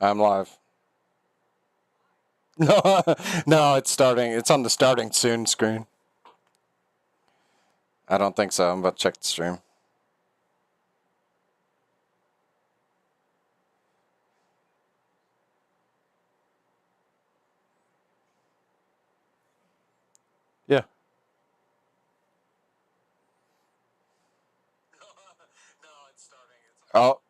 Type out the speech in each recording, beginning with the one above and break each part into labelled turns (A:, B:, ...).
A: I'm live. No, no, it's starting. It's on the starting soon screen. I don't think so. I'm about to check the stream. Yeah. Oh.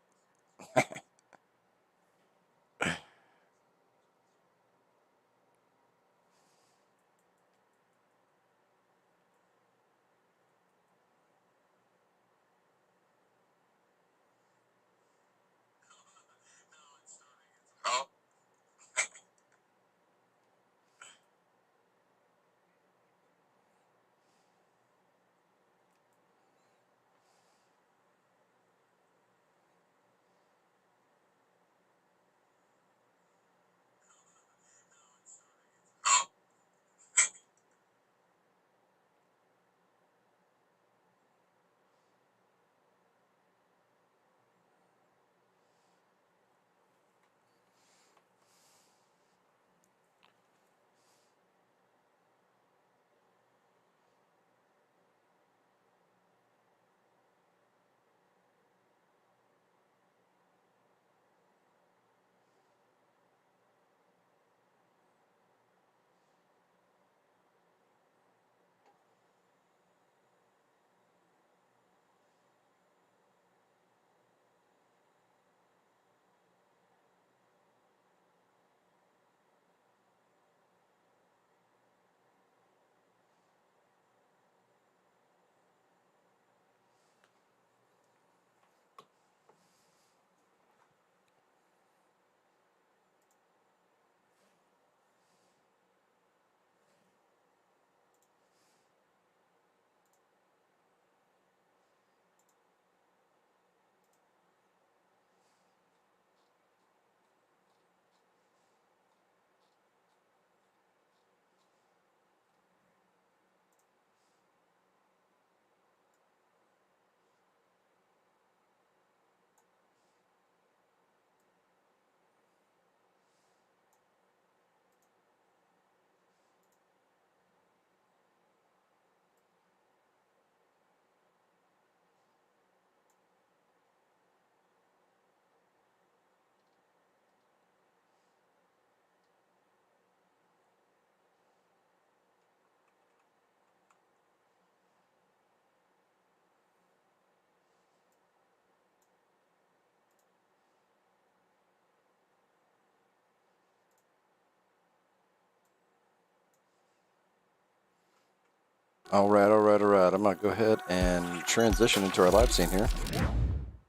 A: All right, all right, all right. I'm going to go ahead and transition into our live scene here.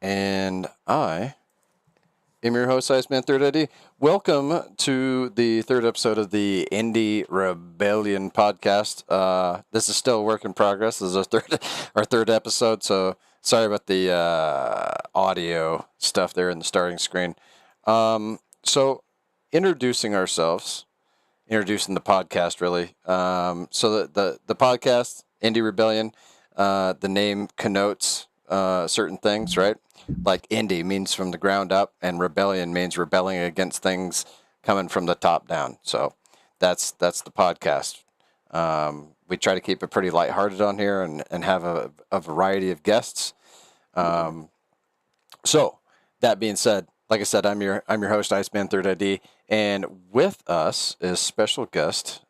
A: And I am your host, Iceman Third ID. Welcome to the third episode of the Indie Rebellion podcast. This is still a work in progress. This is our third episode, so sorry about the audio stuff there in the starting screen. So introducing ourselves. Introducing the podcast, really. So the podcast, Indie Rebellion, the name connotes certain things, right? Like indie means from the ground up, and rebellion means rebelling against things coming from the top down. So that's the podcast. We try to keep it pretty lighthearted on here and have a variety of guests. So that being said, like I said, I'm your host, Iceman Third ID, and with us is special guest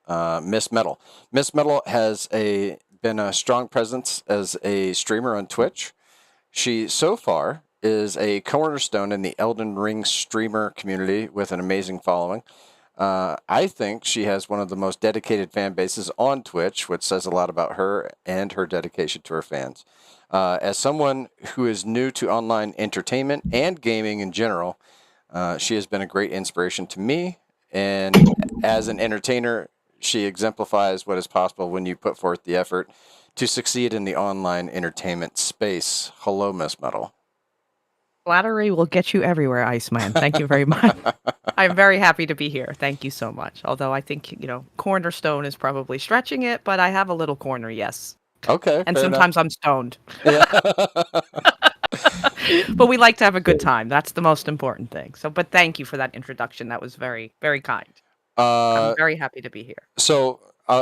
A: Miss Metal. Miss Metal has been a strong presence as a streamer on Twitch. She so far is a cornerstone in the Elden Ring streamer community with an amazing following. I think she has one of the most dedicated fan bases on Twitch, which says a lot about her and her dedication to her fans. As someone who is new to online entertainment and gaming in general, she has been a great inspiration to me. And as an entertainer, she exemplifies what is possible when you put forth the effort to succeed in the online entertainment space. Hello, Miss Metal.
B: Flattery will get you everywhere, Iceman. Thank you very much. I'm very happy to be here. Thank you so much. Although I think, cornerstone is probably stretching it, but I have a little corner, yes.
A: Okay.
B: And sometimes I'm stoned.
A: Yeah.
B: But we like to have a good time. That's the most important thing. So, but thank you for that introduction. That was very, very kind. I'm very happy to be here.
A: So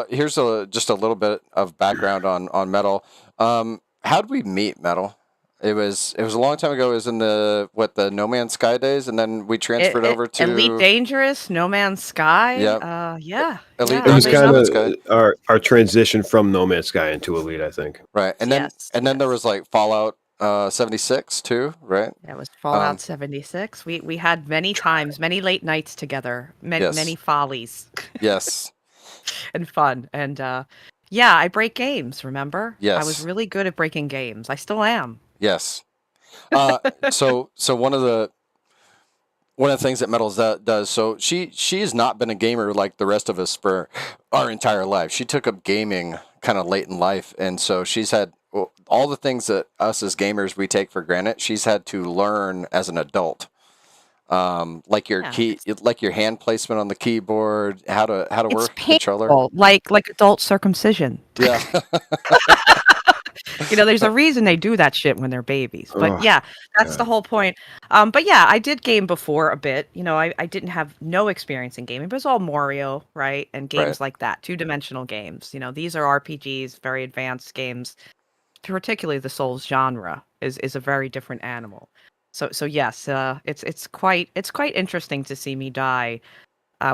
A: here's just a little bit of background on Metal. How did we meet, Metal? It was a long time ago. It was in the No Man's Sky days, and then we transferred over to
B: Elite Dangerous, No Man's Sky.
A: Yep.
B: Yeah.
A: Elite
C: It was
A: Dangerous,
C: kind
A: No
C: of
A: Man's Sky.
C: our transition from No Man's Sky into Elite, I think.
A: Right, and then there was like Fallout 76 too, right?
B: That was Fallout 76. We had many times, many late nights together, many follies.
A: Yes.
B: And fun. And yeah, I break games, remember?
A: Yes.
B: I was really good at breaking games. I still am.
A: Yes. So one of the things that Metals does, so she has not been a gamer like the rest of us for our entire life. She took up gaming kind of late in life, and so she's had all the things that us as gamers we take for granted. She's had to learn as an adult, like your like your hand placement on the keyboard, how to work the controller,
B: like adult circumcision.
A: Yeah.
B: There's a reason they do that shit when they're babies. But yeah, that's the whole point. But yeah, I did game before a bit. I didn't have no experience in gaming, but it was all Mario, right? And games like that, 2-dimensional games. These are RPGs, very advanced games. Particularly the Souls genre is a very different animal. So yes, it's quite interesting to see me die.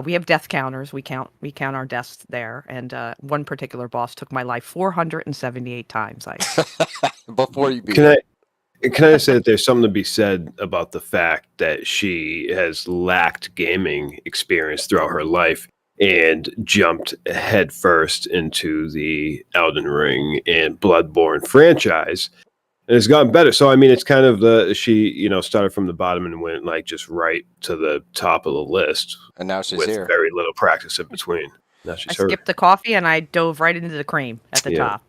B: We have death counters. We count our deaths there, and one particular boss took my life 478 times.
A: Before you beat.
C: Can I just say that there's something to be said about the fact that she has lacked gaming experience throughout her life and jumped headfirst into the Elden Ring and Bloodborne franchise. And it's gotten better. So, I mean, it's kind of she started from the bottom and went like just right to the top of the list.
A: And now she's
C: with
A: here.
C: Very little practice in between. Now she's
B: I skipped the coffee and I dove right into the cream at the top.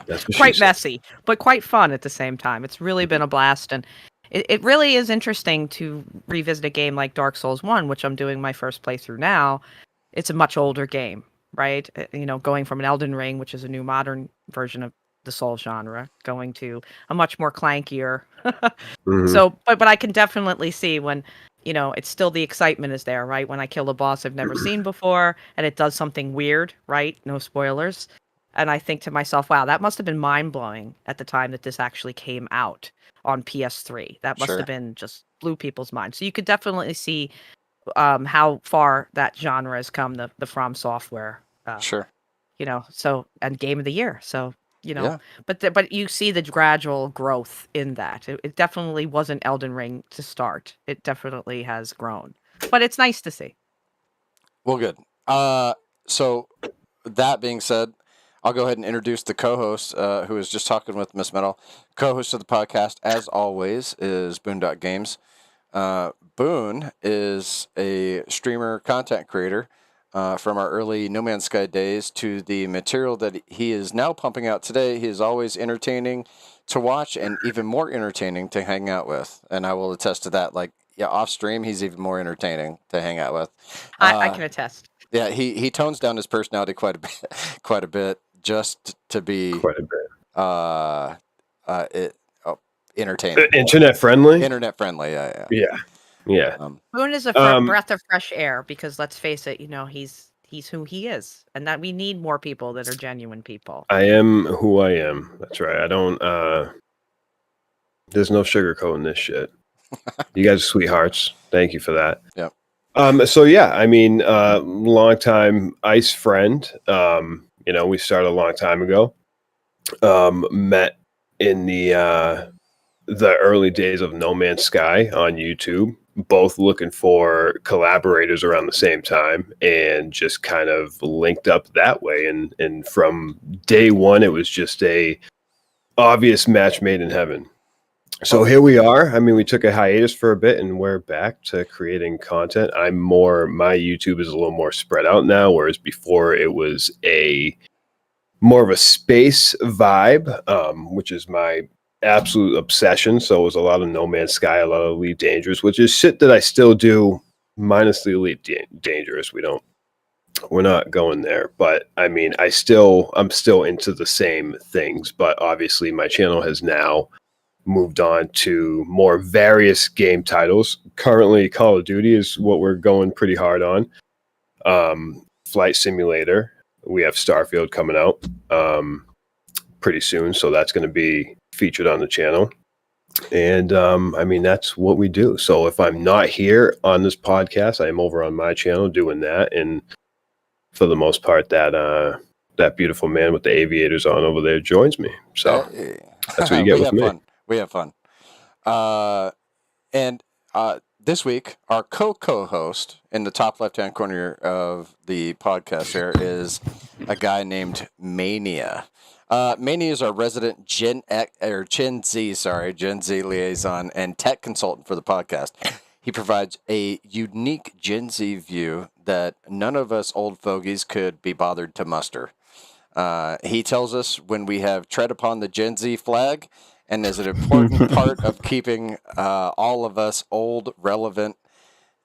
C: That's
B: quite messy, but quite fun at the same time. It's really been a blast. And it really is interesting to revisit a game like Dark Souls 1, which I'm doing my first playthrough now. It's a much older game, right? Going from an Elden Ring, which is a new modern version of the Souls genre, going to a much more clankier. So, but I can definitely see when, it's still the excitement is there, right? When I kill a boss I've never seen before and it does something weird, right? No spoilers. And I think to myself, wow, that must have been mind-blowing at the time that this actually came out on PS3. That must have been just blew people's minds. So you could definitely see how far that genre has come, the From Software. So, and Game of the Year. So, but you see the gradual growth in that. It definitely wasn't Elden Ring to start. It definitely has grown. But it's nice to see.
A: Well, good. So that being said, I'll go ahead and introduce the co-host who was just talking with Miss Metal. Co-host of the podcast, as always, is Boon.Games. Boon is a streamer content creator from our early No Man's Sky days to the material that he is now pumping out today. He is always entertaining to watch and even more entertaining to hang out with. And I will attest to that. Off stream, he's even more entertaining to hang out with.
B: I can attest.
A: Yeah, he tones down his personality quite a bit, just to be
C: quite a bit
A: entertaining.
C: Internet friendly.
A: Yeah.
B: Boone is a breath of fresh air because let's face it, he's who he is, and that we need more people that are genuine people.
C: I am who I am. That's right. I don't. There's no sugarcoating this shit. You guys are sweethearts. Thank you for that.
A: Yeah.
C: So yeah, I mean, long time ice friend. We started a long time ago. Met in the early days of No Man's Sky on YouTube, both looking for collaborators around the same time, and just kind of linked up that way. And from day one, it was just a obvious match made in heaven. So here we are. I mean, we took a hiatus for a bit and we're back to creating content. My YouTube is a little more spread out now, whereas before it was more of a space vibe, which is my absolute obsession. So it was a lot of No Man's Sky, a lot of Elite Dangerous, which is shit that I still do, minus the Elite Dangerous. We don't we're not going there. But I mean, I'm still into the same things. But obviously, my channel has now moved on to more various game titles. Currently, Call of Duty is what we're going pretty hard on. Flight Simulator. We have Starfield coming out pretty soon, so that's going to be featured on the channel. And I mean, that's what we do. So if I'm not here on this podcast, I am over on my channel doing that. And for the most part, that beautiful man with the aviators on over there joins me. So that's what you get with me.
A: Fun. We have fun. And this week, our co-host in the top left-hand corner of the podcast here is a guy named Mania. Mania is our resident Gen Z liaison and tech consultant for the podcast. He provides a unique Gen Z view that none of us old fogies could be bothered to muster. He tells us when we have tread upon the Gen Z flag, and is an important part of keeping all of us old relevant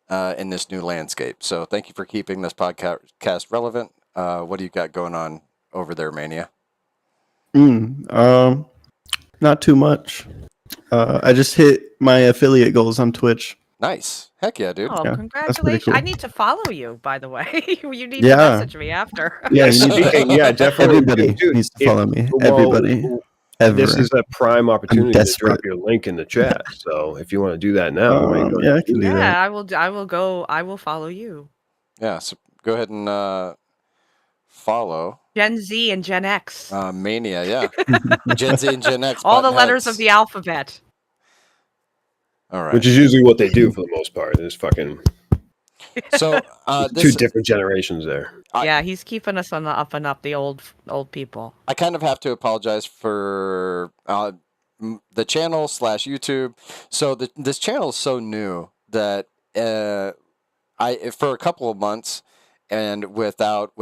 A: in this new landscape. So thank you for keeping this podcast relevant. What do you got going on over there, Mania?
D: Not too much. I just hit my affiliate goals on Twitch.
A: Nice. Heck yeah, dude.
B: Oh,
D: Yeah,
B: congratulations.
D: cool.
B: I need to follow you, by the way. You need to message me after.
D: Yeah,
C: Yeah, definitely.
D: everybody
C: Dude,
D: needs to follow me.
C: well,
D: Everybody. Ever.
C: This is a prime opportunity to
D: desperate.
C: drop your link in the chat. So if you want to do that now,
D: yeah, I can do that.
B: Yeah, I will follow you.
A: Yeah, so go ahead and follow
B: Gen Z and Gen X.
A: Mania, yeah. Gen Z and Gen X.
B: All the
A: button
B: letters
A: heads.
B: of the alphabet.
A: All right.
C: which is usually what they do for the most part. There's fucking
A: So
C: two different generations there.
B: Yeah, he's keeping us on the up and up, the old people.
A: I kind of have to apologize for the channel / YouTube. So this channel is so new that I for a couple of months and without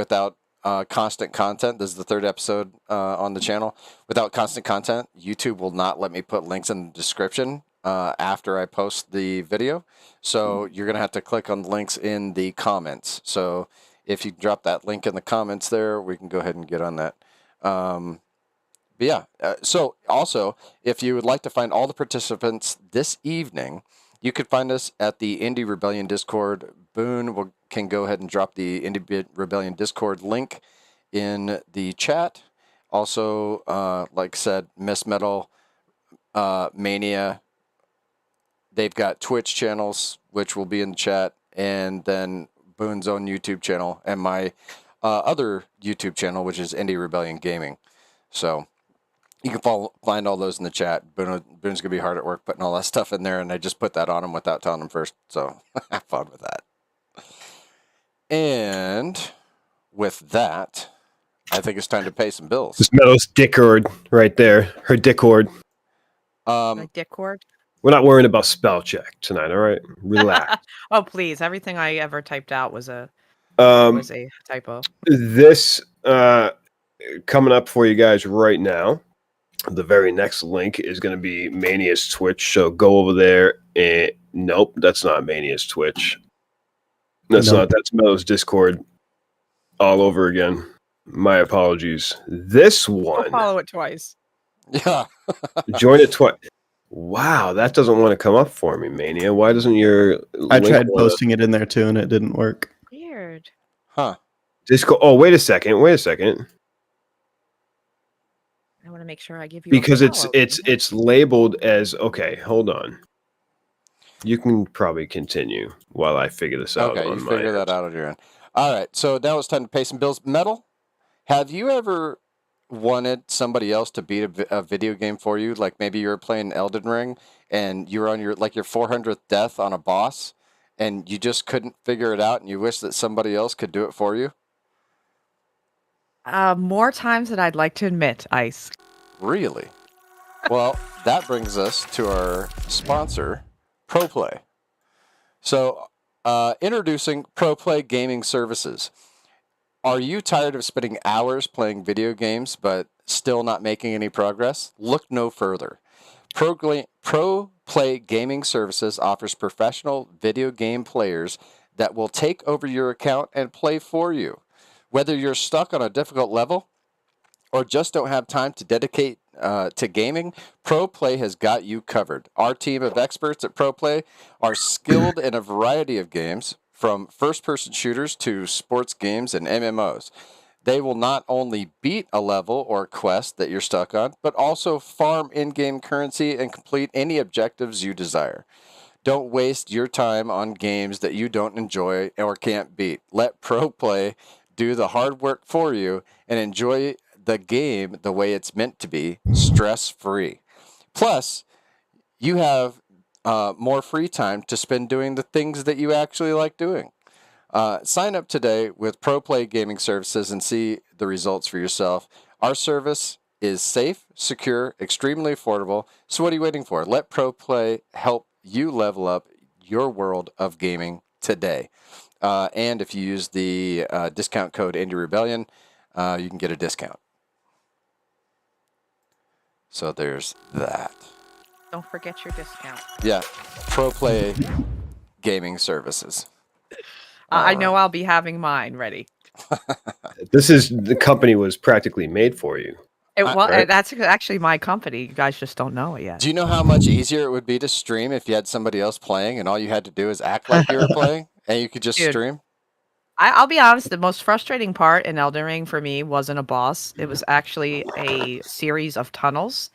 A: constant content. This is the third episode on the channel. Without constant content, YouTube will not let me put links in the description after I post the video. So you're gonna have to click on the links in the comments. So if you drop that link in the comments there, we can go ahead and get on that. But yeah, so also, if you would like to find all the participants this evening, you could find us at the Indie Rebellion Discord. Boone can go ahead and drop the Indie Rebellion Discord link in the chat. Also, like I said, Miss Metal, Mania, they've got Twitch channels, which will be in the chat, and then Boone's own YouTube channel, and my other YouTube channel, which is Indie Rebellion Gaming. So you can find all those in the chat. Boone's going to be hard at work putting all that stuff in there, and I just put that on him without telling him first. So have fun with that. And with that, I think it's time to pay some bills.
C: This Meadow's dickord right there. Her dickord.
B: Like Discord.
C: We're not worrying about spell check tonight, all right? Relax.
B: Oh please! Everything I ever typed out was a typo.
C: This coming up for you guys right now. The very next link is going to be Mania's Twitch. So go over there and nope, that's not Mania's Twitch. That's Meadow's Discord all over again. My apologies. This one.
B: I'll follow it twice.
A: Yeah.
C: Join it twice. Wow, that doesn't want to come up for me, Mania. Why doesn't your
D: I
C: link
D: tried
C: wanna-
D: posting it in there too, and it didn't work.
B: Weird.
A: Huh.
C: Discord? Oh, wait a second.
B: I want to make sure I give you
C: Because
B: a
C: it's
B: follow.
C: it's labeled as okay. Hold on. You can probably continue while I figure this out.
A: Okay,
C: on
A: you
C: my
A: figure
C: end.
A: that out on your end. All right, so now it's time to pay some bills. Metal, have you ever wanted somebody else to beat a video game for you? Like maybe you were playing Elden Ring and you were on your 400th death on a boss and you just couldn't figure it out and you wish that somebody else could do it for you?
B: More times than I'd like to admit, Ice.
A: Really? Well, that brings us to our sponsor, ProPlay. So, introducing ProPlay Gaming Services. Are you tired of spending hours playing video games but still not making any progress? Look no further. ProPlay Gaming Services offers professional video game players that will take over your account and play for you. Whether you're stuck on a difficult level or just don't have time to dedicate to gaming, ProPlay has got you covered. Our team of experts at ProPlay are skilled in a variety of games, from first-person shooters to sports games and MMOs. They will not only beat a level or quest that you're stuck on, but also farm in-game currency and complete any objectives you desire. Don't waste your time on games that you don't enjoy or can't beat. Let ProPlay do the hard work for you and enjoy the game the way it's meant to be, stress-free. Plus, you have more free time to spend doing the things that you actually like doing. Sign up today with ProPlay Gaming Services and see the results for yourself. Our service is safe, secure, extremely affordable. So what are you waiting for? Let ProPlay help you level up your world of gaming today. And if you use the discount code Indie Rebellion, you can get a discount. So there's that.
B: Don't forget your discount.
A: Yeah, ProPlay Gaming Services.
B: I know I'll be having mine ready.
C: The company was practically made for you.
B: Well, that's actually my company. You guys just don't know it yet.
A: Do you know how much easier it would be to stream if you had somebody else playing and all you had to do is act like you were playing and you could just stream?
B: I'll be honest, the most frustrating part in Elden Ring for me wasn't a boss. It was actually a series of tunnels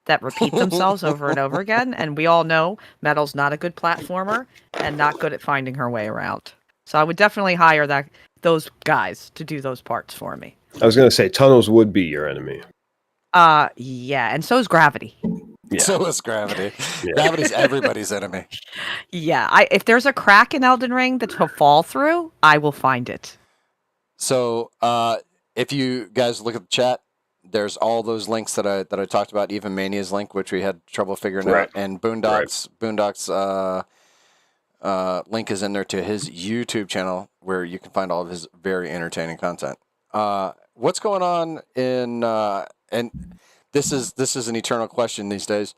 B: that repeat themselves over and over again. And we all know Metal's not a good platformer and not good at finding her way around. So I would definitely hire those guys to do those parts for me.
C: I was going to say tunnels would be your enemy.
B: Yeah, and so is gravity.
C: Yeah.
A: So is gravity.
C: Yeah.
A: Gravity's everybody's enemy.
B: Yeah, if there's a crack in Elden Ring that to fall through, I will find it.
A: So if you guys look at the chat, there's all those links that I talked about, even Mania's link, which we had trouble figuring out, and Boondock's link is in there to his YouTube channel, where you can find all of his very entertaining content. What's going on in and this is an eternal question these days.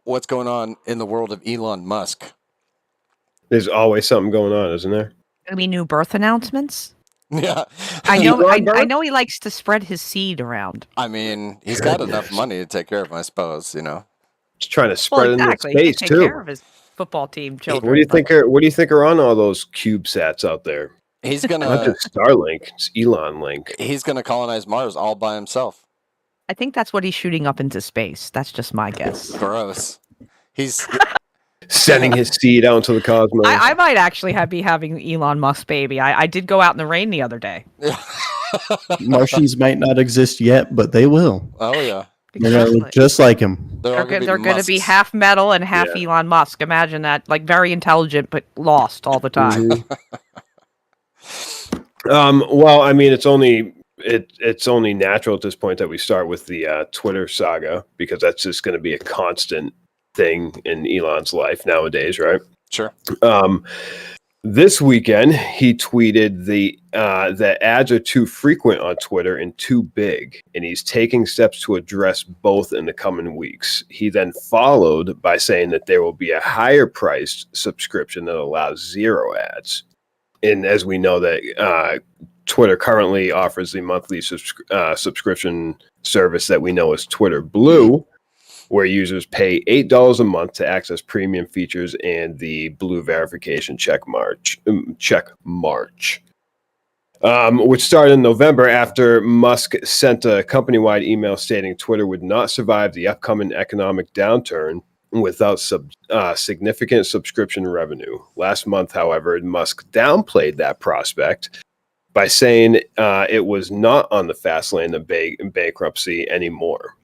A: What's going on in the world of Elon Musk?
C: There's always something going on, isn't there?
B: Any new birth announcements?
A: Yeah,
B: I know he likes to spread his seed around.
A: I mean, he's got enough money to take care of him, I suppose. You know,
C: He's trying to spread it
B: exactly.
C: in space
B: Take
C: too.
B: care of his football team children.
C: What do you think are on all those CubeSats out there?
A: he's
C: Not
A: gonna
C: just Starlink, it's Elon Link.
A: he's gonna colonize Mars all by himself.
B: I think that's what he's shooting up into space. That's just my guess.
A: Gross. He's
C: Sending his seed out into the cosmos.
B: I might actually be having Elon Musk baby. I did go out in the rain the other day.
D: Martians might not exist yet, but they will.
A: Oh yeah.
D: They're gonna look just like him.
B: They're going to be half metal and half Elon Musk. Imagine that. Like, very intelligent, but lost all the time.
C: Well, I mean, it's only natural at this point that we start with the Twitter saga, because that's just going to be a constant thing in Elon's life nowadays, right?
A: Sure.
C: This weekend, he tweeted that ads are too frequent on Twitter and too big, and he's taking steps to address both in the coming weeks. He then followed by saying that there will be a higher priced subscription that allows 0 ads. And as we know that Twitter currently offers the monthly subscription service that we know as Twitter Blue, where users pay $8 a month to access premium features and the Blue verification check march, which started in November after Musk sent a company-wide email stating Twitter would not survive the upcoming economic downturn without significant subscription revenue. Last month, however, Musk downplayed that prospect by saying it was not on the fast lane of bankruptcy anymore.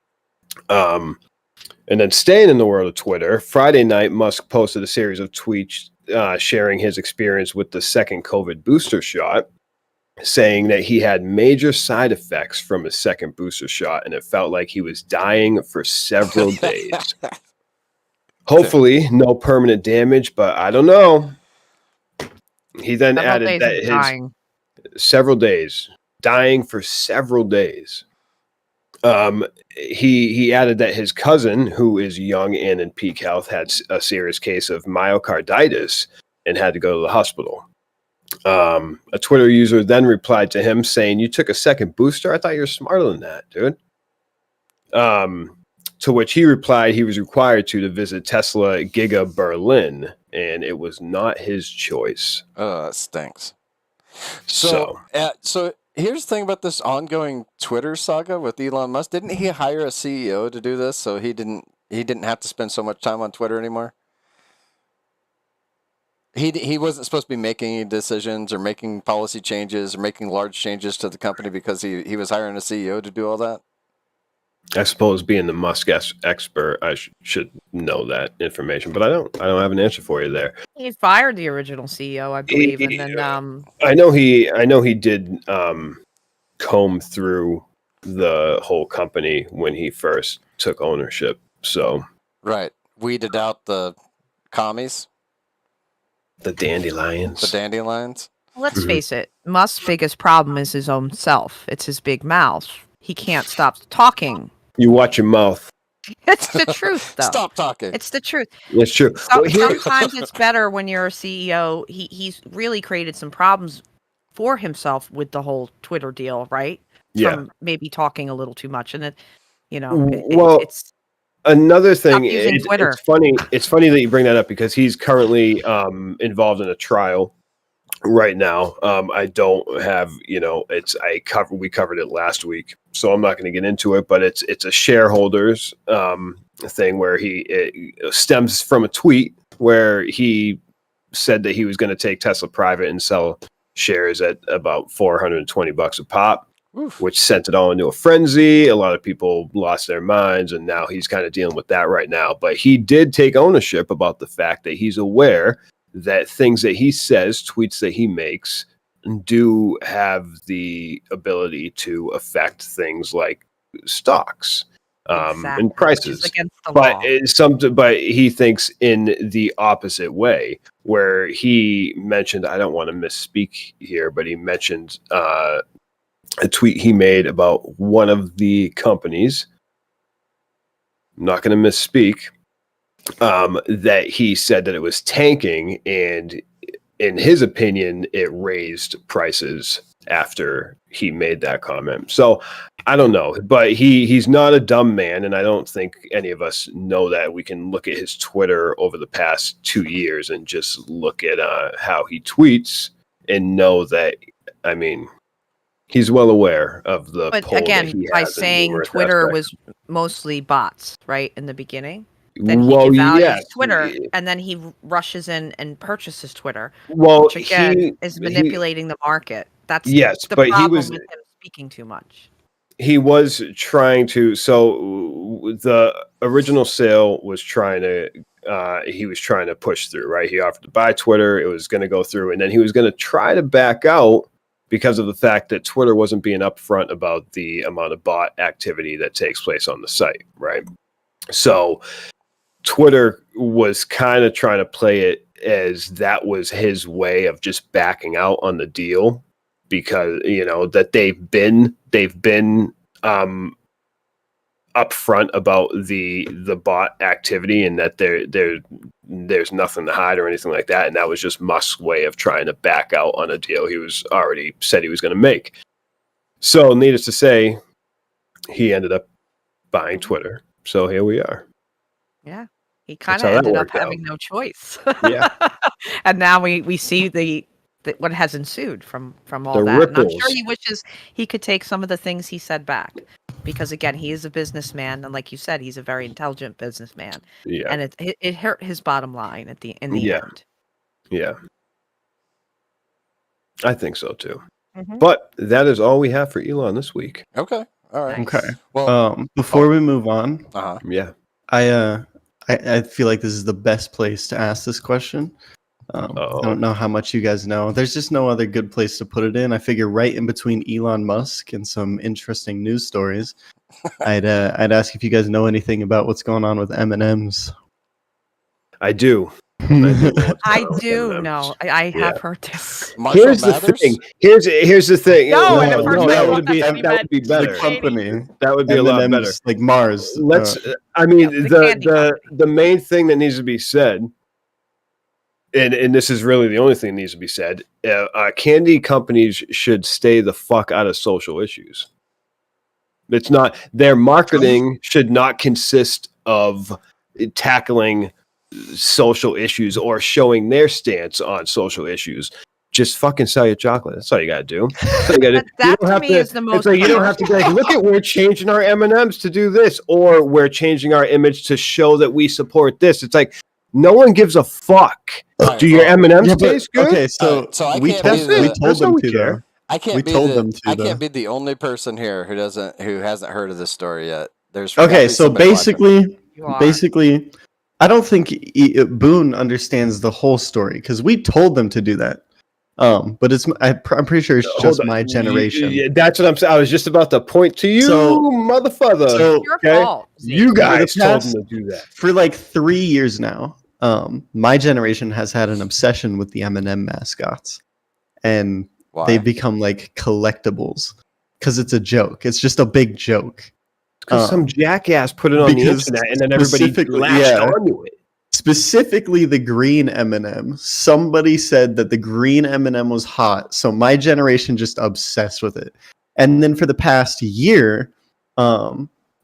C: And then staying in the world of Twitter, Friday night, Musk posted a series of tweets sharing his experience with the second COVID booster shot, saying that he had major side effects from his second booster shot, and it felt like he was dying for several days. Hopefully, no permanent damage, but I don't know. He then added that several days, dying for several days. He added that his cousin, who is young and in peak health, had a serious case of myocarditis and had to go to the hospital. A Twitter user then replied to him saying, "You took a second booster? I thought you were smarter than that, dude." To which he replied he was required to visit Tesla Giga Berlin, and it was not his choice.
A: It stinks. So here's the thing about this ongoing Twitter saga with Elon Musk. Didn't he hire a CEO to do this, so he didn't have to spend so much time on Twitter anymore? He wasn't supposed to be making any decisions or making policy changes or making large changes to the company because he was hiring a CEO to do all that.
C: I suppose being the Musk expert, I should know that information, but I don't have an answer for you there.
B: He fired the original CEO, I believe, and then
C: I know he did comb through the whole company when he first took ownership. So
A: right, weeded out the commies,
C: the dandelions.
B: Let's face it, Musk's biggest problem is his own self. It's his big mouth. He can't stop talking.
C: You watch your mouth.
B: It's the truth, though.
A: Stop talking.
B: It's the truth.
C: It's true.
B: Sometimes it's better when you're a CEO. He's really created some problems for himself with the whole Twitter deal, right?
C: Yeah.
B: From maybe talking a little too much, and
C: it's another thing.
B: Twitter.
C: It's funny that you bring that up because he's currently involved in a trial right now. I don't have, we covered it last week, so I'm not going to get into it, but it's a shareholders thing where it stems from a tweet where he said that he was going to take Tesla private and sell shares at about $420 a pop. Oof. Which sent it all into a frenzy. A lot of people lost their minds, and now he's kind of dealing with that right now. But he did take ownership about the fact that he's aware that things that he says, tweets that he makes, do have the ability to affect things like stocks and prices.
B: Against the law.
C: But he thinks in the opposite way, where he mentioned, I don't want to misspeak here, but he mentioned a tweet he made about one of the companies. I'm not going to misspeak. That he said that it was tanking, and in his opinion, it raised prices after he made that comment. So I don't know, but he's not a dumb man, and I don't think any of us know that. We can look at his Twitter over the past 2 years and just look at how he tweets and know that, I mean, he's well aware of the
B: But
C: pull
B: again,
C: that he
B: by
C: has
B: saying
C: in
B: Twitter
C: aspects.
B: was mostly bots, right, in the beginning? Then he devalues Twitter, and then he rushes in and purchases Twitter, which again is manipulating the market. That's the problem with him speaking too much.
C: He was trying to. So the original sale was he was trying to push through, right? He offered to buy Twitter. It was going to go through, and then he was going to try to back out because of the fact that Twitter wasn't being upfront about the amount of bot activity that takes place on the site, right? So Twitter was kind of trying to play it as that was his way of just backing out on the deal, because that they've been upfront about the bot activity, and that there's nothing to hide or anything like that, and that was just Musk's way of trying to back out on a deal he was already said he was going to make. So needless to say, he ended up buying Twitter. So here we are.
B: Yeah, he kind of ended up having no choice.
C: Yeah,
B: and now we see what has ensued from all
C: the
B: that.
C: ripples.
B: And I'm sure he wishes he could take some of the things he said back, because again, he is a businessman, and like you said, he's a very intelligent businessman.
C: Yeah,
B: and it hurt his bottom line in the end.
C: Yeah, I think so too.
B: Mm-hmm.
C: But that is all we have for Elon this week.
A: Okay, all right.
B: Nice.
D: Okay.
A: Well,
D: before we move on,
C: yeah,
D: I feel like this is the best place to ask this question. I don't know how much you guys know. There's just no other good place to put it in. I figure right in between Elon Musk and some interesting news stories, I'd ask if you guys know anything about what's going on with M&Ms.
C: I do.
B: I do know. I have heard this.
C: Here's the thing. Here's the thing.
B: No,
C: that would be better.
D: The company.
C: That would be a lot better.
D: Like Mars.
C: I mean, the main thing that needs to be said and this is really the only thing that needs to be said. Candy companies should stay the fuck out of social issues. It's not their marketing should not consist of tackling social issues or showing their stance on social issues. Just fucking sell your chocolate. That's all you gotta do. That's all you gotta do.
B: That to me is the most.
C: It's like you don't have to be like, look at we're changing our M&Ms to do this, or we're changing our image to show that we support this. It's like no one gives a fuck.
A: Right,
C: Do your M&Ms taste good?
D: Okay, so
A: we
D: told them to though.
A: I can't
D: We
A: be
D: told
A: the
D: them to,
A: I
D: though.
A: can't be the only person here who hasn't heard of this story yet. There's
D: Okay, so
A: basically,
D: basically, I don't think Boone understands the whole story because we told them to do that. But I'm pretty sure it's just my generation.
C: Yeah, that's what I'm saying. I was just about to point to you, motherfucker.
D: So
B: Your fault.
C: You guys told
D: past-
C: them to do that
D: for like 3 years now. My generation has had an obsession with the M&M mascots, and
A: why?
D: they've become like collectibles because it's a joke. It's just a big joke.
C: because some jackass put it on the
D: because
C: internet, and then everybody
D: specifically-
C: latched
D: yeah.
C: onto it.
D: Specifically, the green M&M. Somebody said that the green M&M was hot, so my generation just obsessed with it. And then for the past year,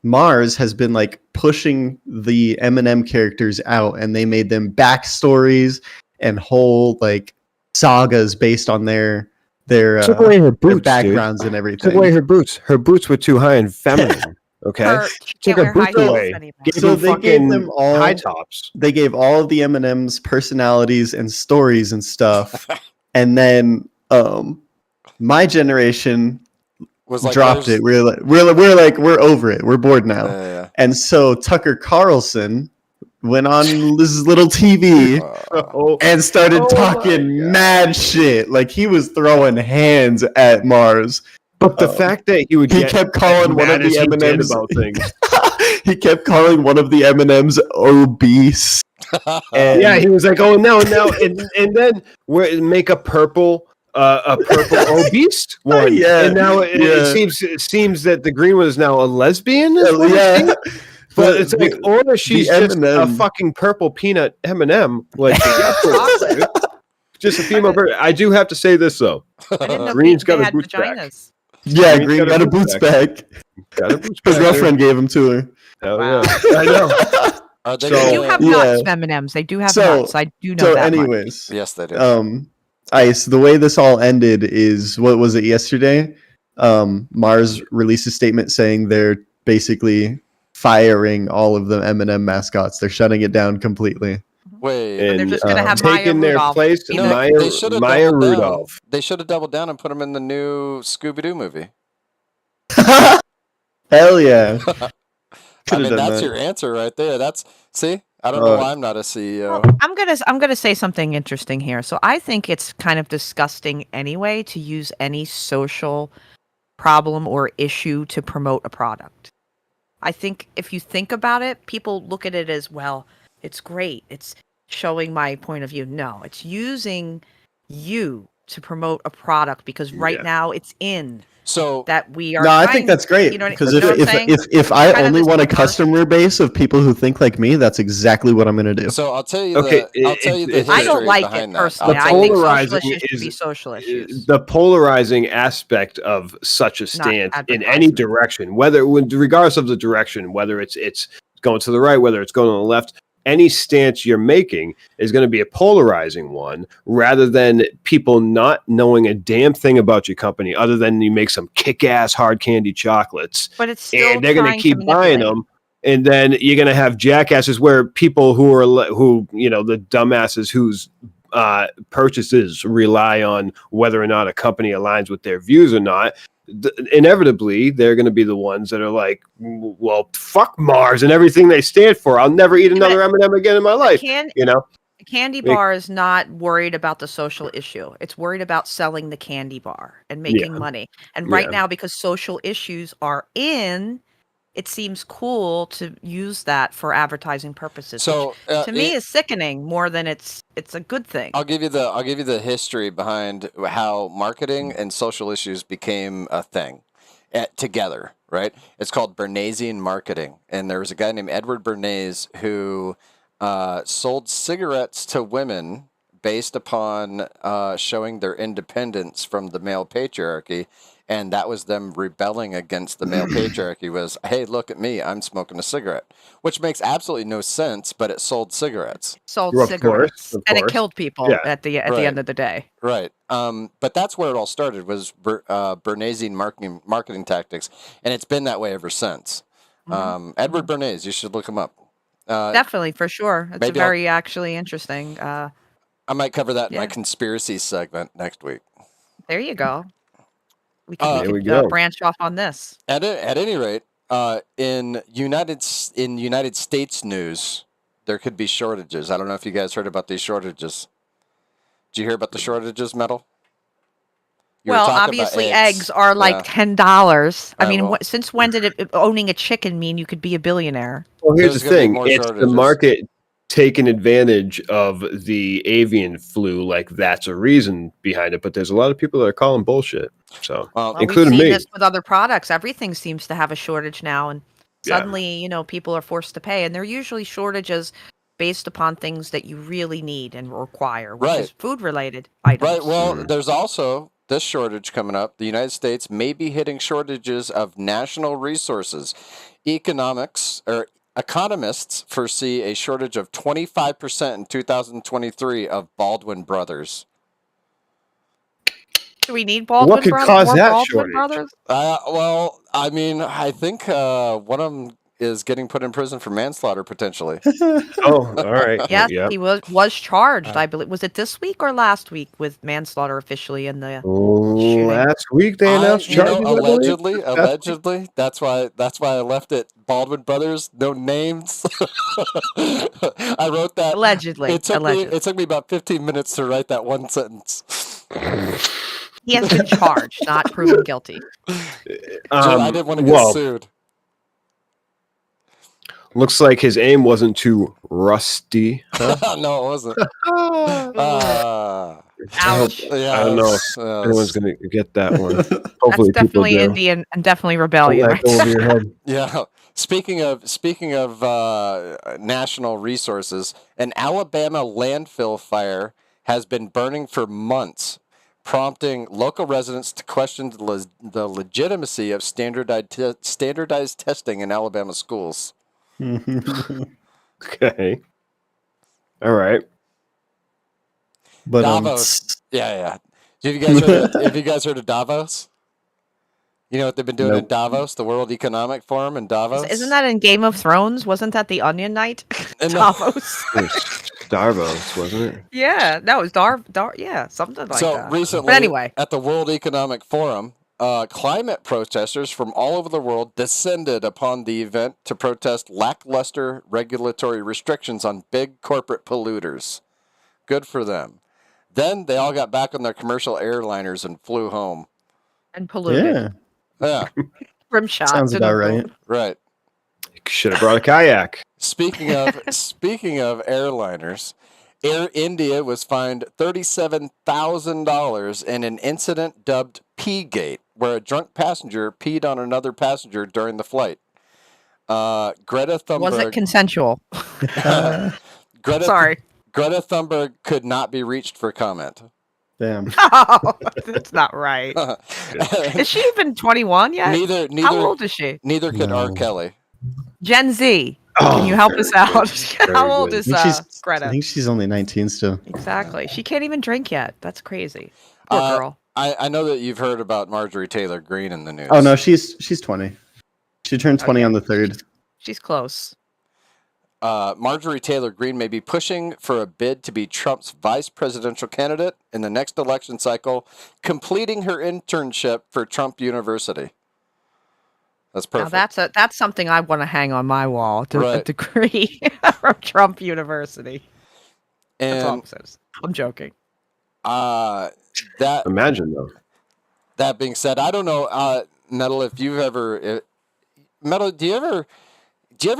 D: Mars has been like pushing the M&M characters out, and they made them backstories and whole like sagas based on their
C: Took away her boots,
D: backgrounds
C: dude.
D: and everything.
C: Took away her boots. Her boots were too high and feminine. Okay,
B: Took
C: her boots away. Gave
D: So
C: them
D: they gave
C: fucking
D: them all
C: high tops.
D: They gave all of the M&Ms personalities and stories and stuff, and then my generation
A: Was like,
D: dropped it. We're over it. We're bored now.
A: Yeah.
D: And so Tucker Carlson went on this little TV and started
C: Oh
D: talking
C: my God.
D: mad shit. Like he was throwing hands at Mars.
C: But the fact that he
D: kept calling one of the M&Ms
C: about things.
D: He kept calling one of the M&Ms obese. And
C: Yeah, he was like, "Oh no, and then make a purple obese one."
D: Yeah,
C: and now it seems that the green one is now a lesbian. Is what it seems. But it's like, or she's just a fucking purple peanut M&M. Like, just a female bird. I do have to say this though. Green's got a boots back.
D: Yeah, Green got a boots back.
C: Got a boots back.
D: Her girlfriend gave him to her.
C: Hell
B: Wow.
C: yeah, I know.
B: They do have nuts, M&Ms. They do have nuts. I do know that
D: anyways,
A: yes, they do.
D: Ice, the way this all ended is, what was it, yesterday? Mars released a statement saying they're basically firing all of the M&M mascots. They're shutting it down completely.
A: Wait,
B: And they're just gonna have
C: taking
B: Maya
C: their
B: Rudolph.
C: place.
B: You know,
C: Maya Rudolph.
A: They should have doubled down and put him in the new Scooby-Doo movie.
D: Hell yeah.
A: I mean, that's your answer right there. I don't know why I'm not a CEO.
B: Well, I'm gonna say something interesting here. So I think it's kind of disgusting anyway to use any social problem or issue to promote a product. I think if you think about it, people look at it as, well, it's great. It's showing my point of view. No, it's using you to promote a product because right now it's in.
A: So
B: that we are.
D: No, I think that's great.
B: You know
D: because
B: what I'm saying?
D: if I only want a customer base of people who think like me, that's exactly what I'm going to do.
A: So I'll tell you.
B: I don't like it personally. I think social issues should be social issues.
C: The polarizing aspect of such a stance in any direction, regardless of the direction, whether it's going to the right, whether it's going to the left. Any stance you're making is going to be a polarizing one rather than people not knowing a damn thing about your company other than you make some kick-ass hard candy chocolates.
B: But it's still
C: and they're going to keep buying them. And then you're going to have jackasses where people who the dumbasses whose purchases rely on whether or not a company aligns with their views or not. Inevitably, they're going to be the ones that are like, well, fuck Mars and everything they stand for. I'll never eat another M&M again in my life.
B: The candy bar is not worried about the social issue. It's worried about selling the candy bar and making money. And right now, because social issues are in, it seems cool to use that for advertising purposes. So to me, is sickening more than it's a good thing.
A: I'll give you the history behind how marketing and social issues became a thing together. Right? It's called Bernaysian marketing, and there was a guy named Edward Bernays who sold cigarettes to women based upon showing their independence from the male patriarchy, and that was them rebelling against the male patriarchy. Was, hey, look at me, I'm smoking a cigarette, which makes absolutely no sense, but it sold cigarettes.
B: Sold
C: Of
B: cigarettes,
C: course.
B: and it killed people
C: Yeah.
B: at the
A: Right.
B: end of the day.
A: Right. But that's where it all started, was Bernays marketing tactics, and it's been that way ever since. Edward Bernays, you should look him up.
B: Definitely, for sure. It's
A: maybe
B: very actually interesting.
A: I might cover that in my
B: Yeah.
A: conspiracy segment next week.
B: There you go. We
C: There
B: could
C: we go.
B: branch off on this.
A: At any rate, in United States news, there could be shortages. I don't know if you guys heard about these shortages. Did you hear about the shortages, Metal? You were
B: Well,
A: talking about
B: obviously, eggs are like
A: Yeah.
B: $10. I mean,
A: well.
B: since when did owning a chicken mean you could be a billionaire?
C: Well, here's
A: There's
C: the
A: gonna be
C: thing:
A: more
C: it's the
A: shortages.
C: market taking advantage of the avian flu. Like, that's a reason behind it. But there's a lot of people that are calling bullshit. So,
B: Well,
C: including
B: we've seen
C: me.
B: this with other products. Everything seems to have a shortage now, and
C: Yeah.
B: suddenly, people are forced to pay, and they're usually shortages based upon things that you really need and require, which
A: Right.
B: is food-related items.
A: Right. Well, there's also this shortage coming up. The United States may be hitting shortages of national resources. Economists foresee a shortage of 25% in 2023 of Baldwin brothers.
B: Do we need Baldwin
C: could
B: brothers?
C: cause
B: More
C: that
B: Baldwin
C: shortage?
B: brothers?
A: Well, I mean, I think one of them is getting put in prison for manslaughter potentially.
C: Oh, all right.
B: Yes,
C: Yep.
B: he was charged. I believe, was it this week or last week with manslaughter officially in the shooting?
C: Last week they announced
B: you know,
C: charges. I believe.
A: Allegedly. That's why I left it Baldwin brothers, no names. I wrote that.
B: Allegedly.
A: It took me about 15 minutes to write that one sentence.
B: He has been charged, not proven guilty.
A: I didn't want to get sued.
C: Looks like his aim wasn't too rusty. Huh?
A: No, it wasn't.
B: Ouch.
A: Yeah,
C: I don't know if anyone's going to get that one. Hopefully,
B: That's definitely
C: people do.
B: Indian and definitely rebellion.
C: Don't let go over your head.
A: Yeah. Speaking of national resources, an Alabama landfill fire has been burning for months, prompting local residents to question the legitimacy of standardized testing in Alabama schools.
C: Okay. All right.
D: But
A: Davos. Yeah. Have you guys heard of Davos? You know what they've been doing in Davos, the World Economic Forum in Davos?
B: Isn't that in Game of Thrones? Wasn't that the Onion Knight? Davos.
C: It was Davos, wasn't it?
B: Yeah, that was yeah, something like that.
A: So recently,
B: but anyway,
A: at the World Economic Forum, climate protesters from all over the world descended upon the event to protest lackluster regulatory restrictions on big corporate polluters. Good for them. Then they all got back on their commercial airliners and flew home.
B: And polluted.
A: Yeah.
B: Rim shot.
D: Sounds about right.
A: Right.
C: Should have brought a kayak.
A: Speaking of airliners, Air India was fined $37,000 in an incident dubbed P-Gate, where a drunk passenger peed on another passenger during the flight. Greta Thunberg.
B: Was it consensual? Sorry.
A: Greta Thunberg could not be reached for comment.
D: Damn.
B: Oh, that's not right. Is she even 21 yet?
A: Neither.
B: How old is she?
A: Neither could R. Kelly.
B: Gen Z. Can you help us out? How old is Greta?
D: I think she's only 19 still.
B: Exactly. She can't even drink yet. That's crazy. Poor girl.
A: I know that you've heard about Marjorie Taylor Greene in the news.
D: Oh no, she's 20. She turned 20 on the 3rd.
B: She's close.
A: Marjorie Taylor Greene may be pushing for a bid to be Trump's vice presidential candidate in the next election cycle, completing her internship for Trump University. That's perfect.
B: Now that's something I want to hang on my wall. A degree from Trump University.
A: And
B: that's all it says. I'm joking.
C: Imagine though.
A: That being said, I don't know, Metal, if you've ever Metal, do you ever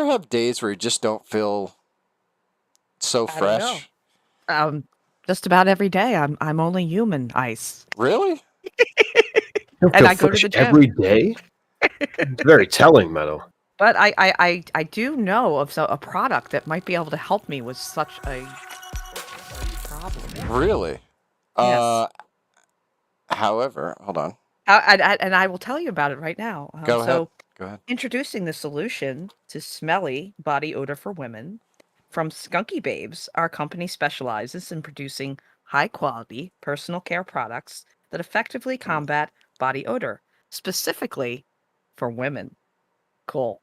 A: have days where you just don't feel so fresh?
B: Just about every day. I'm only human, Ice.
A: Really?
B: And I go to the gym
C: every day. It's very telling, Metal.
B: But I do know of a product that might be able to help me with such a problem.
A: Really?
B: Yes.
A: However, hold on.
B: And I will tell you about it right now.
A: Go ahead.
B: So,
A: Go ahead.
B: introducing the solution to smelly body odor for women from Skunky Babes, our company specializes in producing high-quality personal care products that effectively combat body odor, specifically for women. Cool.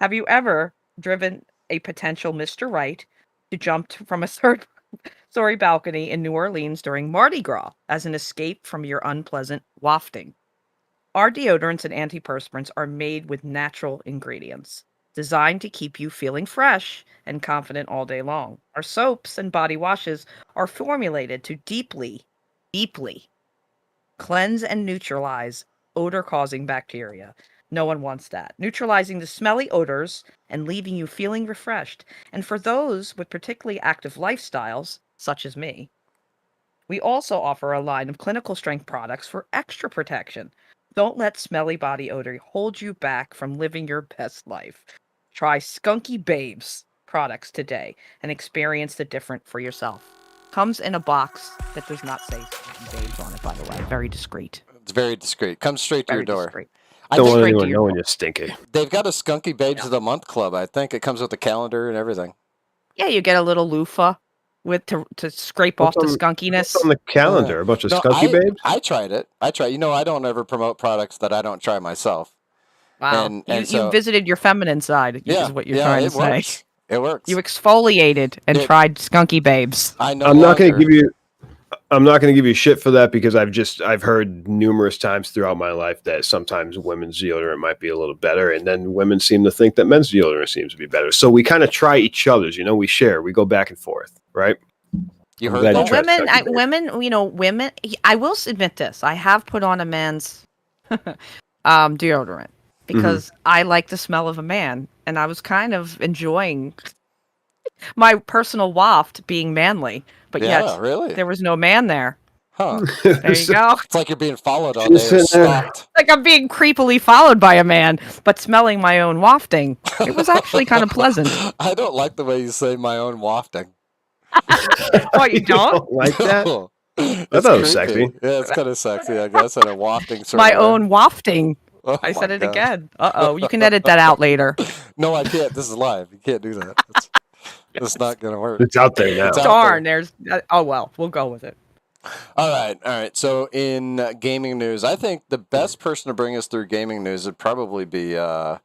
B: Have you ever driven a potential Mr. Right to jump from a third-story balcony in New Orleans during Mardi Gras as an escape from your unpleasant wafting? Our deodorants and antiperspirants are made with natural ingredients, designed to keep you feeling fresh and confident all day long. Our soaps and body washes are formulated to deeply cleanse and neutralize odor-causing bacteria. No one wants that. Neutralizing the smelly odors and leaving you feeling refreshed. And for those with particularly active lifestyles, such as me, we also offer a line of clinical strength products for extra protection. Don't let smelly body odor hold you back from living your best life. Try Skunky Babes products today and experience the different for yourself. Comes in a box that does not say Skunky Babes on it, by the way. Very discreet.
A: It's very discreet. Comes straight to
B: Very
A: your door.
B: discreet.
A: I
C: Don't
A: think
C: want
B: straight to
C: anyone
B: your
C: knowing
B: door.
C: you're stinky.
A: they've got a Skunky Babes of the Month club. I think it comes with a calendar and everything.
B: Yeah, you get a little loofah to scrape off
C: What's
B: the
C: on-
B: skunkiness.
C: What's on the calendar? A bunch of Skunky Babes?
A: I tried it. You know, I don't ever promote products that I don't try myself.
B: Wow.
A: And
B: you
A: so,
B: visited your feminine side, is what you're trying to
A: it
B: say.
A: works. It works.
B: You exfoliated and tried Skunky Babes.
A: I know.
C: I'm not going to give you shit for that because I've heard numerous times throughout my life that sometimes women's deodorant might be a little better, and then women seem to think that men's deodorant seems to be better. So we kind of try each other's. You know, we share, we go back and forth, right?
A: You
C: I'm
A: heard
C: glad
A: that?
C: you tried
B: Women,
C: Skunky Babes.
B: women. I will admit this: I have put on a man's deodorant because I like the smell of a man, and I was kind of enjoying my personal waft being manly. But yet,
A: really?
B: there was no man there.
A: Huh.
B: There you go.
A: It's like you're being followed all
C: Just
A: day or
C: sitting there.
A: stalked.
B: Like I'm being creepily followed by a man, but smelling my own wafting. It was actually kind of pleasant.
A: I don't like the way you say my own wafting.
B: What, you don't?
C: like that?
A: No.
C: I
A: It's
C: thought it was
A: creepy.
C: sexy.
A: Yeah, it's kind of sexy, I guess, in a wafting sort
B: My
A: of way.
B: own wafting.
A: Oh
B: I said
A: my
B: it
A: God.
B: again. Uh-oh. You can edit that out later.
A: No, I can't. This is live. You can't do that. It's not going to work.
C: It's out there now.
A: It's out
B: Darn,
A: there.
B: there's... oh, well. We'll go with it.
A: All right. So in gaming news, I think the best person to bring us through gaming news would probably be the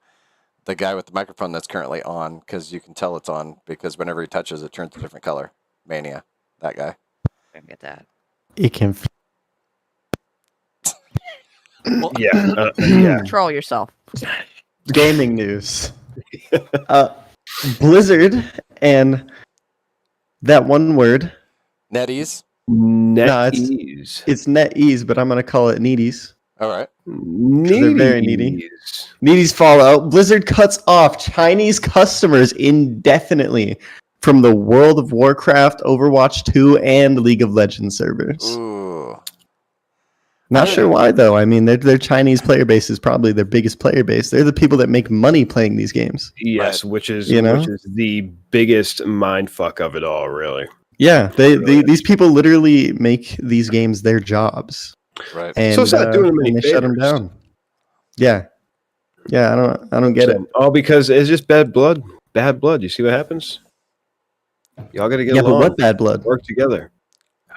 A: guy with the microphone that's currently on, because you can tell it's on because whenever he touches it turns a different color. Mania. That guy.
B: I get that.
D: It can.
C: Yeah. Yeah.
B: Control yourself.
D: Gaming news. Blizzard and that one word.
A: NetEase.
C: NetEase.
D: It's NetEase, but I'm going to call it Needies.
A: All right.
D: They're very needy. Needies Fallout. Blizzard cuts off Chinese customers indefinitely from the World of Warcraft, Overwatch 2, and League of Legends servers.
A: Ooh.
D: Not sure why, though. I mean, their Chinese player base is probably their biggest player base. They're the people that make money playing these games.
C: Yes,
A: Right.
C: which is
D: You know?
C: which is the biggest mind fuck of it all, really.
D: Yeah, these people literally make these games their jobs.
A: Right.
D: And,
C: So it's not doing them any
D: and they shut them
C: favors.
D: down. Yeah. I don't get it.
C: All because it's just bad blood. Bad blood. You see what happens? Y'all got to get
D: Yeah, but
C: along.
D: what bad blood?
C: Work together.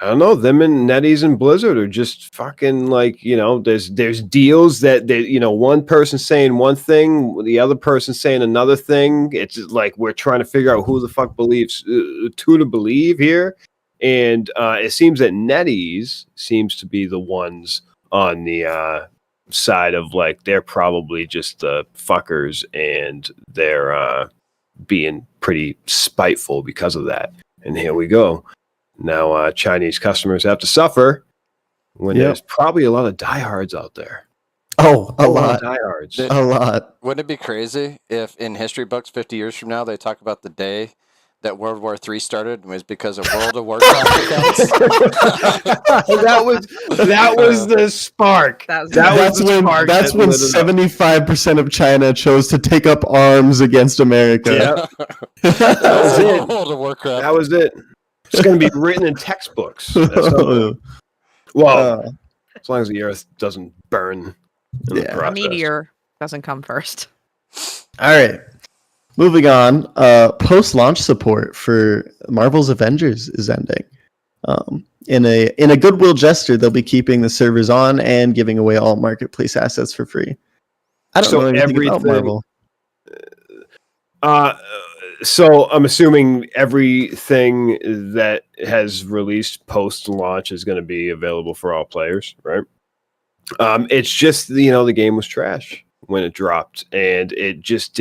C: I don't know. Them and NetEase and Blizzard are just fucking like, you know, there's deals that they, you know, one person saying one thing, the other person saying another thing. It's just like we're trying to figure out who the fuck believes who to believe here. And it seems that NetEase seems to be the ones on the side of like they're probably just the fuckers and they're being pretty spiteful because of that. And here we go. Now Chinese customers have to suffer when
D: Yep.
C: there's probably a lot of diehards out there.
D: Oh, a
C: lot
D: lot.
C: of diehards.
A: Did-
D: A lot.
A: Wouldn't it be crazy if in history books 50 years from now they talk about the day that World War III started and was because of World of Warcraft accounts?
C: that was the spark.
B: That was
C: That was the spark
D: That's
C: that
D: when
C: lit it up.
D: 75% of China chose to take up arms against America.
C: Yeah, that was it.
A: World of Warcraft.
C: That was it. It's going to be written in textbooks. That's not, well, as long as the Earth doesn't burn in the
B: A
C: process.
B: meteor doesn't come first.
D: All right. Moving on. Post-launch support for Marvel's Avengers is ending. In a goodwill gesture, they'll be keeping the servers on and giving away all marketplace assets for free. I don't know anything about Marvel.
C: So I'm assuming everything that has released post-launch is going to be available for all players, right? It's just, the game was trash when it dropped, and it just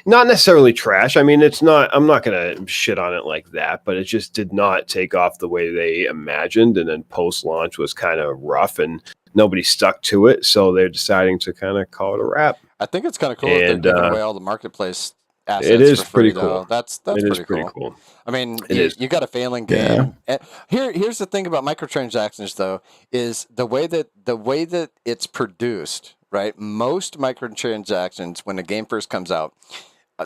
C: not necessarily trash. I mean, I'm not going to shit on it like that, but it just did not take off the way they imagined. And then post-launch was kind of rough and nobody stuck to it. So they're deciding to kind of call it a wrap.
A: I think it's kind of cool that they're giving away all the marketplace assets.
C: It is
A: for free,
C: pretty cool.
A: That's pretty cool. I mean, you got a failing game.
D: Yeah.
A: Here's the thing about microtransactions, though, is the way that it's produced. Right, most microtransactions when a game first comes out,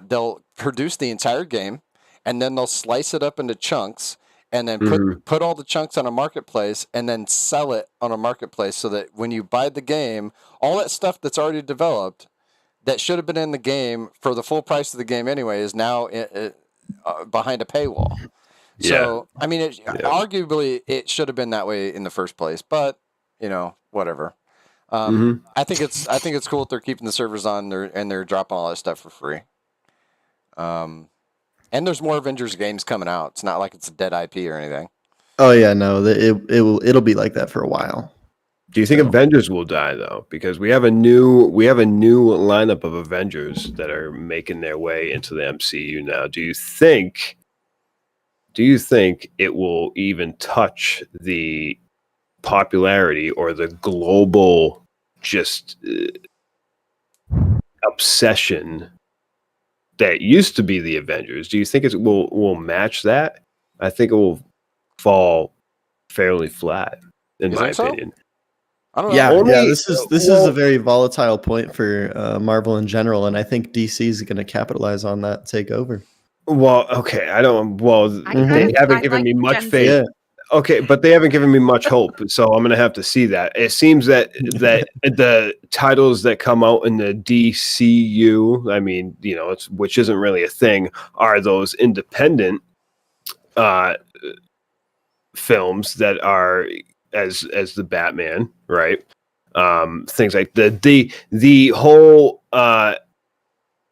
A: they'll produce the entire game, and then they'll slice it up into chunks, and then put all the chunks on a marketplace, and then sell it on a marketplace, so that when you buy the game, all that stuff that's already developed that should have been in the game for the full price of the game anyway is now behind a paywall.
C: Yeah.
A: So I mean, arguably it should have been that way in the first place, but whatever. I think it's cool that they're keeping the servers on there and they're dropping all that stuff for free. And there's more Avengers games coming out. It's not like it's a dead IP or anything.
D: Oh yeah, no, it'll be like that for a while.
C: Do you think Avengers will die though? Because we have a new lineup of Avengers that are making their way into the MCU now. Do you think it will even touch the popularity or the global obsession that used to be the Avengers? Do you think it will match that? I think it will fall fairly flat, in my opinion.
A: I don't know.
D: This is a very volatile point for Marvel in general, and I think DC is going to capitalize on that takeover.
C: Well, okay, I don't. Well, they haven't given me much faith.
D: Yeah.
C: Okay, but they haven't given me much hope, so I'm going to have to see that. It seems that the titles that come out in the DCU, I mean, which isn't really a thing, are those independent films that are as the Batman, right? Things like the whole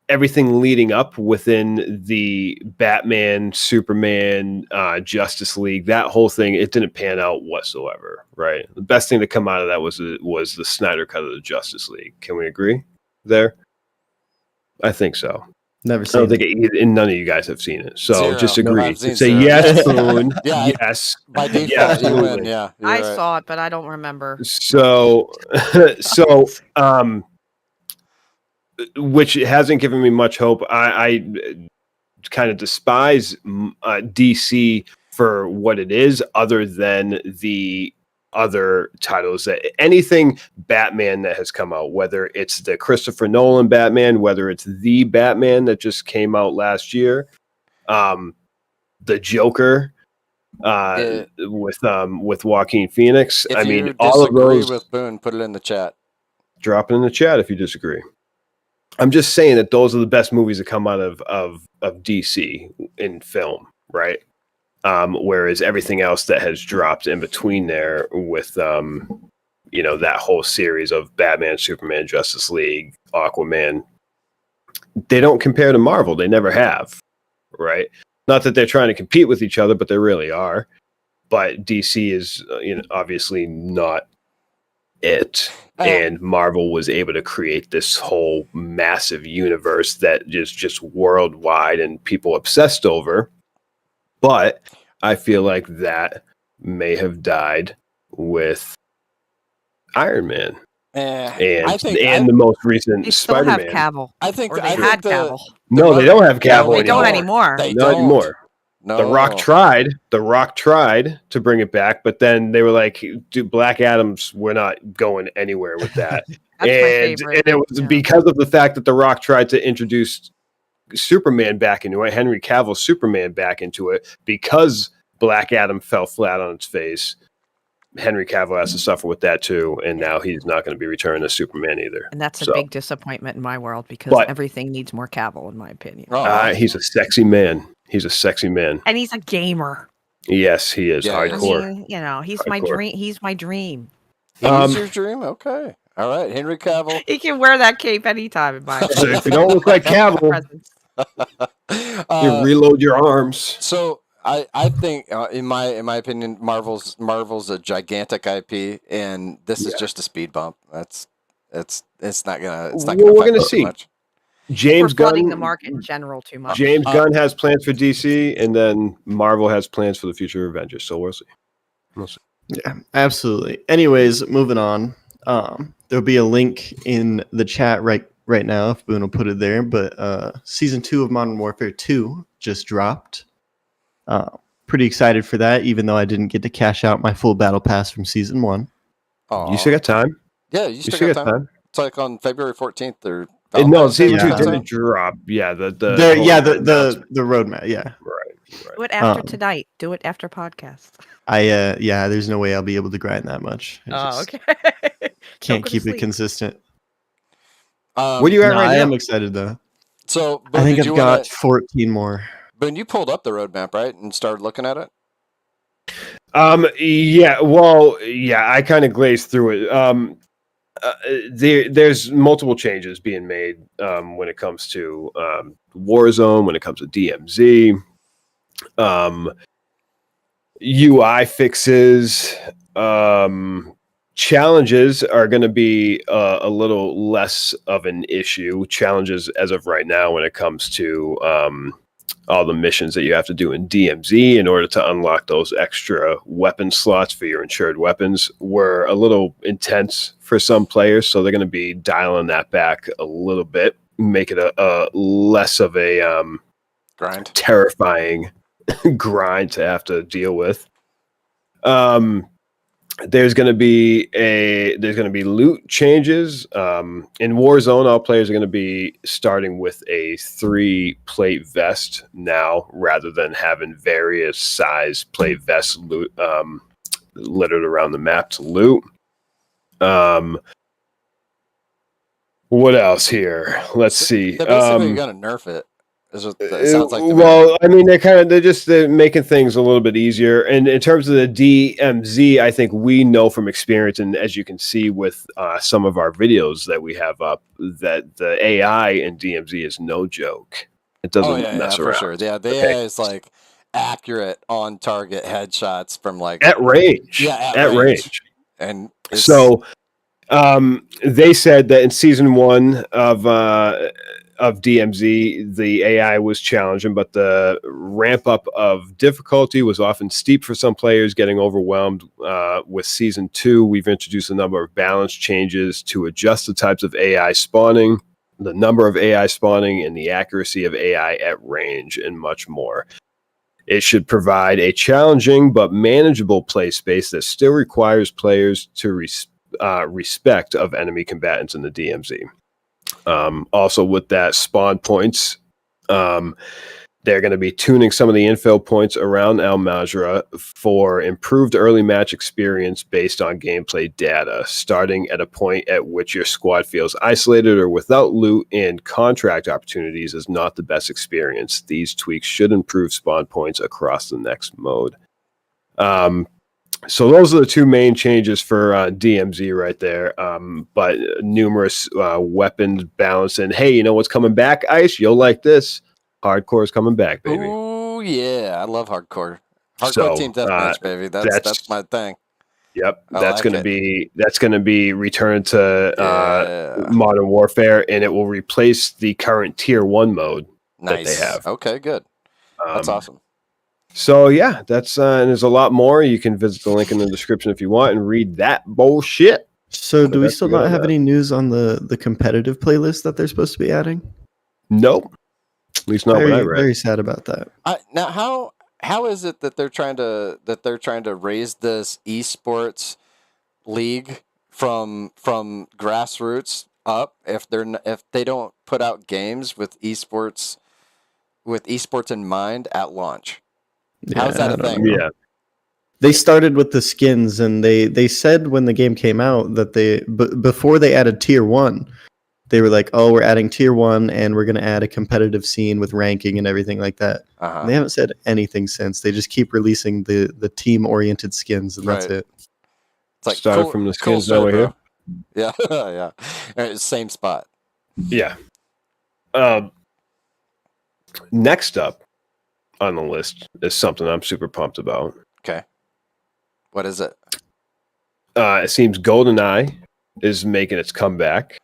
C: everything leading up within the Batman, Superman, Justice League, that whole thing, it didn't pan out whatsoever, right? The best thing to come out of that was the Snyder cut of the Justice League. Can we agree there? I think so.
D: Never seen
C: I don't think and none of you guys have seen it. So
A: Zero.
C: just
A: No,
C: agree.
A: I've seen
C: Say
A: zero.
C: yes, Boone.
A: Yeah,
C: yes.
A: By default,
C: Yes,
A: you win.
C: absolutely.
A: Yeah,
B: I
A: right.
B: saw it, but I don't remember.
C: So which hasn't given me much hope. I kind of despise DC for what it is, other than the other titles that anything Batman that has come out, whether it's the Christopher Nolan Batman, whether it's the Batman that just came out last year, the Joker with Joaquin Phoenix.
A: If
C: I mean,
A: you
C: all of
A: disagree
C: those.
A: with Boone, put it in the chat.
C: Drop it in the chat if you disagree. I'm just saying that those are the best movies that come out of DC in film, right? Whereas everything else that has dropped in between there with that whole series of Batman, Superman, Justice League, Aquaman, they don't compare to Marvel. They never have, right? Not that they're trying to compete with each other, but they really are. But DC is obviously not it. And Marvel was able to create this whole massive universe that is just worldwide and people obsessed over. But I feel like that may have died with Iron Man and the most recent
B: They still
C: Spider-Man.
B: have Cavill.
A: I think
B: Or they
A: I
B: had
A: think
B: Cavill.
C: No, they don't have
A: Yeah,
C: Cavill
B: They don't anymore.
A: They
C: Not
A: don't.
C: anymore.
A: No.
C: The Rock tried. The Rock tried to bring it back, but then they were like, "Dude, Black Adam's, we're not going anywhere with that."
B: That's my favorite.
C: And it was because of the fact that The Rock tried to introduce Superman back into it, Henry Cavill Superman back into it, because Black Adam fell flat on its face. Henry Cavill has to suffer with that too, and now he's not going to be returning as Superman either.
B: And that's a
C: So,
B: big disappointment in my world because
C: but-
B: everything needs more Cavill, in my opinion.
C: He's a sexy man. He's a sexy man.
B: And he's a gamer.
C: Yes, he is hardcore.
B: I mean, you know, he's my
C: Hardcore.
B: dream. He's my dream.
A: He's your dream? Okay. All right, Henry Cavill.
B: He can wear that cape anytime in my
C: So if you don't look like Cavill,
B: presence.
C: you reload your arms.
A: So I think in my opinion, Marvel's a gigantic IP, and this is just a speed bump. It's not gonna
C: We're
A: affect
C: gonna
A: us
C: see.
A: much.
C: James
B: We're flooding
C: Gunn,
B: the market in general too much.
C: James Gunn has plans for DC, and then Marvel has plans for the future Avengers. So we'll see.
D: Yeah, absolutely. Anyways, moving on. There'll be a link in the chat right now if Boone will put it there. But season 2 of Modern Warfare 2 just dropped. Pretty excited for that, even though I didn't get to cash out my full battle pass from season 1.
C: You still got time.
A: Yeah, you still got time. It's like on February 14th or
C: no, season 2
D: Yeah.
C: didn't drop. Yeah, the
D: roadmap. Yeah,
C: right.
B: Do it after tonight. Do it after podcast.
D: There's no way I'll be able to grind that much.
B: Okay.
D: Can't keep it consistent.
C: Where are you at right
D: I
C: now?
D: am excited though.
A: So
D: I think I've got 14 more.
A: But you pulled up the roadmap, right, and started looking at it.
C: Yeah. Well, yeah. I kind of glazed through it. There's multiple changes being made when it comes to Warzone, when it comes to DMZ, UI fixes, challenges are going to be a little less of an issue. Challenges as of right now when it comes to all the missions that you have to do in DMZ in order to unlock those extra weapon slots for your insured weapons were a little intense for some players, so they're going to be dialing that back a little bit, make it a less of a terrifying grind to have to deal with. There's going to be loot changes. In Warzone, all players are going to be starting with a 3-plate vest now, rather than having various size plate vests loot, littered around the map to loot. What else here? Let's see.
A: They're basically going to nerf it. It sounds like
C: I mean, they're making things a little bit easier. And in terms of the DMZ, I think we know from experience, and as you can see with some of our videos that we have up, that the AI in DMZ is no joke. It doesn't mess around.
A: For sure. Yeah, the AI is like accurate on target headshots from like
C: at range.
A: Yeah, at range. And
C: so they said that in season 1 of DMZ, the AI was challenging, but the ramp up of difficulty was often steep for some players, getting overwhelmed. With season 2, we've introduced a number of balance changes to adjust the types of AI spawning, the number of AI spawning, and the accuracy of AI at range, and much more. It should provide a challenging but manageable play space that still requires players to respect of enemy combatants in the DMZ. Also with that, spawn points, they're going to be tuning some of the infill points around Al Mazrah for improved early match experience based on gameplay data, starting at a point at which your squad feels isolated or without loot and contract opportunities is not the best experience. These tweaks should improve spawn points across the next mode. So those are the 2 main changes for DMZ right there. But numerous weapons balance. And hey, you know what's coming back, Ice? You'll like this. Hardcore is coming back, baby.
A: Oh yeah, I love hardcore. Hardcore team deathmatch, baby. That's my thing.
C: Yep, that's going to be returned to Modern Warfare, and it will replace the current Tier 1 mode that they have.
A: Okay, good. That's awesome.
C: So yeah, that's and there's a lot more. You can visit the link in the description if you want and read that bullshit.
D: So do we still not have any news on the competitive playlist that they're supposed to be adding?
C: Nope. At least not what I read.
D: Very sad about that.
A: Now how is it that they're trying to raise this esports league from grassroots up if they don't put out games with esports in mind at launch? How's that
D: I
A: a
D: don't
A: thing?
D: know.
C: Yeah.
D: They started with the skins, and they said when the game came out that before they added tier 1, they were like, "Oh, we're adding tier 1, and we're going to add a competitive scene with ranking and everything like that." And they haven't said anything since. They just keep releasing the team-oriented skins, and that's
A: Right.
D: it.
A: It's like
C: Started
A: cool,
C: from the
A: cool
C: skins, now we're
A: story,
C: here.
A: bro. Yeah, yeah. Same spot.
C: Yeah. Next up on the list is something I'm super pumped about.
A: Okay. What is it?
C: It seems GoldenEye is making its comeback.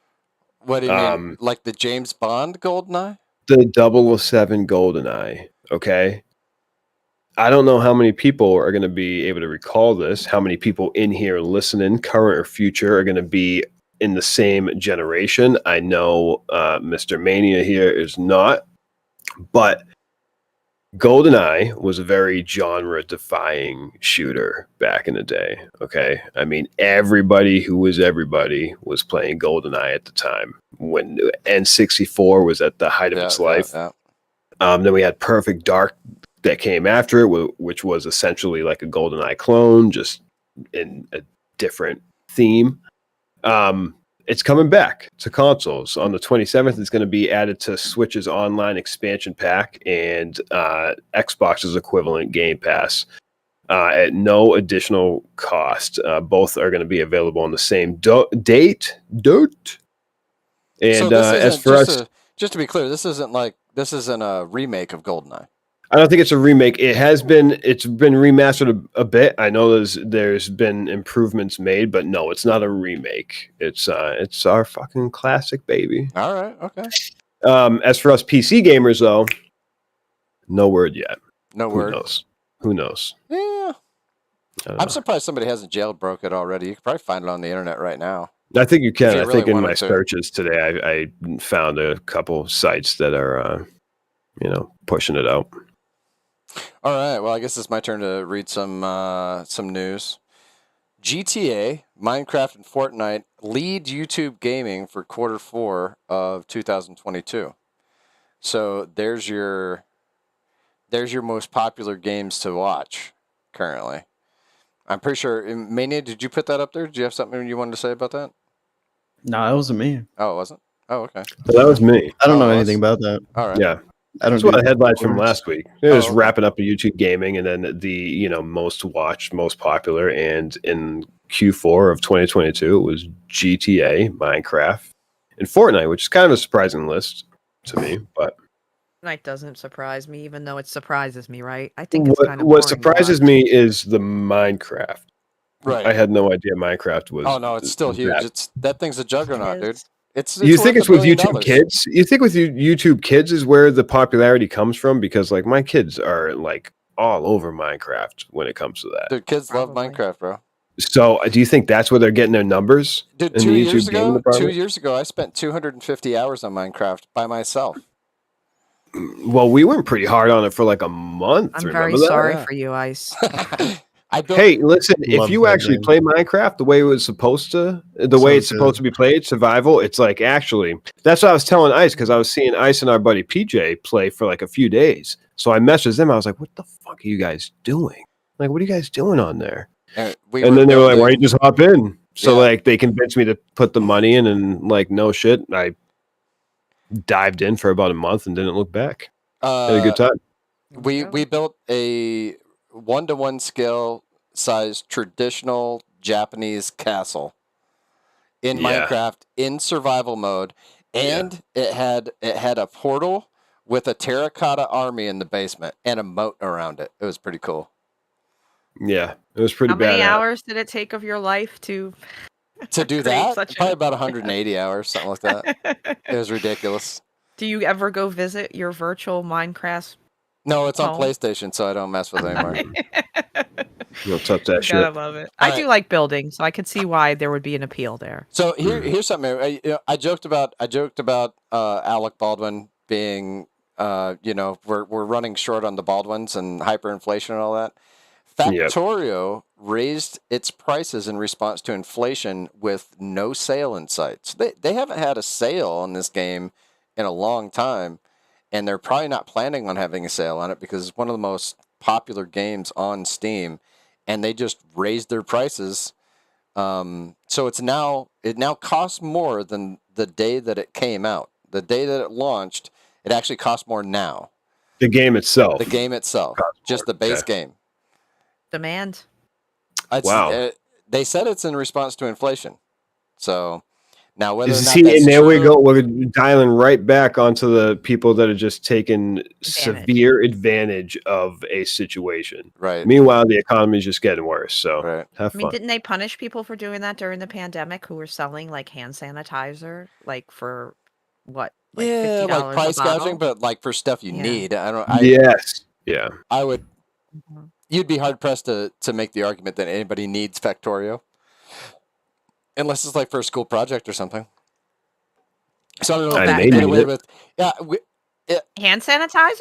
A: What do you mean? Like the James Bond GoldenEye?
C: The 007 GoldenEye. Okay. I don't know how many people are going to be able to recall this. How many people in here listening, current or future, are going to be in the same generation? I know Mr. Mania here is not, but GoldenEye was a very genre-defying shooter back in the day. Okay, I mean everybody who was everybody was playing GoldenEye at the time when N64 was at the height of its life.
A: Yeah.
C: Then we had Perfect Dark that came after it, which was essentially like a GoldenEye clone, just in a different theme. It's coming back to consoles on the 27th. It's going to be added to Switch's online expansion pack and Xbox's equivalent Game Pass at no additional cost. Both are going to be available on the same date. And
A: So this
C: as
A: isn't
C: for us,
A: just to be clear, this isn't a remake of GoldenEye.
C: I don't think it's a remake. It's been remastered a bit. I know there's been improvements made, but no, it's not a remake. It's our fucking classic, baby.
A: All right, okay.
C: As for us PC gamers, though, no word yet.
A: No word.
C: Who knows?
A: Yeah. I'm surprised somebody hasn't jailbroke it already. You could probably find it on the internet right now.
C: I think you can.
A: You
C: I
A: really
C: think in
A: wanted
C: my
A: to.
C: searches today, I found a couple sites that are, pushing it out.
A: All right. Well, I guess it's my turn to read some news. GTA, Minecraft, and Fortnite lead YouTube gaming for Q4 of 2022. So there's your most popular games to watch currently. I'm pretty sure. Mania, did you put that up there? Did you have something you wanted to say about that?
D: No, it wasn't me.
A: Oh, it wasn't? Oh, okay.
C: So that was me.
D: I don't know anything about that.
A: All right.
C: Yeah.
D: I don't
C: That's one of the headlines
D: Twitter.
C: from last week. It was
A: okay.
C: wrapping up a YouTube gaming, and then the most watched, most popular, and in Q4 of 2022, it was GTA, Minecraft, and Fortnite, which is kind of a surprising list to me. But
B: Fortnite doesn't surprise me, even though it surprises me, right? I think it's kind of
C: what surprises me is the Minecraft.
A: Right.
C: I had no idea Minecraft was.
A: Oh no, it's still huge. That thing's a juggernaut, dude. It's
C: you think
A: worth
C: it's with
A: $1 billion.
C: YouTube Kids? You think with YouTube Kids is where the popularity comes from? Because like my kids are like all over Minecraft when it comes to that.
A: Dude, kids love
B: Probably.
A: Minecraft, bro.
C: So do you think that's where they're getting their numbers?
A: Dude,
C: in
A: 2
C: the
A: years
C: YouTube gaming
A: ago,
C: department?
A: 2 years ago, I spent 250 hours on Minecraft by myself.
C: Well, we went pretty hard on it for like a month.
B: I'm
C: remember
B: very
C: that?
B: sorry
A: Yeah.
B: for you, Ice.
C: Hey, listen, if
D: Love
C: you
D: that
C: actually
D: game.
C: play Minecraft the way it was supposed to, the way it's
D: So
C: supposed to be played, survival, it's like actually, that's what I was telling Ice, because I was seeing Ice and our buddy PJ play for like a few days. So I messaged them. I was like, what the fuck are you guys doing? Like, what are you guys doing on there?
A: And
C: then they were like, why don't you just hop in? So like they convinced me to put the money in, and like no shit, I dived in for about a month and didn't look back. Had a good time.
A: We built a 1-to-1 scale size traditional Japanese castle in Minecraft in survival mode, and it had a portal with a terracotta army in the basement and a moat around it. It was pretty cool.
C: Yeah, it was pretty
B: How
C: bad.
B: many hours did it take of your life to
A: To do
B: create
A: that, probably about 180 hours, something like that. It was ridiculous.
B: Do you ever go visit your virtual Minecraft?
A: No, it's on
B: home?
A: PlayStation, so I don't mess with it anymore.
C: Don't touch that shit.
B: Gotta love it. I do like building, so I could see why there would be an appeal there.
A: So here's something. I joked about Alec Baldwin being, we're running short on the Baldwins and hyperinflation and all that. Factorio raised its prices in response to inflation with no sale in sight. So they haven't had a sale on this game in a long time, and they're probably not planning on having a sale on it because it's one of the most popular games on Steam, and they just raised their prices. So it now costs more than the day that it came out. The day that it launched, it actually costs more now.
C: The game itself.
A: The game itself, just the base game.
B: Demand.
C: Wow.
A: They said it's in response to inflation. So now whether or not
C: See,
A: that's
C: and there
A: true,
C: we go. We're dialing right back onto the people that are just taking severe advantage of a situation.
A: Right.
C: Meanwhile, the economy is just getting worse. So
A: right.
C: have
B: I mean,
C: fun.
B: didn't they punish people for doing that during the pandemic who were selling like hand sanitizer, like for what? Like
A: Yeah,
B: $50
A: like price
B: a bottle?
A: gouging, but like for stuff you need.
C: Yes. Yeah.
A: I would.
B: Mhm.
A: You'd be hard pressed to make the argument that anybody needs Factorio, unless it's like for a school project or something. So I don't know if they could get away with. Yeah.
B: Hand sanitizer?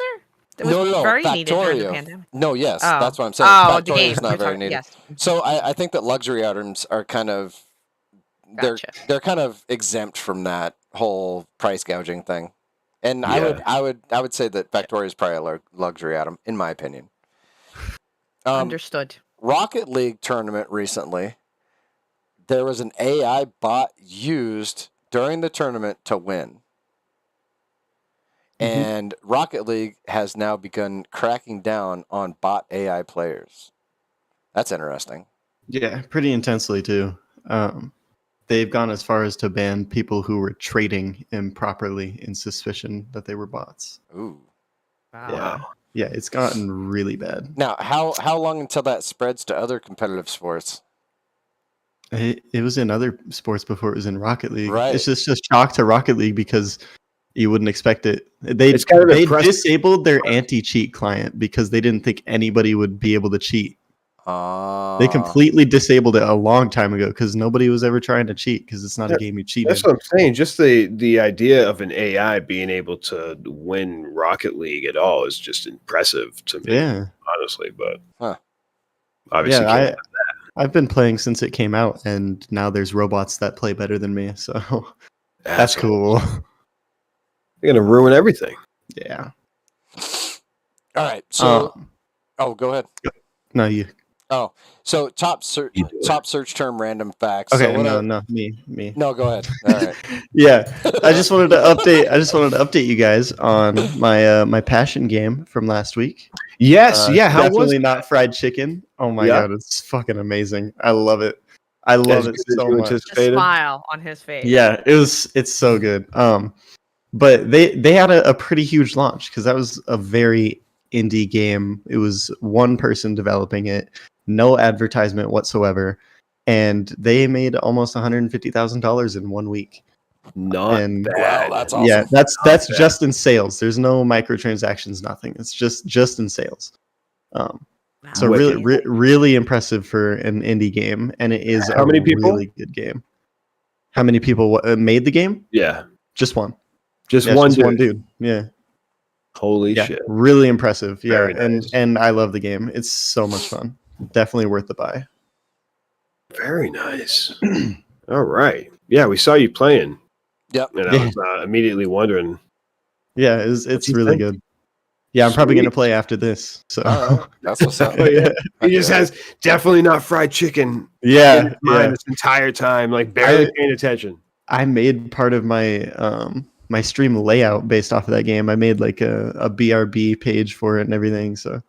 B: It was
A: No,
B: very needed during the
A: Factorio.
B: pandemic.
A: No, yes,
B: Oh.
A: that's what I'm saying.
B: Oh, the
A: Factorio
B: game.
A: is not very needed.
B: Yes.
A: So I think that luxury items are kind of
B: Gotcha.
A: they're kind of exempt from that whole price gouging thing. And
C: Yeah.
A: I would say that Factorio is probably a luxury item, in my opinion.
B: Understood.
A: Rocket League tournament recently, there was an AI bot used during the tournament to win.
D: Mhm.
A: And Rocket League has now begun cracking down on bot AI players. That's interesting.
D: Yeah, pretty intensely too. They've gone as far as to ban people who were trading improperly in suspicion that they were bots.
A: Ooh.
B: Wow.
D: Yeah, it's gotten really bad.
A: Now, how long until that spreads to other competitive sports?
D: It was in other sports before it was in Rocket League.
A: Right.
D: It's just a shock to Rocket League because you wouldn't expect it. They
C: It's kind of impressive.
D: disabled their anti-cheat client because they didn't think anybody would be able to cheat. They completely disabled it a long time ago because nobody was ever trying to cheat because it's not a game you cheat in.
C: That's what I'm saying. Just the idea of an AI being able to win Rocket League at all is just impressive to me.
D: Yeah.
C: Honestly, but
D: Obviously,
C: obviously,
D: I've been playing since it came out, and now there's robots that play better than me, so that's cool.
C: They're gonna ruin everything.
D: Yeah.
A: All right. So, go ahead.
D: No, you.
A: Oh, so top search term random facts.
D: Okay,
A: so
D: no, me.
A: No, go ahead. All right.
D: Yeah, I just wanted to update you guys on my my passion game from last week.
C: Yes, how
D: definitely
C: was
D: not fried chicken. Oh my god, it's fucking amazing. I love it. I love it so much.
B: The smile on his face.
D: Yeah, it's so good. But they had a pretty huge launch because that was a very indie game. It was one person developing it, no advertisement whatsoever, and they made almost $150,000 in 1 week.
C: Not bad.
A: Wow, that's awesome.
D: Yeah, that's just in sales. There's no microtransactions, nothing. It's just in sales. So really impressive for an indie game, and it is
C: How many people?
D: Really good game. How many people made the game?
C: Yeah,
D: just one.
C: Just
D: one dude. Yeah.
C: Holy shit!
D: Really impressive. Yeah,
C: Very nice.
D: and I love the game. It's so much fun. Definitely worth the buy.
C: Very nice. All right. Yeah, we saw you playing.
A: Yep.
C: And I was immediately wondering.
D: Yeah, it's really good. Yeah, I'm probably going to play after this. So
A: that's what's up.
C: He just has definitely not fried chicken.
D: Yeah,
C: this entire time, like barely paying attention.
D: I made part of my my stream layout based off of that game. I made like a BRB page for it and everything. So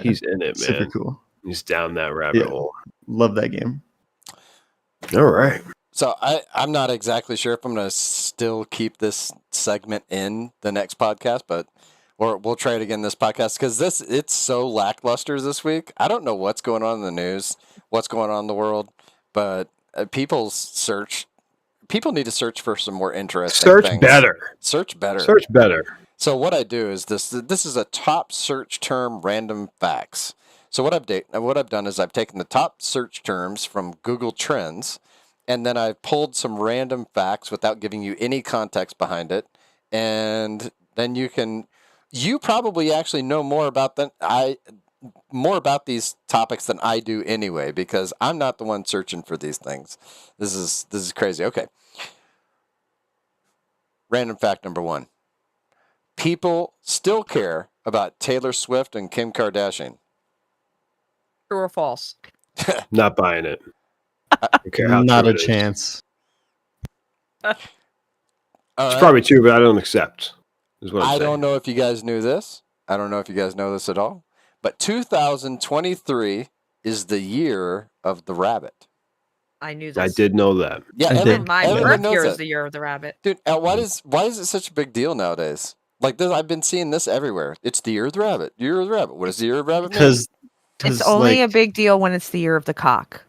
C: he's in it, man.
D: Super cool.
C: He's down that rabbit hole.
D: Love that game.
C: All right.
A: So I'm not exactly sure if I'm going to still keep this segment in the next podcast, but we'll try it again this podcast because it's so lackluster this week. I don't know what's going on in the news, what's going on in the world, but people need to search for some more interesting things. Search better. So what I do is this is a top search term random facts. So what I've done is I've taken the top search terms from Google Trends, and then I've pulled some random facts without giving you any context behind it, and then you probably actually know more about these topics than I do anyway, because I'm not the one searching for these things. This is crazy. Okay. Random fact number 1. People still care about Taylor Swift and Kim Kardashian?
B: True or false?
C: Not buying it. I don't care how
D: Not
C: true
D: a
C: it is.
D: chance.
A: All
C: It's
A: right.
C: probably true, but I don't accept. Is what I'm
A: I
C: saying.
A: don't know if you guys knew this. I don't know if you guys know this at all. But 2023 is the year of the rabbit.
B: I knew this.
C: I did know that.
A: Yeah,
D: I did.
B: My
A: everyone
B: birth
A: knows
B: year
A: that.
B: is the year of the rabbit.
A: Dude, why is it such a big deal nowadays? Like this, I've been seeing this everywhere. It's the year of the rabbit. Year of the rabbit. What does the year of the rabbit mean?
D: Because
B: It's only a big deal when it's the year of the cock.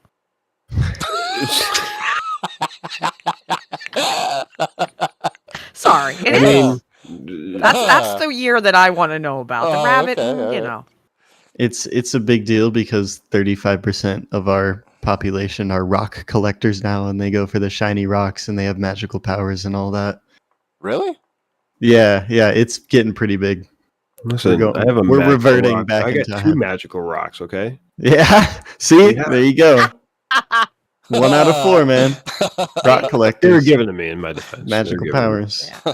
B: Sorry, it is. That's the year that I want to know about. The rabbit,
A: okay,
B: you
A: alright.
B: know.
D: it's a big deal because 35% of our population are rock collectors now, and they go for the shiny rocks, and they have magical powers and all that.
A: Really?
D: Yeah, it's getting pretty big.
C: Listen,
D: We're
C: I have a
D: we're
C: magical
D: reverting
C: rock.
D: back
C: I got
D: into
C: 2 magical rocks, okay?
D: Yeah, see,
C: Yeah.
D: there you go. 1 out of 4, man. Rock collectors.
C: They were given to me in my defense.
D: magical powers.
B: Yeah.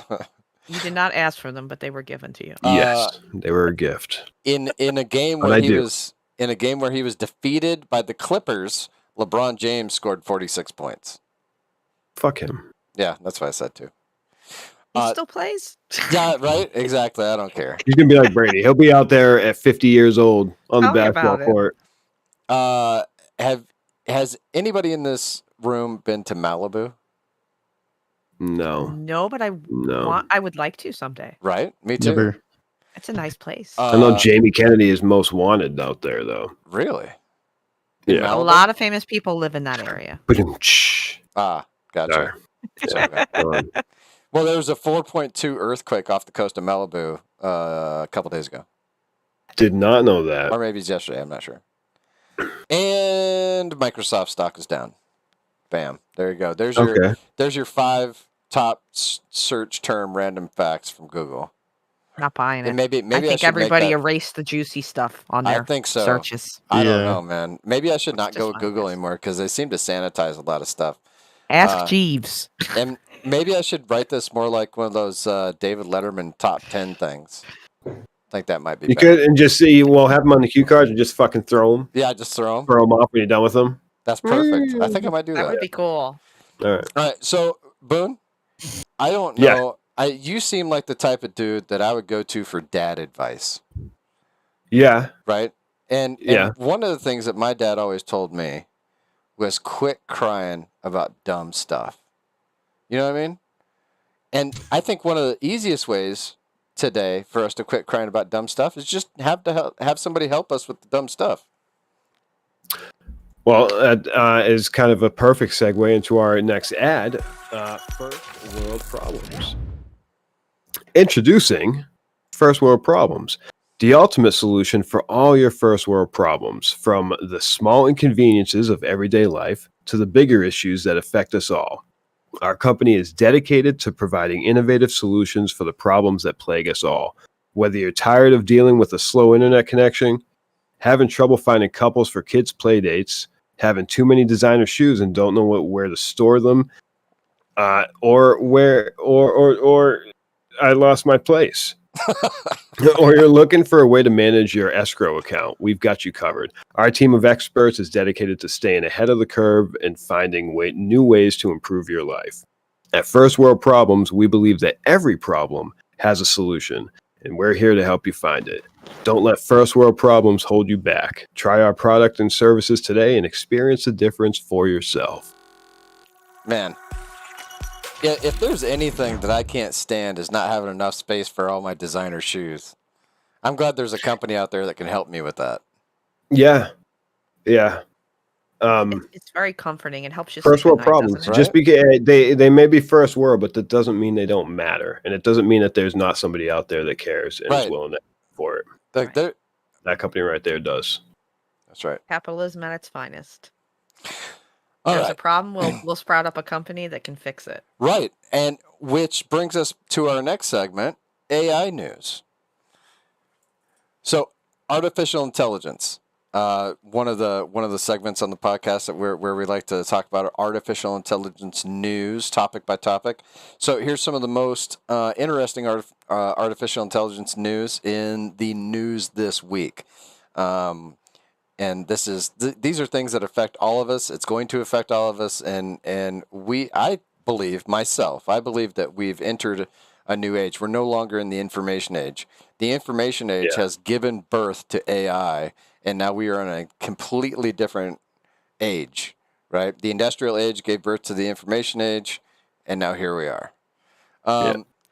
B: You did not ask for them, but they were given to you.
C: Yes, they were a gift.
A: In a game
C: But
A: where
C: I
A: he
C: do.
A: was in a game where he was defeated by the Clippers, LeBron James scored 46 points.
C: Fuck him.
A: Yeah, that's what I said too.
B: He still plays?
A: Yeah, right. Exactly. I don't care.
C: He's gonna be like Brady. He'll be out there at 50 years old on the
B: Tell me
C: basketball
B: about it.
C: court.
A: Has anybody in this room been to Malibu?
C: No,
B: No, but I would like to someday.
A: Right. Me too.
D: Never.
B: It's a nice place.
C: I know Jamie Kennedy is most wanted out there, though.
A: Really?
C: Yeah.
B: A
A: Malibu?
B: lot of famous people live in that area.
A: Ah, gotcha.
C: Sorry.
A: Okay. Well, there was a 4.2 earthquake off the coast of Malibu a couple days ago.
C: Did not know that.
A: Or maybe it's yesterday. I'm not sure. And Microsoft stock is down. Bam. There you go. There's your 5 top search term random facts from Google.
B: Not buying it.
A: And maybe
B: I think
A: should
B: everybody
A: make that,
B: erased the juicy stuff on their
A: I think so.
B: searches.
A: I don't
D: Yeah.
A: know, man. Maybe I should not go with
B: fine,
A: Google
B: yes.
A: anymore because they seem to sanitize a lot of stuff.
B: Ask Jeeves.
A: And maybe I should write this more like one of those David Letterman top 10 things. I think that might be
C: You
A: better.
C: could and just see. Well, have them on the cue cards and just fucking throw them.
A: Yeah, just throw them.
C: Throw them off when you're done with them.
A: That's perfect. I think I might do
B: That
A: that.
B: would be cool.
C: All right.
A: All right, so Boone, I don't
C: Yeah.
A: know. You seem like the type of dude that I would go to for dad advice,
C: Yeah.
A: right? And
C: Yeah.
A: one of the things that my dad always told me was quit crying about dumb stuff. You know what I mean? And I think one of the easiest ways today for us to quit crying about dumb stuff is just have somebody help us with the dumb stuff.
C: Well, that is kind of a perfect segue into our next ad. First World Problems. Introducing First World Problems, the ultimate solution for all your first world problems, from the small inconveniences of everyday life to the bigger issues that affect us all. Our company is dedicated to providing innovative solutions for the problems that plague us all. Whether you're tired of dealing with a slow internet connection, having trouble finding couples for kids' play dates, having too many designer shoes and don't know where to store them, or I lost my place. Or you're looking for a way to manage your escrow account, we've got you covered. Our team of experts is dedicated to staying ahead of the curve and finding new ways to improve your life. At First World Problems, we believe that every problem has a solution, and we're here to help you find it. Don't let First World Problems hold you back. Try our product and services today and experience the difference for yourself.
A: Man, yeah, if there's anything that I can't stand is not having enough space for all my designer shoes. I'm glad there's a company out there that can help me with that.
C: Yeah.
B: It's very comforting. It helps you
C: First
B: sleep
C: world
B: at night,
C: problems.
B: doesn't it?
C: Just because they may be first world, but that doesn't mean they don't matter, and it doesn't mean that there's not somebody out there that cares and is
A: Right.
C: willing to for it.
A: Like,
C: That company right there does.
A: that's right.
B: Capitalism at its finest.
A: All
B: There's
A: right.
B: a problem, we'll sprout up a company that can fix it.
A: Right. And which brings us to our next segment, AI news. So, artificial intelligence. one of the segments on the podcast that where we like to talk about artificial intelligence news, topic by topic. So here's some of the most interesting artificial intelligence news in the news this week. And these are things that affect all of us. It's going to affect all of us, and I believe that we've entered a new age. We're no longer in the information age. The information age has given birth to AI, and now we are in a completely different age, right? The industrial age gave birth to the information age, and now here we are.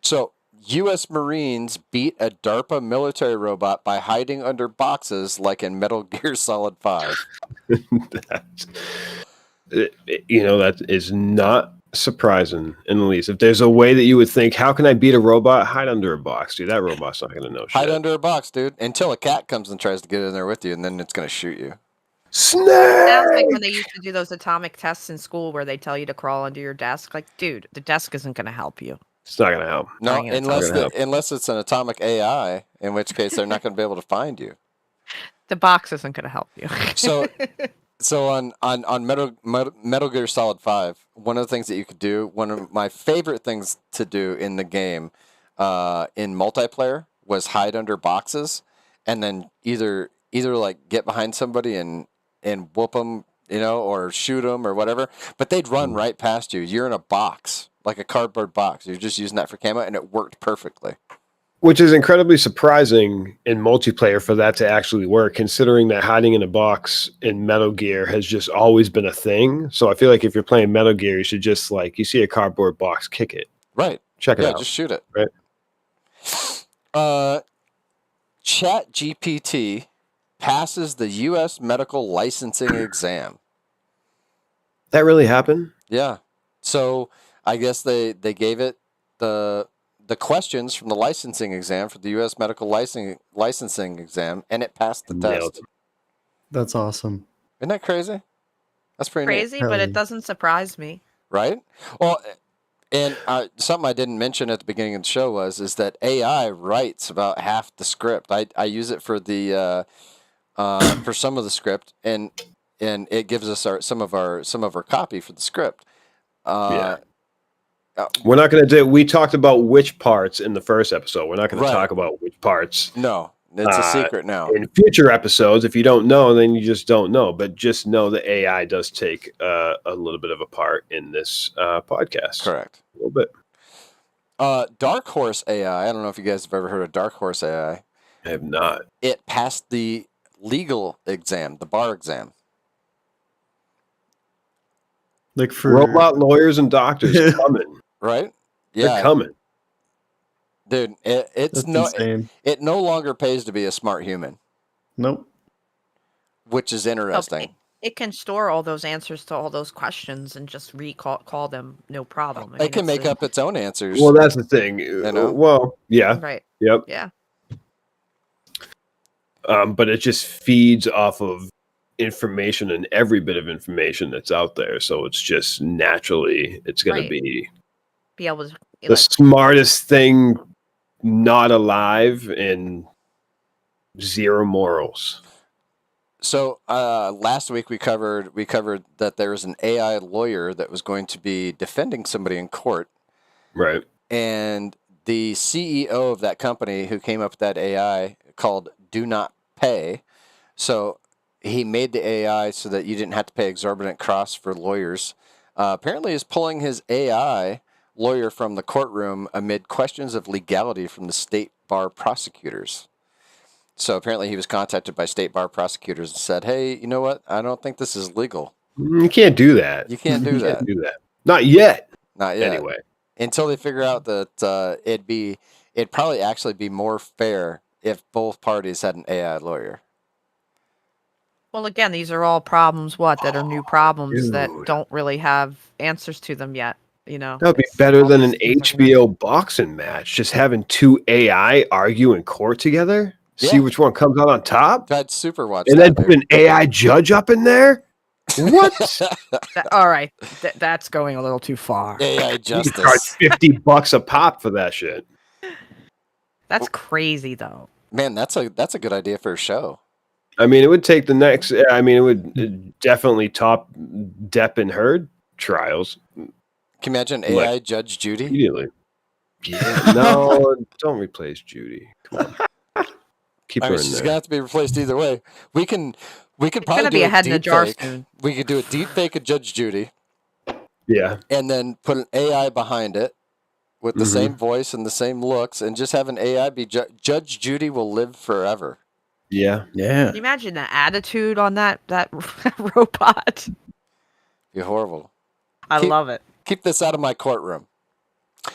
A: So U.S. Marines beat a DARPA military robot by hiding under boxes like in Metal Gear Solid 5.
C: That is not surprising in the least. If there's a way that you would think, how can I beat a robot? Hide under a box, dude. That robot's not going to know shit.
A: Hide under a box, dude, until a cat comes and tries to get in there with you, and then it's going to shoot you.
C: Snake!
B: Sounds like when they used to do those atomic tests in school where they tell you to crawl under your desk. Like, dude, the desk isn't going to help you.
C: It's not going to help.
A: No, unless it's an atomic AI, in which case they're not going to be able to find you.
B: The box isn't going to help you.
A: So on Metal Gear Solid 5, one of the things that you could do, one of my favorite things to do in the game, in multiplayer, was hide under boxes, and then either like get behind somebody and whoop them, or shoot them or whatever. But they'd run right past you. You're in a box, like a cardboard box. You're just using that for camo, and it worked perfectly.
C: Which is incredibly surprising in multiplayer for that to actually work, considering that hiding in a box in Metal Gear has just always been a thing. So I feel like if you're playing Metal Gear, you should just, like, you see a cardboard box, kick it.
A: Right.
C: Check it out.
A: Yeah, just shoot it.
C: Right.
A: ChatGPT passes the U.S. medical licensing exam.
C: That really happened?
A: Yeah. So I guess they gave it the questions from the licensing exam for the U.S. medical licensing exam, and it passed the test.
D: That's awesome.
A: Isn't that crazy? That's pretty
B: crazy,
A: neat.
B: but it doesn't surprise me.
A: Right? Well, and something I didn't mention at the beginning of the show is that AI writes about half the script. I use it for the for some of the script, and it gives us some of our copy for the script.
C: We're not going to do. We talked about which parts in the first episode. We're not going to talk about which parts.
A: No, it's a secret now.
C: In future episodes, if you don't know, then you just don't know. But just know that AI does take a little bit of a part in this podcast.
A: Correct.
C: A little bit.
A: Dark Horse AI. I don't know if you guys have ever heard of Dark Horse AI.
C: I have not.
A: It passed the legal exam, the bar exam.
D: Like for
C: robot lawyers and doctors coming.
A: Right? Yeah.
C: They're coming.
A: Dude, it no longer pays to be a smart human.
D: Nope.
A: Which is interesting.
B: It can store all those answers to all those questions and just call them, no problem.
A: It can make up its own answers.
C: Well, that's the thing. Well, yeah.
B: Right.
C: Yep.
B: Yeah.
C: But it just feeds off of information and every bit of information that's out there. So it's just naturally, it's going to be
B: able to
C: the smartest thing not alive and zero morals.
A: So last week we covered that there was an AI lawyer that was going to be defending somebody in court.
C: Right.
A: And the CEO of that company who came up with that AI called Do Not Pay. So he made the AI so that you didn't have to pay exorbitant costs for lawyers. Apparently is pulling his AI lawyer from the courtroom amid questions of legality from the state bar prosecutors. So apparently he was contacted by state bar prosecutors and said, hey, you know what? I don't think this is legal.
C: You can't do that.
A: You can't do that.
C: Can't do that. Not yet.
A: Not yet.
C: Anyway.
A: Until they figure out that it'd probably actually be more fair if both parties had an AI lawyer.
B: Well, again, these are all problems, that are new problems that don't really have answers to them yet. That
C: would be better than an HBO boxing match. Just having two AI argue in court together. Yeah. See which one comes out on top.
A: I'd super watch
C: and that. And then put an AI judge up in there. What?
B: All right, that's going a little too far.
A: AI justice.
C: You charge $50 a pop for that shit.
B: That's crazy, though.
A: Man, that's a good idea for a show.
C: I mean, it would take the next. I mean, it would definitely top Depp and Heard trials.
A: Can you imagine
C: Like,
A: AI Judge Judy?
C: immediately. Yeah, no, don't replace Judy. Come on, keep
A: I
C: her
A: mean,
C: in
A: she's
C: there.
A: gonna have to be replaced either way. We could
B: It's
A: probably
B: gonna
A: do
B: be a
A: a
B: head in a
A: deep
B: jar
A: fake.
B: soon.
A: We could do a deep fake of Judge Judy,
C: Yeah,
A: and then put an AI behind it with the
C: Mhm.
A: same voice and the same looks, and just have an AI be Judge Judy will live forever.
C: yeah.
D: Yeah.
B: Can you imagine the attitude on that robot?
A: Be horrible.
B: I
A: Keep-
B: love it.
A: Keep this out of my courtroom.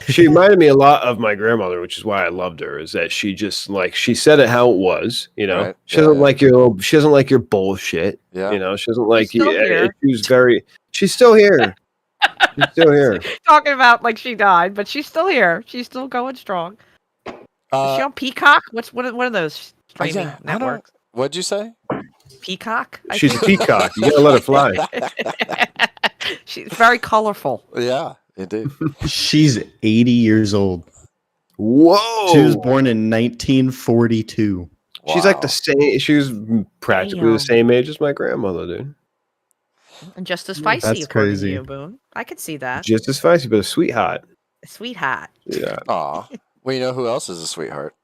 C: She reminded me a lot of my grandmother, which is why I loved her. Is that she just like she said it how it was, you know.
A: Right.
C: She doesn't like she doesn't like your bullshit,
A: Yeah.
C: you know. She doesn't like
B: still
C: you.
B: here.
C: She's very. She's still here. She's still here.
B: Talking about like she died, but she's still here. She's still going strong. Is she on Peacock? What are those streaming
A: yeah,
B: networks?
A: What'd you say?
B: Peacock. I
C: She's a
B: think?
C: peacock. You gotta let her fly.
B: She's very colorful.
A: Yeah, indeed.
D: She's 80 years old.
C: Whoa.
D: She was born in 1942.
C: She's like
A: Wow.
C: the same. She was practically the
B: Damn.
C: same age as my grandmother, dude.
B: And just as feisty,
D: That's
B: according
D: crazy.
B: to you, Boone. I could see that.
C: Just as feisty, but a sweetheart.
B: Sweetheart.
C: Yeah.
A: Aw. Well, you know who else is a sweetheart?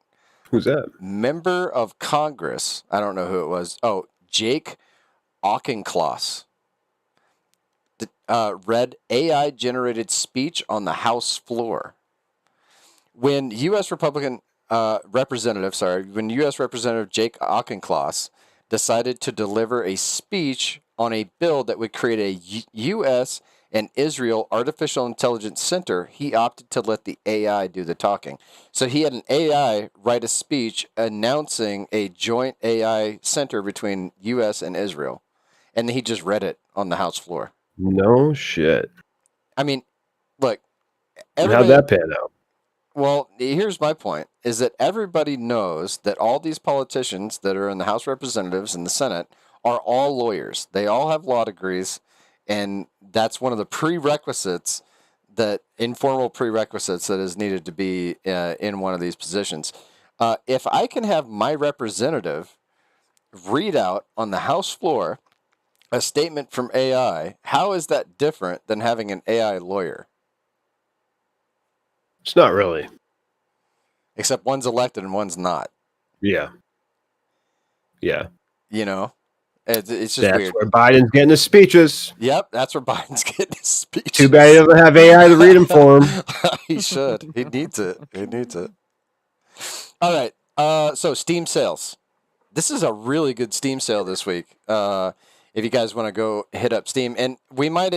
C: Who's that?
A: Member of Congress. I don't know who it was. Oh, Jake Auchincloss. Read AI-generated speech on the House floor. When U.S. Representative Jake Auchincloss decided to deliver a speech on a bill that would create a U.S. and Israel Artificial Intelligence Center, he opted to let the AI do the talking. So he had an AI write a speech announcing a joint AI center between U.S. and Israel, and he just read it on the House floor.
C: No shit.
A: I mean, look,
C: How'd that pan out?
A: well, here's my point, is that everybody knows that all these politicians that are in the House of Representatives and the Senate are all lawyers. They all have law degrees, and that's one of the prerequisites, that informal prerequisites that is needed to be in one of these positions. If I can have my representative read out on the House floor a statement from AI, how is that different than having an AI lawyer?
C: It's not really.
A: Except one's elected and one's not.
C: Yeah. Yeah.
A: You know? It's just
C: That's
A: weird.
C: where Biden's getting his speeches.
A: Yep, that's where Biden's getting his speech.
C: Too bad he doesn't have AI to read them for him.
A: He should. He needs it. He needs it. All right. So Steam sales. This is a really good Steam sale this week. If you guys want to go hit up Steam, and we might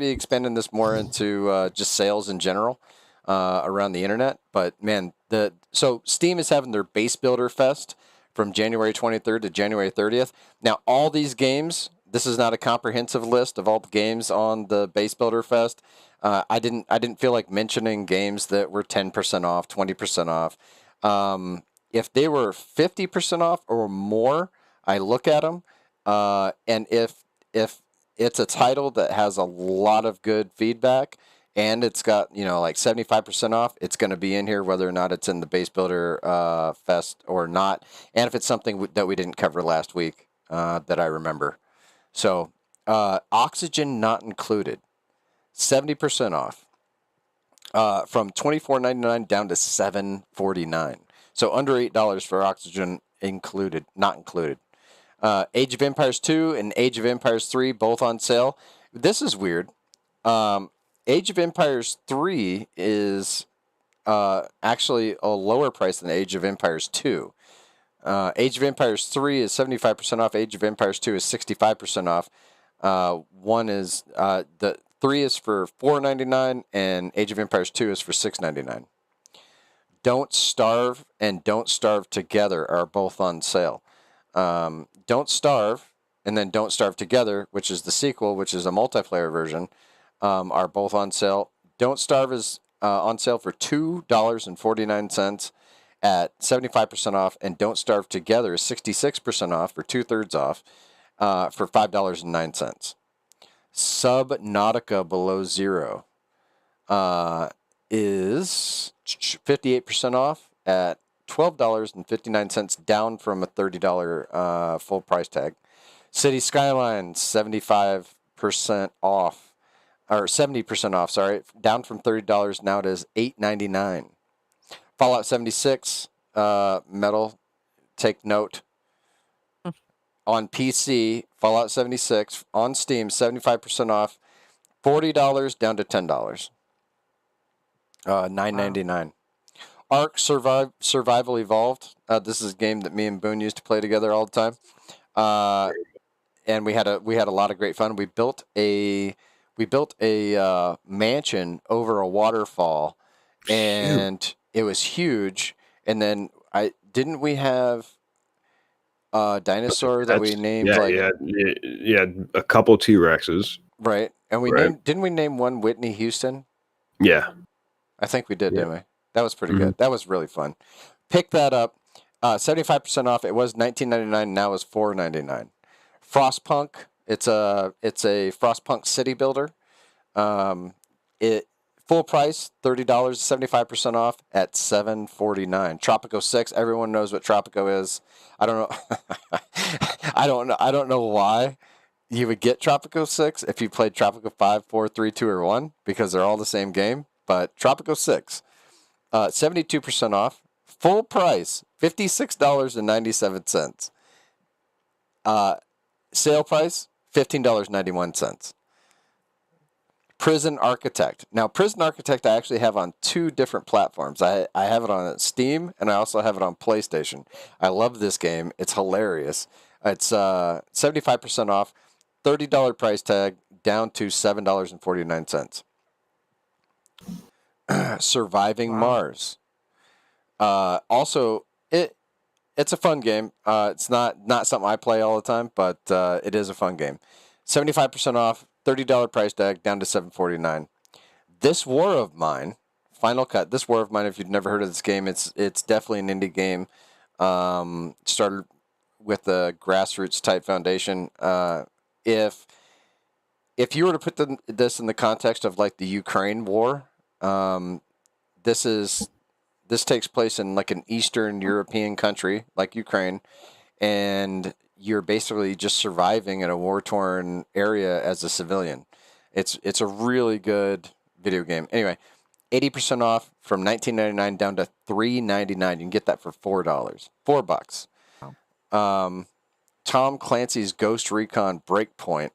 A: be expanding this more into just sales in general around the internet. But man, so Steam is having their Base Builder Fest from January 23rd to January 30th. Now, all these games. This is not a comprehensive list of all the games on the Base Builder Fest. I didn't feel like mentioning games that were 10% off, 20% off. If they were 50% off or more, I look at them. And if it's a title that has a lot of good feedback and it's got, like 75% off, it's going to be in here whether or not it's in the Base Builder Fest or not. And if it's something that we didn't cover last week that I remember. So Oxygen not included, 70% off, from $24.99 down to $7.49. So under $8 for Oxygen included, not included. Age of Empires 2 and Age of Empires 3 both on sale. This is weird. Age of Empires 3 is actually a lower price than Age of Empires 2. Age of Empires 3 is 75% off. Age of Empires 2 is 65% off. One is the 3 is for $4.99 and Age of Empires 2 is for $6.99. Don't Starve and Don't Starve Together are both on sale. Don't Starve and then Don't Starve Together, which is the sequel, which is a multiplayer version, are both on sale. Don't Starve is on sale for $2.49 at 75% off, and Don't Starve Together is 66% off, or 2/3 off, for $5.09. Subnautica Below Zero is 58% off at $12.59, down from a $30 full price tag. City Skylines, 75% off, or 70% off, sorry, down from $30. Now it is $8.99. Fallout 76, metal, take note. On PC, Fallout 76 on Steam, 75% off, $40 down to $10. $9.99. Ark Survival Evolved. This is a game that me and Boone used to play together all the time. And we had a lot of great fun. We built a mansion over a waterfall, and it was huge. And then we have a dinosaur that we named
C: yeah, a couple T-Rexes,
A: right? And didn't we name one Whitney Houston?
C: Yeah,
A: I think we did, didn't we? That was pretty good. That was really fun. Pick that up. 75% off. It was $19.99. Now it's $4.99. Frostpunk. It's a Frostpunk city builder. It full price $30, 75% off at $7.49. Tropico 6. Everyone knows what Tropico is. I don't know. I don't know why you would get Tropico 6 if you played Tropico 5, 4, 3, 2, or 1, because they're all the same game. But Tropico 6, 72% off, full price, $56.97. Sale price, $15.91. Prison Architect. Now, Prison Architect I actually have on 2 different platforms. I have it on Steam, and I also have it on PlayStation. I love this game. It's hilarious. It's 75% off, $30 price tag, down to $7.49. Surviving Mars. Also, it's a fun game. It's not something I play all the time, but it is a fun game. 75% off, $30 price tag, down to $7.49. This War of Mine, Final Cut. This War of Mine, if you've never heard of this game, it's definitely an indie game. Started with a grassroots type foundation. If you were to put this in the context of like the Ukraine war, this takes place in like an Eastern European country like Ukraine, and you're basically just surviving in a war-torn area as a civilian. It's a really good video game. Anyway, 80% off from $19.99 down to $3.99. You can get that for $4. $4. Tom Clancy's Ghost Recon Breakpoint,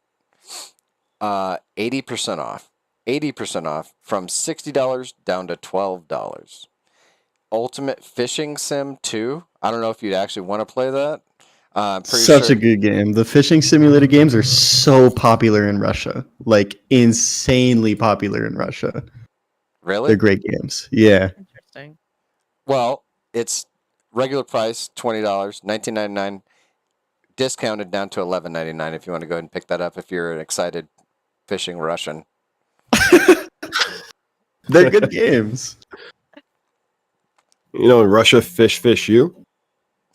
A: 80% off. 80% off from $60 down to $12. Ultimate Fishing Sim 2. I don't know if you'd actually want to play that.
D: Such a good game. The fishing simulator games are so popular in Russia, like insanely popular in Russia.
A: Really?
D: They're great games. Yeah.
B: Interesting.
A: Well, it's regular price $20, $19.99, discounted down to $11.99. If you want to go ahead and pick that up, if you're an excited fishing Russian.
D: They're good games.
C: You know, in Russia, fish you.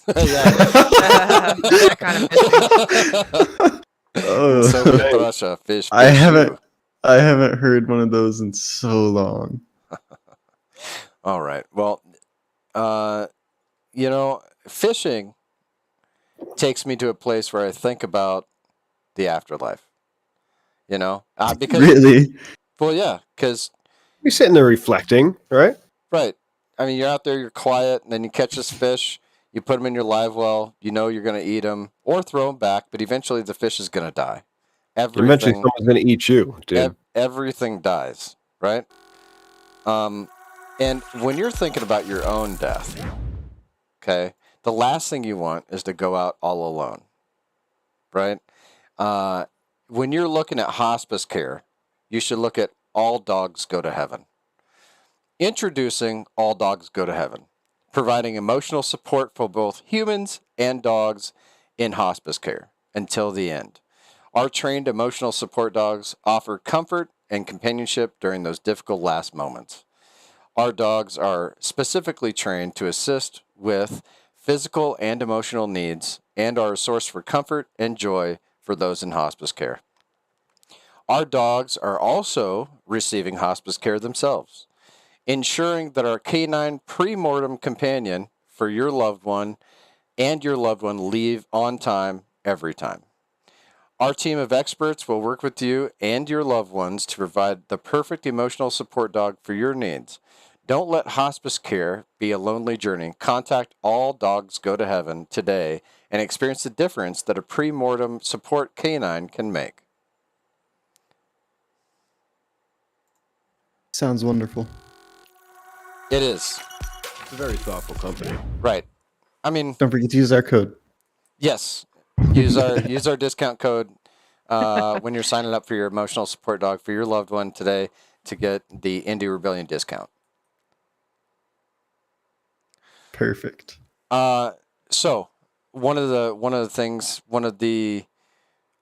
B: That kind of fishing.
A: So with Russia, fish.
D: I haven't heard one of those in so long.
A: All right. Well, fishing takes me to a place where I think about the afterlife. Because
D: Really?
A: well, yeah, because
C: You're sitting there reflecting, right?
A: right. I mean, you're out there, you're quiet, and then you catch this fish. You put them in your live well. You know you're going to eat them or throw them back, but eventually the fish is going to die.
C: Eventually, someone's going to eat you, dude.
A: Everything dies, right? And when you're thinking about your own death, okay, the last thing you want is to go out all alone, right? When you're looking at hospice care, you should look at All Dogs Go to Heaven. Introducing All Dogs Go to Heaven, providing emotional support for both humans and dogs in hospice care until the end. Our trained emotional support dogs offer comfort and companionship during those difficult last moments. Our dogs are specifically trained to assist with physical and emotional needs and are a source for comfort and joy for those in hospice care. Our dogs are also receiving hospice care themselves, ensuring that our canine pre-mortem companion for your loved one and your loved one leave on time every time. Our team of experts will work with you and your loved ones to provide the perfect emotional support dog for your needs. Don't let hospice care be a lonely journey. Contact All Dogs Go to Heaven today and experience the difference that a pre-mortem support canine can make.
D: Sounds wonderful.
A: It is.
C: It's a very thoughtful company.
A: Right. I mean,
D: Don't forget to use our code.
A: yes. Use our discount code when you're signing up for your emotional support dog for your loved one today to get the Indie Rebellion discount.
D: Perfect.
A: So one of the things,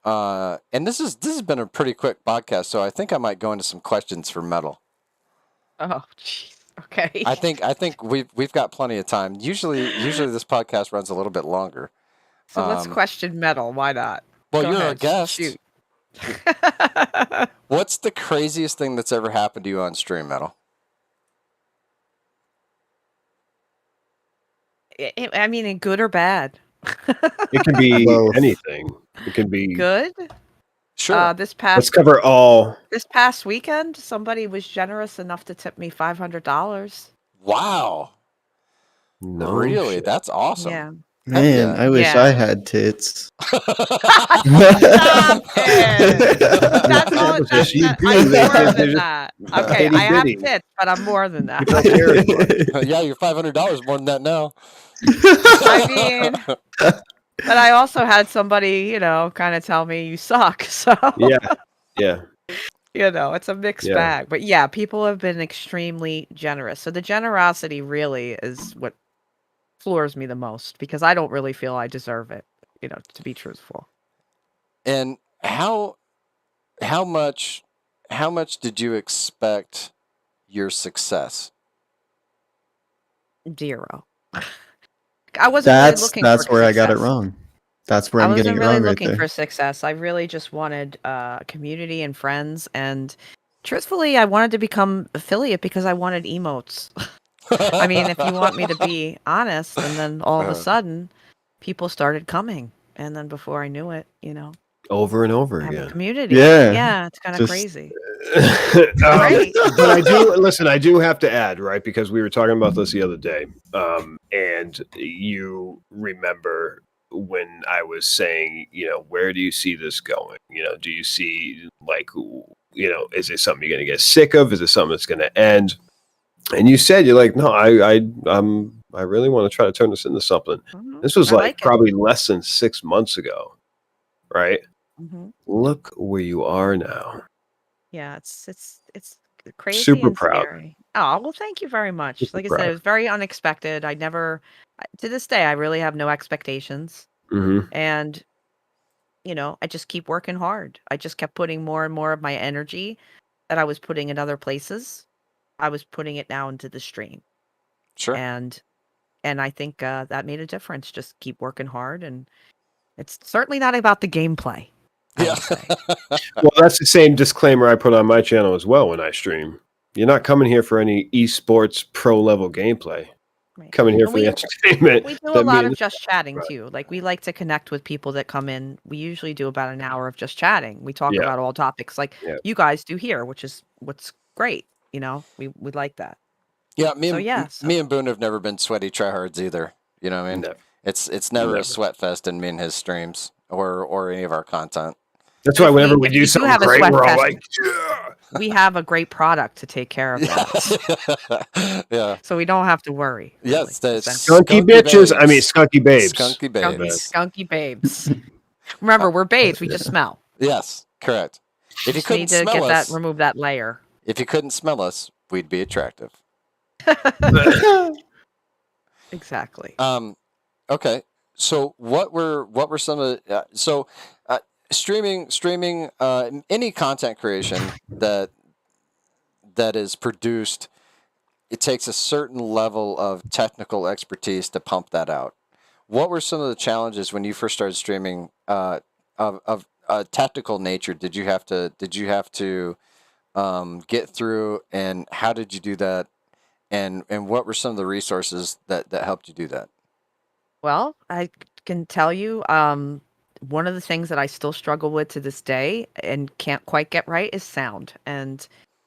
A: and this has been a pretty quick podcast, so I think I might go into some questions for Metal.
B: Oh, jeez. Okay.
A: I think we've got plenty of time. Usually this podcast runs a little bit longer.
B: So let's question Metal. Why not?
A: Well,
B: Go
A: you're
B: ahead.
A: a guest.
B: Shoot.
A: What's the craziest thing that's ever happened to you on stream, Metal?
B: I mean, in good or bad?
C: It can be
D: Both.
C: anything. It can be
B: Good.
A: Sure.
B: This
C: Let's
B: past
C: cover all.
B: this past weekend, somebody was generous enough to tip me $500.
A: Wow.
C: No
A: Really?
C: shit.
A: That's awesome.
B: Yeah.
D: Man,
A: yeah.
D: I wish
B: Yeah.
D: I had tits.
B: Stop it. That's all.
C: Yes, you do.
B: I'm
C: They-
B: more
C: they're
B: than
C: just
B: that. Okay, I have tits, but I'm more than that.
C: People care as much.
A: Yeah, you're $500 more than that now.
B: I mean, but I also had somebody, kind of tell me you suck. So,
C: Yeah.
B: it's a mixed
C: Yeah.
B: bag. But yeah, people have been extremely generous. So the generosity really is what floors me the most because I don't really feel I deserve it, to be truthful.
A: And how much did you expect your success?
B: 0. I wasn't really looking for
D: That's where I got it
B: success.
D: wrong. That's where
B: I
D: I'm
B: wasn't
D: getting it
B: really
D: wrong right
B: looking
D: there.
B: for success. I really just wanted community and friends. And truthfully, I wanted to become affiliate because I wanted emotes. I mean, if you want me to be honest, and then all of a sudden, people started coming. And then before I knew it,
C: Over and over
B: I have a
C: again.
B: community.
D: Yeah.
B: Yeah, it's kind of
D: Just-
B: crazy.
C: Right. But I do have to add, right, because we were talking about this the other day, and you remember when I was saying, where do you see this going? Do you see is it something you're going to get sick of? Is it something that's going to end? And you said, you're like, no, I really want to try to turn this into something.
B: Mhm.
C: This was
B: I
C: like
B: it.
C: probably less than 6 months ago, right?
B: Mhm.
C: Look where you are now.
B: Yeah, it's crazy
C: Super
B: and
C: proud.
B: scary. Oh, well, thank you very much.
C: Super
B: Like I said,
C: proud.
B: it was very unexpected. To this day, I really have no expectations.
C: Mm-hmm.
B: And, I just keep working hard. I just kept putting more and more of my energy that I was putting in other places. I was putting it now into the stream.
A: Sure.
B: And I think that made a difference. Just keep working hard. And it's certainly not about the gameplay. I
A: Yeah.
B: would say.
C: Well, that's the same disclaimer I put on my channel as well when I stream. You're not coming here for any esports pro level gameplay.
B: Right.
C: Coming here
B: And
C: for the entertainment.
B: We do a
C: that
B: lot
C: me
B: of
C: and-
B: just chatting
C: Right.
B: too. Like we like to connect with people that come in. We usually do about an hour of just chatting. We talk
C: Yeah.
B: about all topics like
C: Yeah.
B: you guys do here, which is what's great. We like that.
A: Yeah,
B: So,
A: me and Boone have never been sweaty tryhards either. You know what I mean?
C: Never.
A: It's never
C: Never.
A: a sweat fest in me and his streams or any of our content.
C: That's why whenever we
B: if
C: do
B: we do
C: something
B: have a
C: great,
B: sweat
C: we're all
B: fest-
C: like, yeah.
B: We have a great product to take care of that.
A: Yeah.
B: So we don't have to worry. Really.
A: Yes, that's
C: Skunky bitches. I mean, skunky babes.
A: Skunky babes.
B: Skunky babes. Remember, we're babes. We just smell.
A: Yes, correct. If you
B: Just
A: couldn't
B: need to
A: smell us,
B: remove that layer.
A: if you couldn't smell us, we'd be attractive.
B: Exactly.
A: Okay. So what were some of streaming any content creation that is produced, it takes a certain level of technical expertise to pump that out. What were some of the challenges when you first started streaming of a tactical nature? Did you have to get through, and how did you do that? and what were some of the resources that helped you do that?
B: Well, I can tell you, one of the things that I still struggle with to this day and can't quite get right is sound and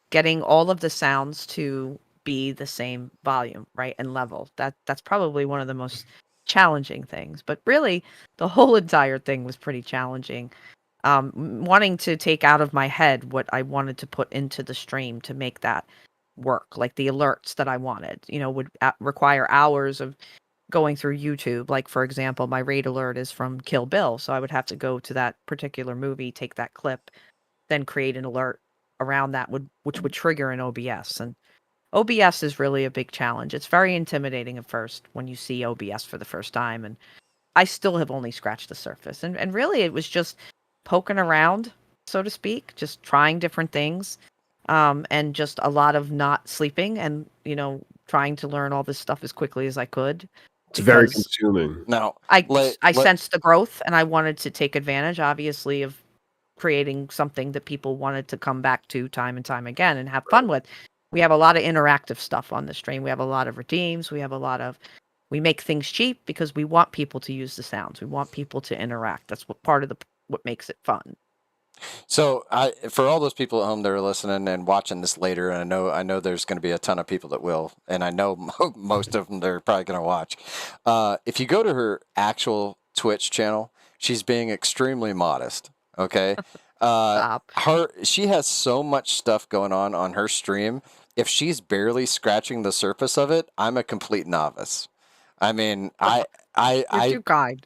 B: getting all of the sounds to be the same volume, right, and level. That's probably one of the most challenging things. But really, the whole entire thing was pretty challenging. Wanting to take out of my head what I wanted to put into the stream to make that work, like the alerts that I wanted, would require hours of going through YouTube. Like, for example, my raid alert is from Kill Bill, so I would have to go to that particular movie, take that clip, then create an alert around that, which would trigger an OBS. And OBS is really a big challenge. It's very intimidating at first when you see OBS for the first time, and I still have only scratched the surface. And really, it was just poking around, so to speak, just trying different things, and just a lot of not sleeping and trying to learn all this stuff as quickly as I could.
C: It's very
B: Because
C: consuming.
A: Now,
B: I sensed the growth, and I wanted to take advantage, obviously, of creating something that people wanted to come back to time and time again and have fun with. We have a lot of interactive stuff on the stream. We have a lot of redeems. We make things cheap because we want people to use the sounds. We want people to interact. That's what part of what makes it fun.
A: So, for all those people at home that are listening and watching this later, and I know there's going to be a ton of people that will, and I know most of them they're probably going to watch. If you go to her actual Twitch channel, she's being extremely modest. Okay,
B: Stop.
A: she has so much stuff going on her stream. If she's barely scratching the surface of it, I'm a complete novice. I mean,
B: You're too kind.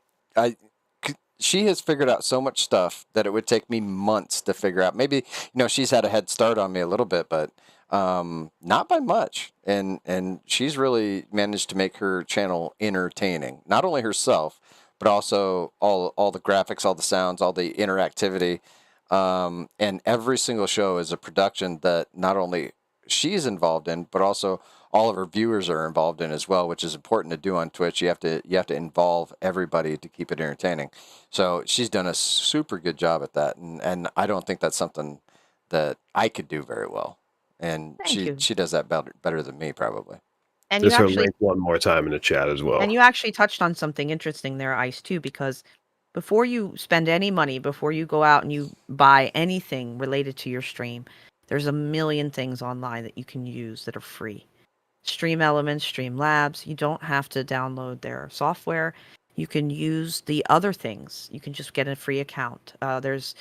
A: she has figured out so much stuff that it would take me months to figure out. Maybe, she's had a head start on me a little bit, but not by much. And she's really managed to make her channel entertaining, not only herself, but also all the graphics, all the sounds, all the interactivity. And every single show is a production that not only she's involved in, but also all of her viewers are involved in as well, which is important to do on Twitch. You have to involve everybody to keep it entertaining. So she's done a super good job at that, and I don't think that's something that I could do very well. And she does that better than me probably.
B: And
C: Just her link one more time in the chat as well.
B: And you actually touched on something interesting there, Ice, too, because before you spend any money, before you go out and you buy anything related to your stream, there's a million things online that you can use that are free. Stream Elements, Streamlabs. You don't have to download their software. You can use the other things. You can just get a free account. There's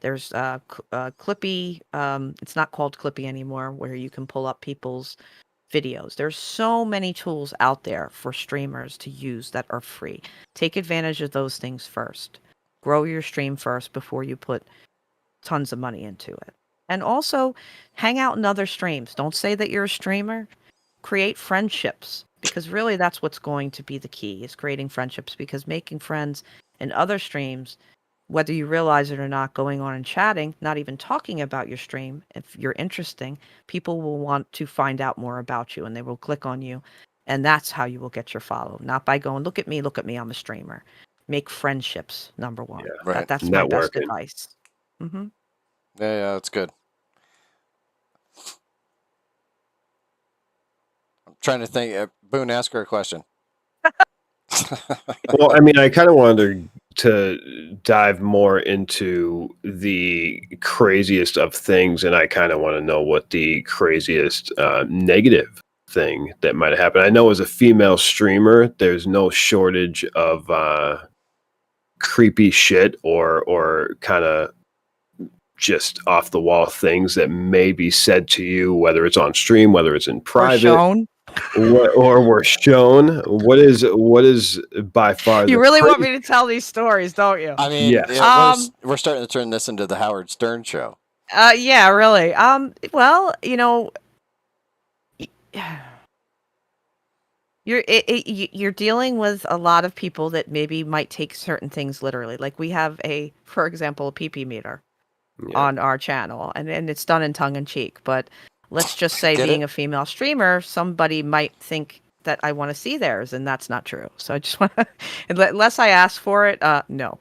B: Clippy. It's not called Clippy anymore, where you can pull up people's videos. There's so many tools out there for streamers to use that are free. Take advantage of those things first. Grow your stream first before you put tons of money into it. And also, hang out in other streams. Don't say that you're a streamer. Create friendships, because really that's what's going to be the key, is creating friendships, because making friends in other streams, whether you realize it or not, going on and chatting, not even talking about your stream, if you're interesting, people will want to find out more about you and they will click on you. And that's how you will get your follow, not by going, look at me, I'm a streamer. Make friendships, number one.
C: Yeah, right.
B: That's my best advice. Mm-hmm.
A: Yeah, that's good. I'm trying to think. Boone, ask her a question.
C: Well, I mean, I kind of wanted to dive more into the craziest of things, and I kind of want to know what the craziest negative thing that might have happened. I know as a female streamer, there's no shortage of creepy shit or kind of just off the wall things that may be said to you, whether it's on stream, whether it's in private. Or were shown. What is by far
B: you really want me to tell these stories, don't you?
A: I mean, yes. We're starting to turn this into the Howard Stern show.
B: Yeah, really. Well, you're dealing with a lot of people that maybe might take certain things literally. Like we have for example, a PP meter on our channel, and it's done in tongue in cheek, but let's just say being a female streamer, somebody might think that I want to see theirs, and that's not true. So I just want to, unless I ask for it, no.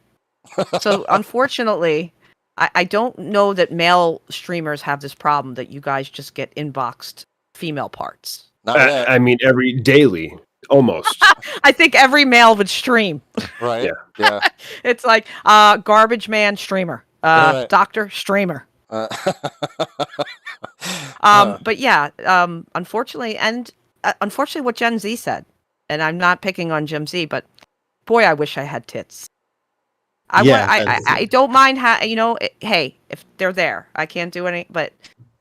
B: So unfortunately, I don't know that male streamers have this problem that you guys just get inboxed female parts.
A: Not yet.
C: I mean, every daily, almost.
B: I think every male would stream.
A: Right? Yeah.
B: It's like garbage man streamer,
A: Right.
B: doctor streamer.
A: Uh,
B: But yeah, unfortunately, unfortunately, what Gen Z said, and I'm not picking on Gen Z, but boy, I wish I had tits. I don't mind hey, if they're there, I can't do any. But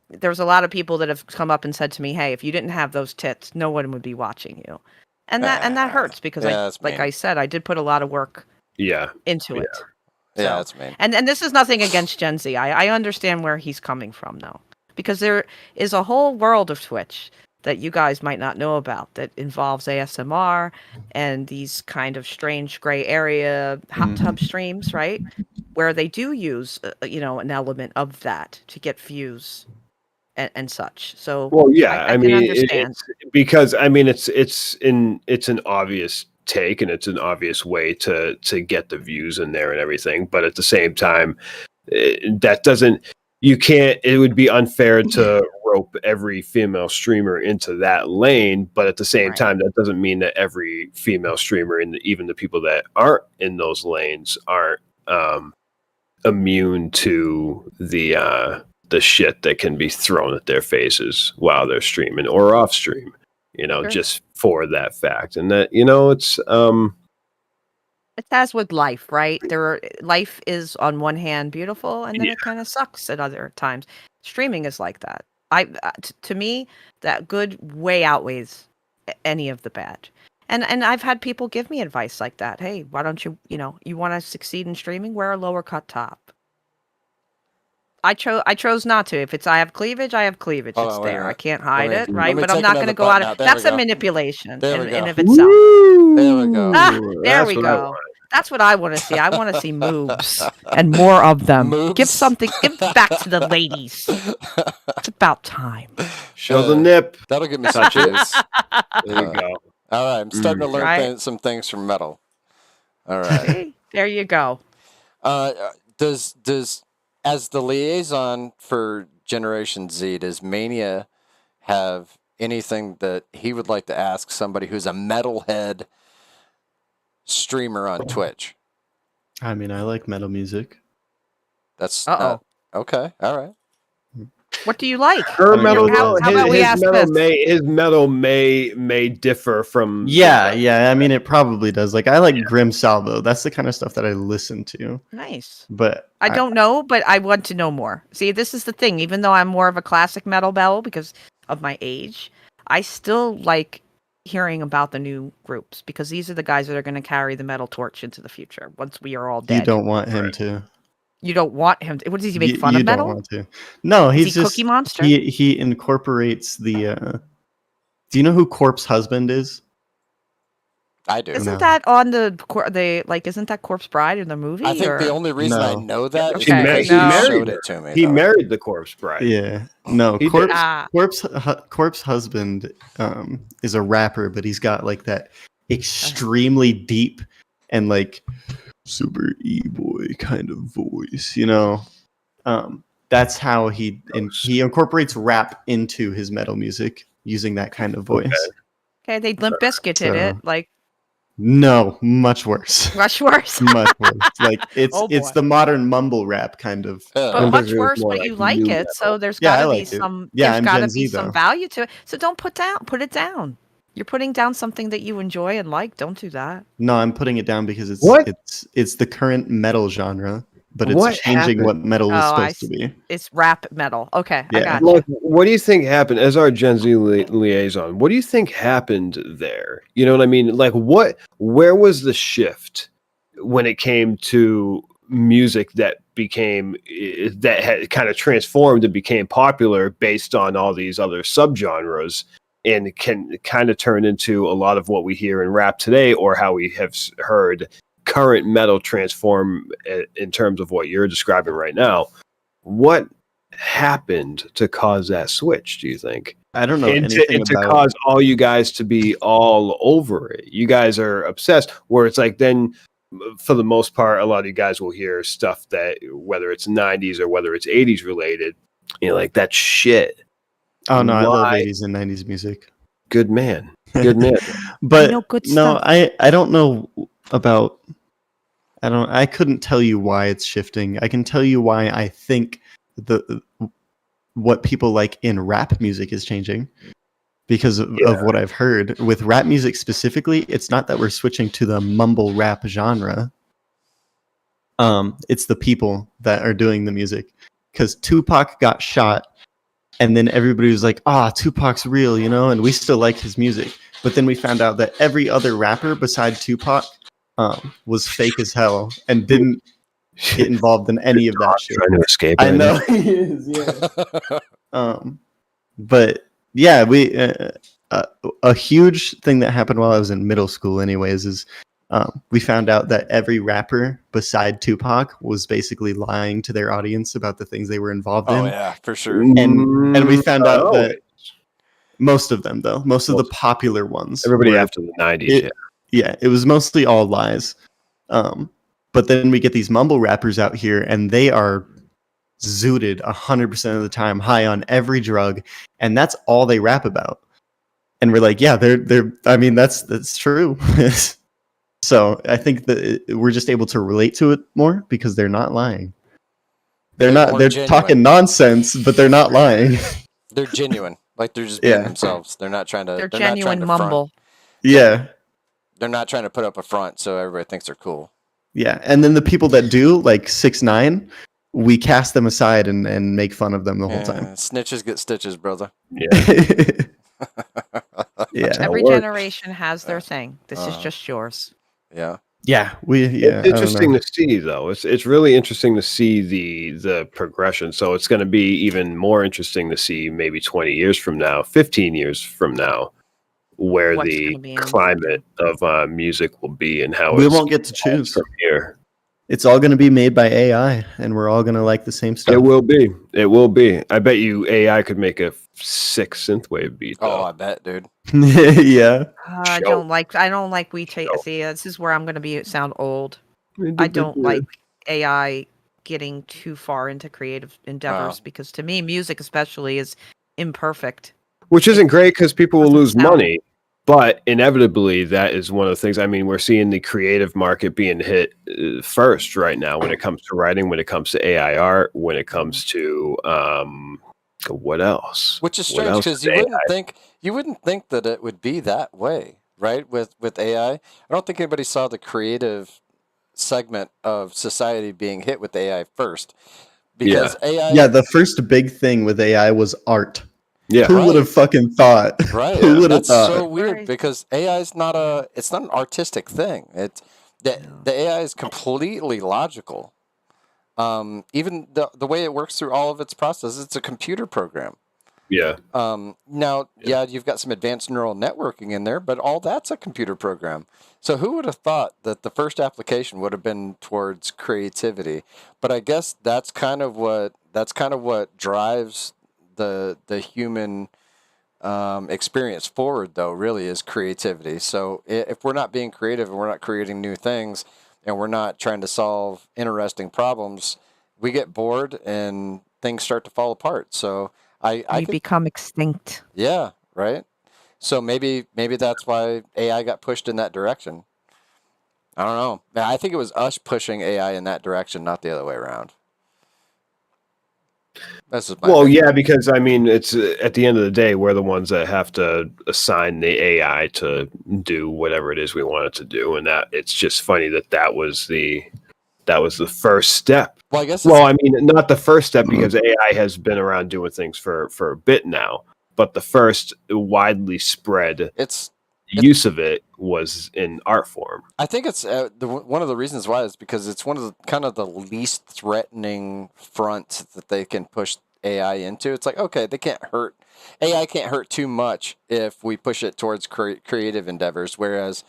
B: there's a lot of people that have come up and said to me, "Hey, if you didn't have those tits, no one would be watching you," and that hurts because I said, I did put a lot of work into it.
A: Yeah, that's mean.
B: And this is nothing against Gen Z. I understand where he's coming from, though, because there is a whole world of Twitch that you guys might not know about that involves ASMR and these kind of strange gray area hot tub streams, right? Where they do use, an element of that to get views and such. So,
C: well, yeah,
B: I mean, understand.
C: because I mean, it's an obvious take and it's an obvious way to get the views in there and everything, but at the same time, it would be unfair to rope every female streamer into that lane, but at the same time, that doesn't mean that every female streamer and even the people that aren't in those lanes aren't immune to the shit that can be thrown at their faces while they're streaming or off stream, just for that fact. And that, it's
B: as with life, right? Life is on one hand beautiful, and then it kind of sucks at other times. Streaming is like that. To me, that good way outweighs any of the bad. And I've had people give me advice like that. Hey, why don't you want to succeed in streaming? Wear a lower cut top. I chose not to. If I have cleavage, I have cleavage. It's there. I can't hide it, right? But I'm not going to go out. That's a manipulation in of itself.
A: There we go.
B: There we go. That's what I want to see. I want to see moves and more of them.
A: Moves?
B: Give back to the ladies. It's about time.
C: show the nip.
A: That'll give me some juice.
C: There you go.
A: All right, I'm starting to learn some things from metal. All right.
B: See? There you go.
A: Does as the liaison for Generation Z, does Mania have anything that he would like to ask somebody who's a metalhead streamer on Twitch?
D: I mean, I like metal music.
A: That's okay. All right.
B: What do you like?
C: Her metal,
B: how about we ask this?
C: His metal may differ from.
D: Yeah. I mean, it probably does. Like, I like Grim Salvo. That's the kind of stuff that I listen to.
B: Nice.
D: But
B: I don't know, but I want to know more. See, this is the thing. Even though I'm more of a classic metal belle because of my age, I still like hearing about the new groups because these are the guys that are going to carry the metal torch into the future once we are all dead.
D: You don't want him to.
B: You don't want him to. What does he make fun of metal?
D: You don't want to. No, he's just
B: Cookie Monster.
D: He incorporates the. Do you know who Corpse Husband is?
A: I do.
B: Isn't that on isn't that Corpse Bride in the movie?
A: I think the only reason I know that is because
C: he married
A: it to me.
C: He married the Corpse Bride.
D: Yeah. No, Corpse Husband is a rapper, but he's got like that extremely deep and like super e-boy kind of voice, that's how he incorporates rap into his metal music using that kind of voice.
B: Okay, they Limp Bizkited it like.
D: No, much worse.
B: Much worse.
D: Much worse. Like it's the modern mumble rap kind of.
B: But much worse, but you like it, so there's got to be some. There's got to be some value to it. So don't put it down. You're putting down something that you enjoy and like. Don't do that.
D: No, I'm putting it down because it's the current metal genre, but it's changing what metal is supposed to be.
B: It's rap metal. Okay,
D: yeah.
B: I got you.
C: What do you think happened as our Gen Z liaison? What do you think happened there? You know what I mean? Like, where was the shift when it came to music that had kind of transformed and became popular based on all these other subgenres? And can kind of turn into a lot of what we hear in rap today, or how we have heard current metal transform in terms of what you're describing right now. What happened to cause that switch, do you think?
D: I don't know.
C: And to cause all you guys to be all over it. You guys are obsessed, where it's like then for the most part, a lot of you guys will hear stuff that whether it's 90s or whether it's 80s related, like that shit.
D: Oh no, I love 80s and 90s music.
C: Good man. Good man.
D: But
B: good
D: no,
B: stuff.
D: I don't know about. I couldn't tell you why it's shifting. I can tell you why I think what people like in rap music is changing because of what I've heard. With rap music specifically, it's not that we're switching to the mumble rap genre. It's the people that are doing the music. Because Tupac got shot, and then everybody was like, Tupac's real, and we still like his music. But then we found out that every other rapper beside Tupac was fake as hell and didn't get involved in any of that shit.
C: Trying to escape.
D: I know he is, yeah. But yeah, a huge thing that happened while I was in middle school, anyways, is we found out that every rapper beside Tupac was basically lying to their audience about the things they were involved in.
A: Oh yeah, for sure.
D: And we found out that most of them, though, most of the popular ones,
C: everybody after the 90s,
D: it was mostly all lies. But then we get these mumble rappers out here, and they are zooted 100% of the time, high on every drug, and that's all they rap about. And we're like, yeah, they're. I mean, that's true. So I think that we're just able to relate to it more because they're not lying. They're talking nonsense, but they're not lying.
A: They're genuine. Like they're just being themselves. They're not trying to.
B: They're genuine mumble.
D: Yeah.
A: They're not trying to put up a front so everybody thinks they're cool.
D: Yeah, and then the people that do, like 6ix9ine, we cast them aside and make fun of them the whole time.
A: Snitches get stitches, brother.
C: Yeah.
D: Yeah.
B: Every generation has their thing. This is just yours.
A: Yeah.
D: Yeah.
C: It's interesting to see, though. It's really interesting to see the progression. So it's going to be even more interesting to see maybe 20 years from now, 15 years from now, where the climate of music will be and how
D: we won't get to choose
C: from here.
D: It's all going to be made by AI, and we're all going to like the same stuff.
C: It will be. It will be. I bet you AI could make a sick synthwave beat. Though.
A: Oh, I bet, dude.
D: Yeah.
B: I don't like we see. This is where I'm going to sound old. I don't like AI getting too far into creative endeavors because to me, music especially is imperfect.
C: Which isn't great because people will lose money. But inevitably, that is one of the things. I mean, we're seeing the creative market being hit first right now when it comes to writing, when it comes to AI art, when it comes to what else?
A: Which is strange because you wouldn't think that it would be that way, right? With AI, I don't think anybody saw the creative segment of society being hit with AI first, because AI.
D: Yeah, the first big thing with AI was art.
C: Yeah,
D: who would have fucking thought?
A: Right,
D: who would have thought?
A: So weird because AI is not an artistic thing. The AI is completely logical. Even the way it works through all of its processes, it's a computer program.
C: Yeah.
A: Now, you've got some advanced neural networking in there, but all that's a computer program. So who would have thought that the first application would have been towards creativity? But I guess that's kind of what drives the human experience forward, though, really is creativity. So if we're not being creative and we're not creating new things and we're not trying to solve interesting problems, we get bored and things start to fall apart. So we
B: become extinct.
A: Yeah, right. So maybe that's why AI got pushed in that direction. I don't know. I think it was us pushing AI in that direction, not the other way around.
C: Yeah, because I mean, it's at the end of the day, we're the ones that have to assign the AI to do whatever it is we want it to do, and that it's just funny that was the first step.
A: Well, I guess.
C: I mean, not the first step because AI has been around doing things for a bit now, but the first widely spread use of it was in art form.
A: I think it's one of the reasons why is because it's one of the kind of the least threatening fronts that they can push AI into. It's like, okay, AI can't hurt too much if we push it towards creative endeavors, whereas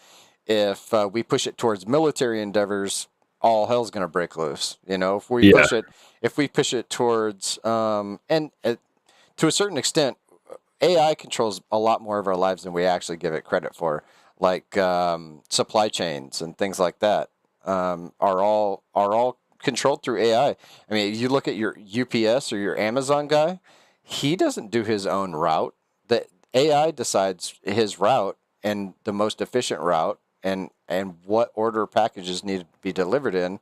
A: if we push it towards military endeavors, all hell's going to break loose. If we push it towards and to a certain extent, AI controls a lot more of our lives than we actually give it credit for, like supply chains and things like that are all controlled through AI. I mean, you look at your UPS or your Amazon guy, he doesn't do his own route. That AI decides his route and the most efficient route and what order packages need to be delivered in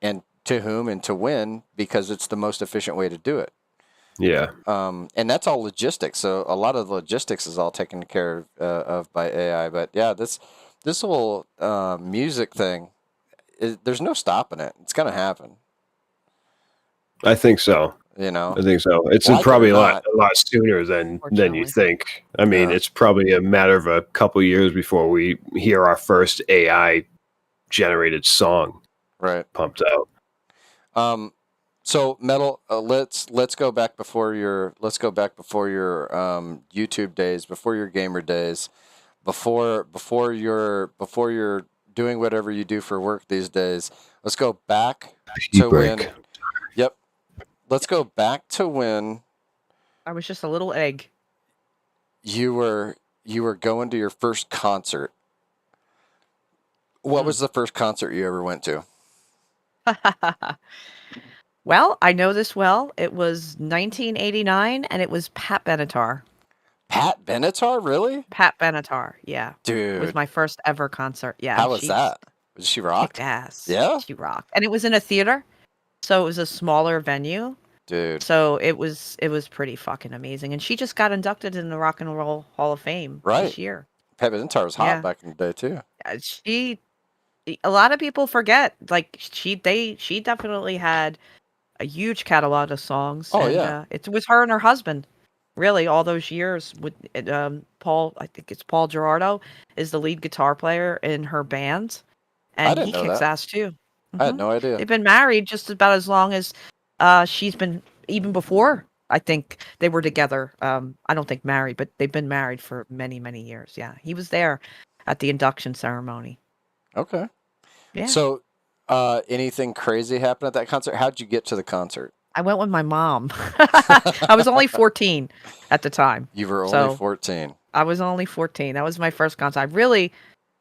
A: and to whom and to when, because it's the most efficient way to do it.
C: Yeah.
A: And that's all logistics. So a lot of the logistics is all taken care of by AI. But yeah, this whole music thing, there's no stopping it. It's gonna happen.
C: I think so.
A: You know,
C: I think so. It's
A: Like it
C: probably
A: or
C: a
A: not.
C: lot sooner than you
B: Fortunately.
C: think. I mean,
A: Yeah.
C: it's probably a matter of a couple years before we hear our first AI generated song
A: Right.
C: pumped out.
A: So Metal, let's go back before your YouTube days, before your gamer days, before you're doing whatever you do for work these days. Let's go back to when. Yep. Let's go back to when
B: I was just a little egg.
A: you were going to your first concert. What was the first concert you ever went to?
B: Well, I know this well. It was 1989, and it was Pat Benatar.
A: Pat Benatar, really?
B: Pat Benatar, yeah. It
A: Dude,
B: was my first ever concert. Yeah.
A: how was
B: she's
A: that? Was she rocked?
B: kicked ass.
A: Yeah?
B: She rocked. And it was in a theater, so it was a smaller venue.
A: Dude,
B: So it was pretty fucking amazing. And she just got inducted in the Rock and Roll Hall of Fame
A: Right.
B: this year.
A: Pat Benatar was hot
B: Yeah.
A: back in the day too.
B: A lot of people forget, like she definitely had a huge catalog of songs.
A: Oh,
B: and,
A: yeah.
B: it was her and her husband, really, all those years with Paul. I think it's Paul Gerardo is the lead guitar player in her band, and
A: didn't
B: he
A: know
B: kicks
A: that.
B: ass too.
A: I had
B: Mhm.
A: no idea.
B: They've been married just about as long as she's been, even before. I think they were together. I don't think married, but they've been married for many, many years. Yeah, he was there at the induction ceremony.
A: Okay.
B: Yeah.
A: So, anything crazy happened at that concert? How'd you get to the concert?
B: I went with my mom. I was only 14 at the time.
A: You were only
B: So-
A: 14.
B: I was only 14. That was my first concert. I really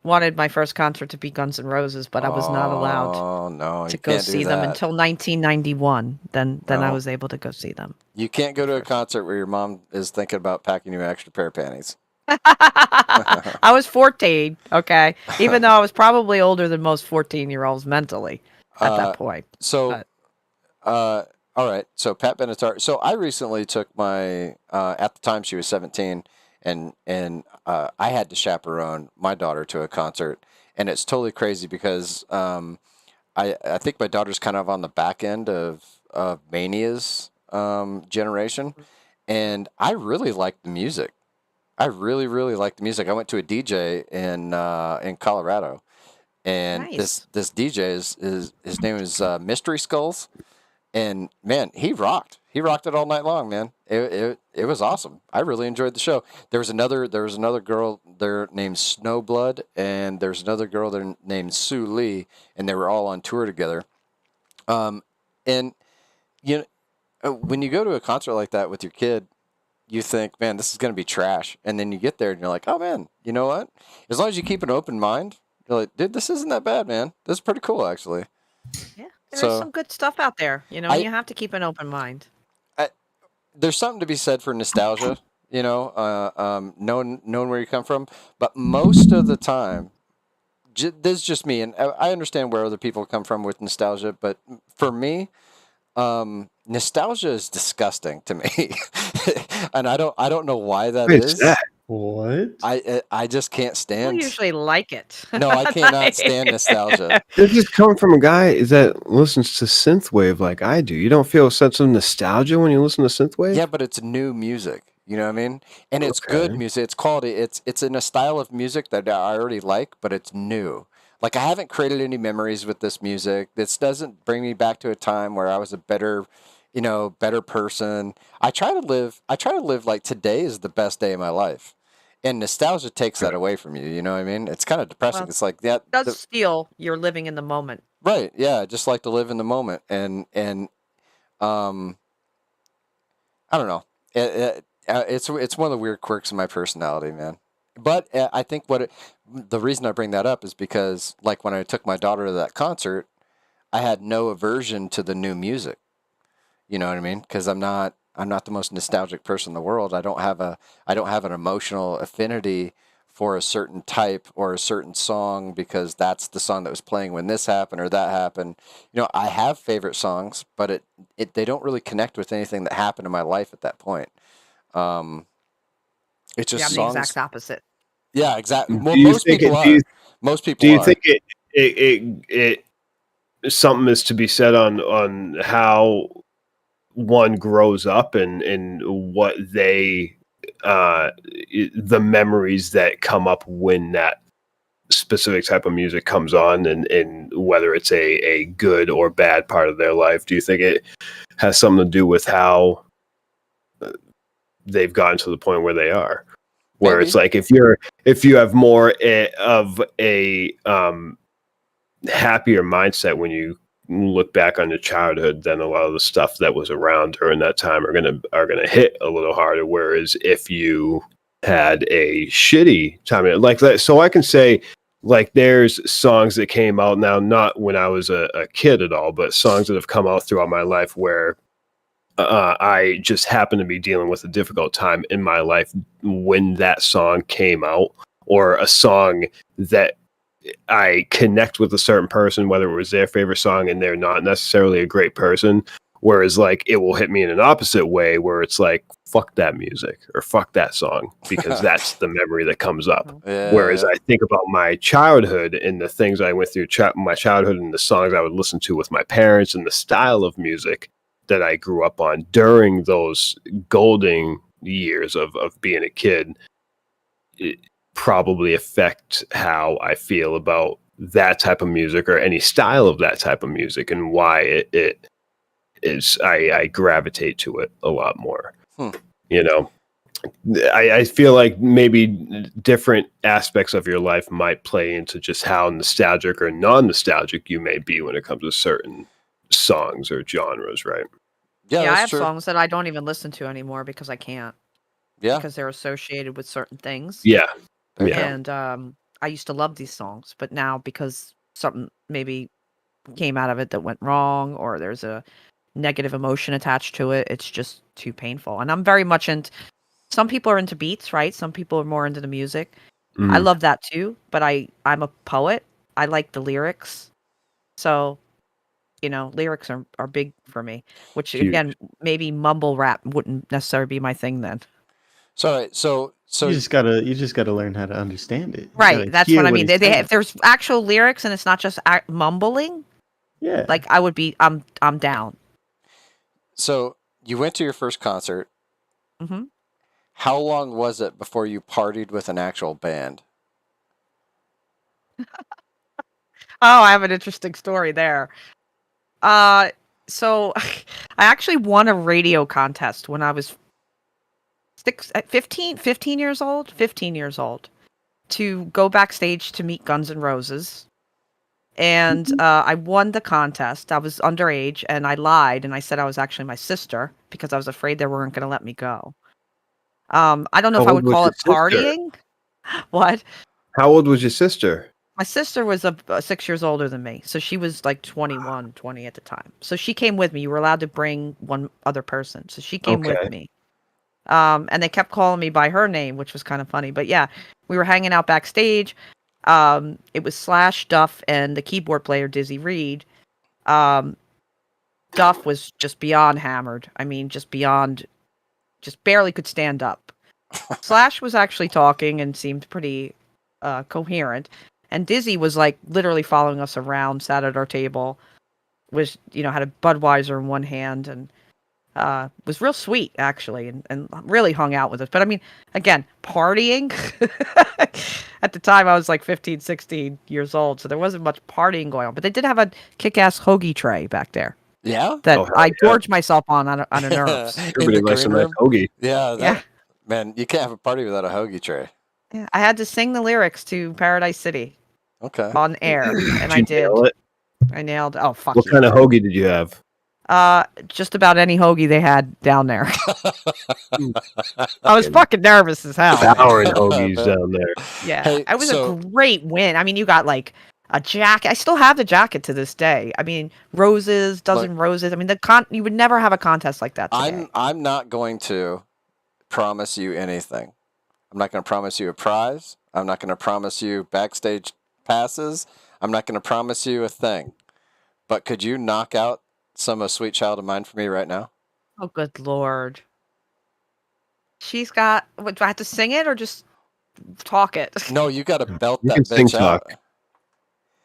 B: wanted my first concert to be Guns N' Roses, but I was not allowed
A: Oh no,
B: to
A: you
B: go
A: can't
B: see
A: do
B: them
A: that.
B: until 1991. Then I
A: No.
B: was able to go see them.
A: You can't go to a concert where your mom is thinking about packing you an extra pair of panties.
B: I was 14, okay? Even though I was probably older than most 14-year-olds mentally at that point.
A: So, all right. So Pat Benatar. So I recently took my. At the time, she was 17, and I had to chaperone my daughter to a concert, and it's totally crazy because I think my daughter's kind of on the back end of Mania's generation, and I really like the music. I really, really like the music. I went to a DJ in Colorado, and
B: Nice.
A: this DJ is his name is Mystery Skulls, and man, he rocked. He rocked it all night long, man. It was awesome. I really enjoyed the show. There was another girl there named Snowblood, and there's another girl there named Sue Lee, and they were all on tour together. And you know, when you go to a concert like that with your kid, you think, man, this is going to be trash. And then you get there and you're like, oh, man, you know what? As long as you keep an open mind, you're like, dude, this isn't that bad, man. This is pretty cool, actually.
B: Yeah, there's
A: So-
B: some good stuff out there, and you have to keep an open mind.
A: There's something to be said for nostalgia, knowing where you come from. But most of the time, this is just me, and I understand where other people come from with nostalgia. But for me, nostalgia is disgusting to me, and I don't know why that is.
C: that?
D: What?
A: I just can't
B: I
A: stand.
B: usually like it.
A: No, I cannot stand nostalgia.
C: This is coming from a guy that listens to synthwave like I do. You don't feel a sense of nostalgia when you listen to synthwave?
A: Yeah, but it's new music. You know what I mean? And it's good
C: Okay.
A: music. It's quality. It's in a style of music that I already like, but it's new. Like I haven't created any memories with this music. This doesn't bring me back to a time where I was a better person. I try to live like today is the best day of my life. And nostalgia takes that away from you, you know what I mean? It's kind of depressing.
B: Well,
A: It's like that
B: It does steal you're living in the moment.
A: right, yeah, I just like to live in the moment and I don't know. It's one of the weird quirks of my personality, man. But I think the reason I bring that up is because, like, when I took my daughter to that concert, I had no aversion to the new music. You know what I mean? Because I'm not I'm not the most nostalgic person in the world. I don't have an emotional affinity for a certain type or a certain song because that's the song that was playing when this happened or that happened. I have favorite songs, but they don't really connect with anything that happened in my life at that point. It's just
B: I'm the
A: songs.
B: exact opposite.
A: Yeah, exactly. Well,
C: Do you
A: most
C: think
A: people
C: it- do
A: are.
C: you-
A: Most people
C: Do you
A: are.
C: think it something is to be said on how one grows up and what they the memories that come up when that specific type of music comes on, and whether it's a good or bad part of their life? Do you think it has something to do with how they've gotten to the point where they are, where
A: Maybe.
C: it's like if you have more of a happier mindset when you look back on your childhood, then a lot of the stuff that was around during that time are gonna hit a little harder. Whereas if you had a shitty time like that, so I can say, like, there's songs that came out now, not when I was a kid at all, but songs that have come out throughout my life where I just happened to be dealing with a difficult time in my life when that song came out, or a song that I connect with a certain person, whether it was their favorite song and they're not necessarily a great person. Whereas, like, it will hit me in an opposite way where it's like, fuck that music or fuck that song, because that's the memory that comes up.
A: Yeah.
C: Whereas I think about my childhood and the things I went through my childhood and the songs I would listen to with my parents and the style of music that I grew up on during those golden years of being a kid, it probably affect how I feel about that type of music or any style of that type of music, and why it is I gravitate to it a lot more. I feel like maybe different aspects of your life might play into just how nostalgic or non-nostalgic you may be when it comes to certain songs or genres, right?
A: Yeah,
B: I
A: that's
B: have
A: true.
B: songs that I don't even listen to anymore because I can't.
A: Yeah.
B: Because they're associated with certain things.
C: Yeah.
B: And I used to love these songs, but now because something maybe came out of it that went wrong, or there's a negative emotion attached to it, it's just too painful. And I'm very much into. Some people are into beats, right? Some people are more into the music. I love that too, but I'm a poet. I like the lyrics. So, lyrics are big for me, which
C: Huge.
B: again, maybe mumble rap wouldn't necessarily be my thing then.
A: So, all right, so
D: you just gotta learn how to understand it. You
B: Right,
D: gotta
B: that's
D: hear
B: what I
D: what
B: mean.
D: he's saying.
B: If there's actual lyrics and it's not just mumbling,
D: Yeah.
B: like I'm down.
A: So you went to your first concert.
B: Mm-hmm.
A: How long was it before you partied with an actual band?
B: Oh, I have an interesting story there. So I actually won a radio contest when I was 15 years old, 15 years old, to go backstage to meet Guns N' Roses. And I won the contest. I was underage, and I lied, and I said I was actually my sister because I was afraid they weren't going to let me go. I don't know if I would call it partying. What?
C: How old was your sister?
B: My sister was 6 years older than me, so she was like 21, 20 at the time. So she came with me. You were allowed to bring one other person, so she came with me. And they kept calling me by her name, which was kind of funny. But yeah, we were hanging out backstage. It was Slash, Duff, and the keyboard player Dizzy Reed. Duff was just beyond hammered. I mean, just barely could stand up. Slash was actually talking and seemed pretty coherent. And Dizzy was like literally following us around, sat at our table, was, had a Budweiser in one hand, and was real sweet actually, and really hung out with us. But I mean, again, partying. At the time I was like 15, 16 years old, so there wasn't much partying going on. But they did have a kick-ass hoagie tray back there.
A: Yeah?
B: That I gorged myself on a nerves.
C: Everybody likes a nice hoagie.
A: Yeah, man, you can't have a party without a hoagie tray.
B: Yeah, I had to sing the lyrics to Paradise City.
A: Okay.
B: On air, and I did.
C: Nail it?
B: I nailed. Oh fuck!
C: What kind of hoagie did you have?
B: Just about any hoagie they had down there. I was fucking nervous as hell.
C: Devouring hoagies down there.
B: Yeah,
A: Hey,
B: it was a great win. I mean, you got like a jacket. I still have the jacket to this day. I mean, roses, dozen roses. I mean, you would never have a contest like that today.
A: I'm not going to promise you anything. I'm not going to promise you a prize. I'm not going to promise you backstage passes. I'm not going to promise you a thing. But could you knock out some of Sweet Child of Mine for me right now?
B: Oh, good Lord. She's got, what, do I have to sing it or just talk it?
A: No, you got to belt
C: You
A: that
C: can sing
A: bitch out.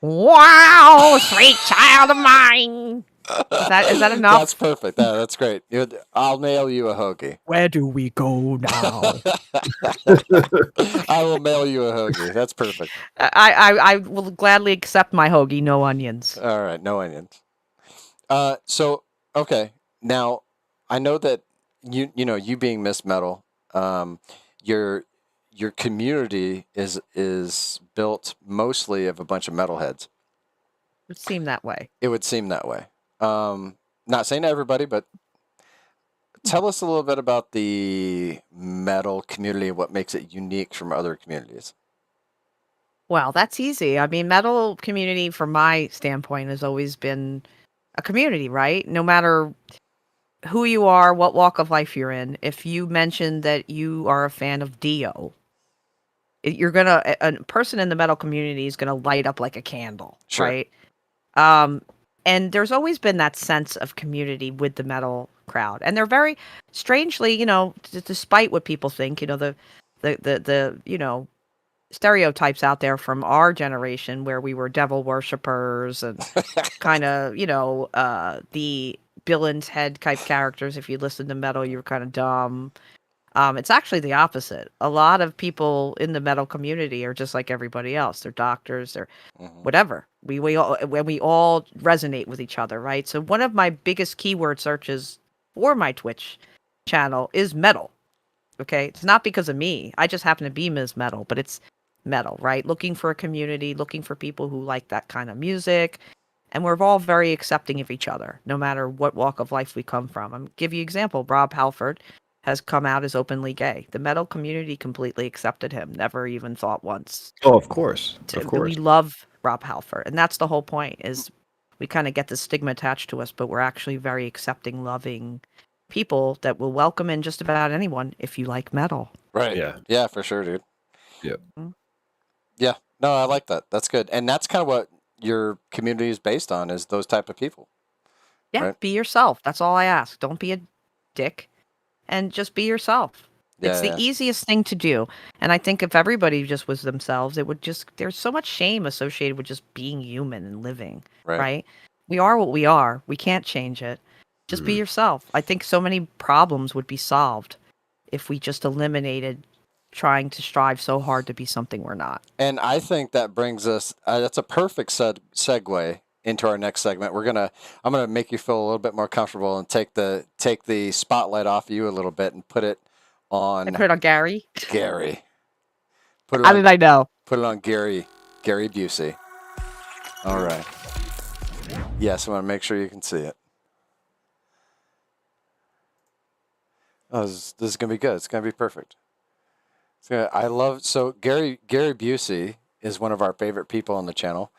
B: Wow, sweet child of mine. Is that enough?
A: That's perfect. That's great. I'll mail you a hoagie.
B: Where do we go now?
A: I will mail you a hoagie. That's perfect.
B: I will gladly accept my hoagie, no onions.
A: All right, no onions. So okay, now I know that you being Miss Metal, your community is built mostly of a bunch of metalheads.
B: It would seem that way.
A: It would seem that way. Not saying everybody, but tell us a little bit about the metal community and what makes it unique from other communities.
B: Well, that's easy. I mean, metal community, from my standpoint, has always been a community, right? No matter who you are, what walk of life you're in, if you mention that you are a fan of Dio, a person in the metal community is gonna light up like a candle,
A: Sure.
B: right? And there's always been that sense of community with the metal crowd, and they're very strangely, despite what people think, the stereotypes out there from our generation where we were devil worshippers and kind of, the Billings head type characters. If you listen to metal, you were kind of dumb. It's actually the opposite. A lot of people in the metal community are just like everybody else. They're doctors, they're whatever. We all resonate with each other, right? So one of my biggest keyword searches for my Twitch channel is metal. Okay, it's not because of me. I just happen to be Ms. Metal, but it's metal, right? Looking for a community, looking for people who like that kind of music. And we're all very accepting of each other, no matter what walk of life we come from. I'm give you an example. Rob Halford has come out as openly gay. The metal community completely accepted him, never even thought once.
C: Oh, of course. Of course.
B: We love Rob Halford. And that's the whole point, is we kind of get this stigma attached to us, but we're actually very accepting, loving people that will welcome in just about anyone if you like metal.
A: Right.
C: Yeah.
A: Yeah, for sure, dude.
C: Yep.
A: Yeah. No, I like that. That's good. And that's kind of what your community is based on, is those type of people.
B: Yeah,
A: right?
B: Be yourself. That's all I ask. Don't be a dick, and just be yourself. It's the easiest thing to do. And I think if everybody just was themselves, there's so much shame associated with just being human and living, right? We are what we are. We can't change it. Just be yourself. I think so many problems would be solved if we just eliminated trying to strive so hard to be something we're not.
A: And I think that brings us, that's a perfect segue into our next segment. I'm gonna make you feel a little bit more comfortable and take the spotlight off of you a little bit and put it on.
B: Put it on Gary.
A: Gary.
B: How did I know?
A: Put it on Gary Busey. All right. Yes, I want to make sure you can see it. Oh, this is gonna be good. It's gonna be perfect. Gary Busey is one of our favorite people on the channel.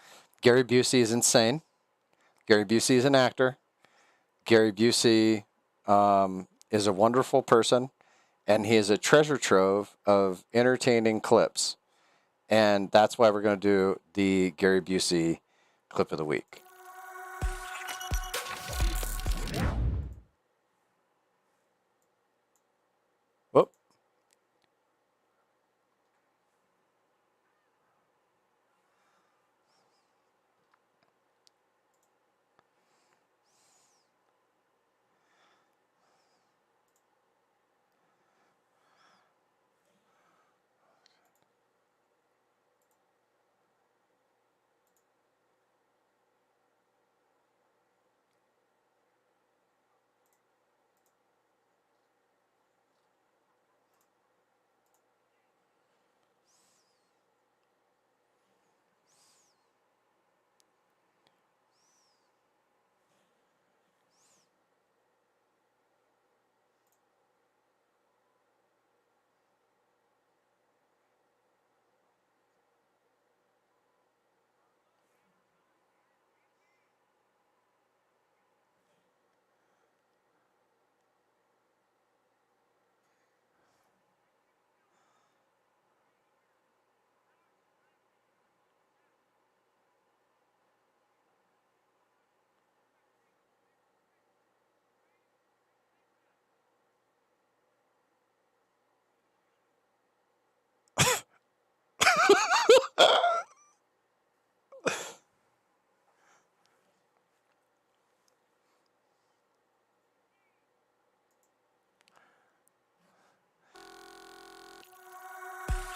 A: Gary Busey is insane. Gary Busey is an actor. Gary Busey is a wonderful person, and he is a treasure trove of entertaining clips. And that's why we're going to do the Gary Busey clip of the week. Whoop.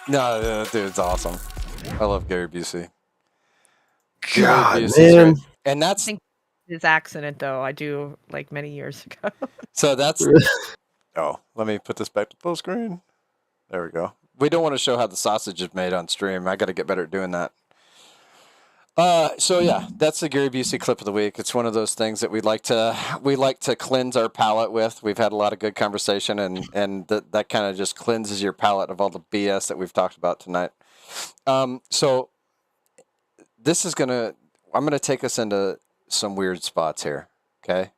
A: No, dude, it's awesome. I love Gary Busey.
C: God,
A: Busey's
C: man.
A: great. And
B: I
A: that's
B: think his accident, though, I do like many years ago.
A: so that's. Oh, let me put this back to full screen. There we go. We don't want to show how the sausage is made on stream. I got to get better at doing that. So yeah, that's the Gary Busey clip of the week. It's one of those things that we like to cleanse our palate with. We've had a lot of good conversation, and that kind of just cleanses your palate of all the BS that we've talked about tonight. So I'm gonna take us into some weird spots here. Okay,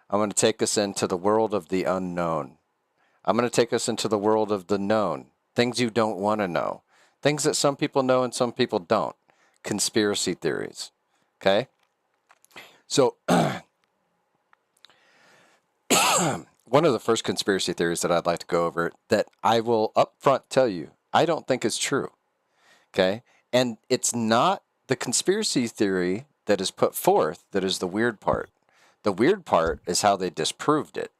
A: I'm gonna take us into the world of the unknown. I'm gonna take us into the world of the known, things you don't want to know, things that some people know and some people don't. Conspiracy theories. Okay? So, one of the first conspiracy theories that I'd like to go over that I will upfront tell you, I don't think is true. Okay? And it's not the conspiracy theory that is put forth that is the weird part. The weird part is how they disproved it.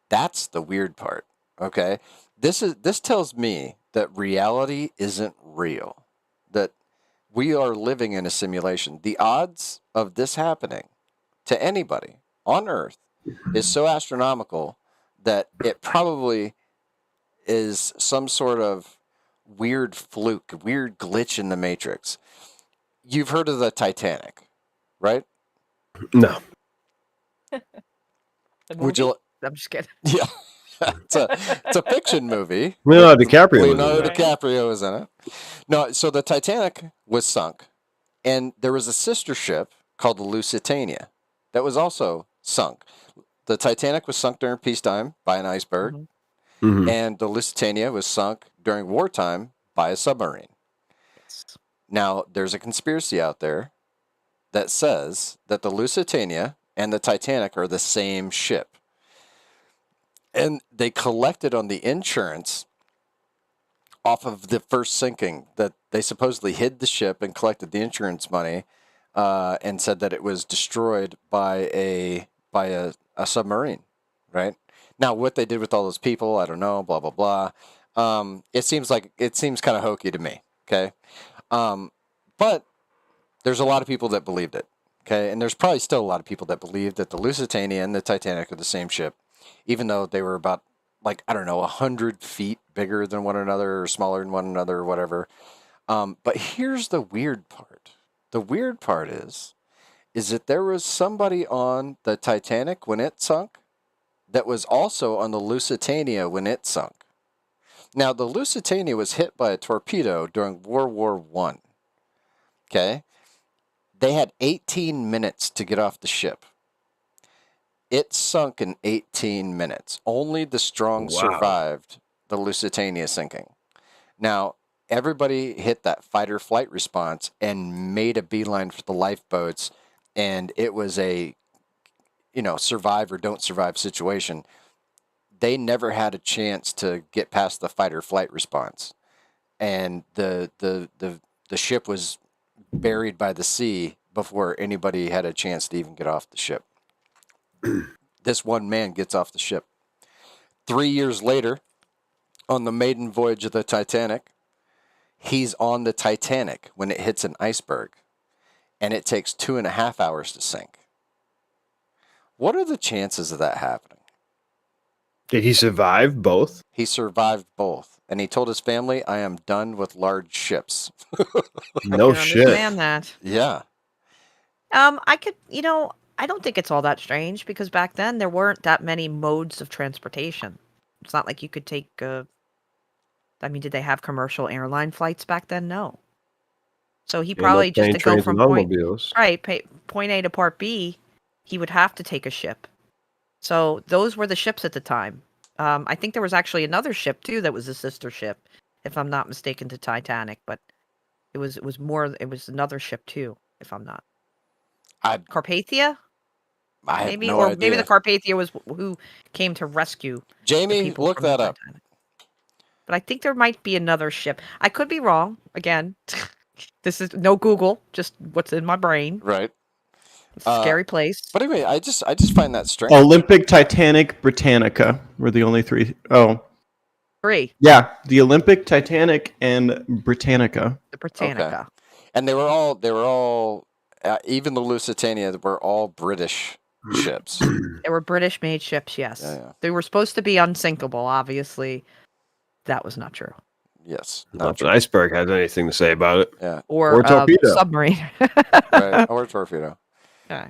A: That's the weird part. Okay? This tells me that reality isn't real. That we are living in a simulation. The odds of this happening to anybody on Earth is so astronomical that it probably is some sort of weird fluke, weird glitch in the Matrix. You've heard of the Titanic, right?
C: No.
A: Would you?
B: I'm just kidding.
A: Yeah. It's a fiction movie.
C: Leonardo DiCaprio was in
A: Leonardo
C: it.
A: DiCaprio was in it. No, so the Titanic was sunk, and there was a sister ship called the Lusitania that was also sunk. The Titanic was sunk during peacetime by an iceberg,
C: Mhm.
A: and the Lusitania was sunk during wartime by a submarine. Now, there's a conspiracy out there that says that the Lusitania and the Titanic are the same ship. And they collected on the insurance off of the first sinking, that they supposedly hid the ship and collected the insurance money, and said that it was destroyed by a submarine, right? Now, what they did with all those people, I don't know, blah, blah, blah. It seems kind of hokey to me, okay? But there's a lot of people that believed it, okay? And there's probably still a lot of people that believe that the Lusitania and the Titanic are the same ship, even though they were about, 100 feet bigger than one another or smaller than one another or whatever. But here's the weird part. The weird part is that there was somebody on the Titanic when it sunk that was also on the Lusitania when it sunk. Now, the Lusitania was hit by a torpedo during World War I. Okay? They had 18 minutes to get off the ship. It sunk in 18 minutes. Only the strong survived the Lusitania sinking. Now, everybody hit that fight or flight response and made a beeline for the lifeboats, and it was a, survive or don't survive situation. They never had a chance to get past the fight or flight response, and the ship was buried by the sea before anybody had a chance to even get off the ship. This one man gets off the ship. 3 years later, on the maiden voyage of the Titanic, he's on the Titanic when it hits an iceberg, and it takes 2.5 hours to sink. What are the chances of that happening?
C: Did he survive both?
A: He survived both, and he told his family, "I am done with large ships."
C: No
B: I can
C: shit.
B: understand that.
A: Yeah.
B: I could, I don't think it's all that strange because back then there weren't that many modes of transportation. It's not like you could take did they have commercial airline flights back then? No. So he probably just to go from point A to part B, he would have to take a ship. So those were the ships at the time. I think there was actually another ship too that was a sister ship, if I'm not mistaken, to Titanic, but it was another ship too, if I'm not. Carpathia?
A: I
B: maybe,
A: have no idea.
B: Maybe the Carpathia was who came to rescue
A: Jamie,
B: people
A: look
B: from
A: that
B: the
A: up.
B: Titanic. But I think there might be another ship. I could be wrong. Again, this is no Google, just what's in my brain.
A: Right.
B: It's a scary place.
A: But anyway, I just find that strange.
D: Olympic, Titanic, Britannica were the only three. Oh,
B: 3.
D: Yeah, the Olympic, Titanic, and Britannica.
B: The Britannica.
A: And they were all even the Lusitania were all British ships.
B: They were British-made ships, yes.
A: Yeah.
B: They were supposed to be unsinkable, obviously. That was not true.
A: Yes.
C: Not that iceberg has anything to say about it.
A: Yeah.
B: Or
C: torpedo.
B: submarine.
A: Right. Or torpedo.
B: Okay.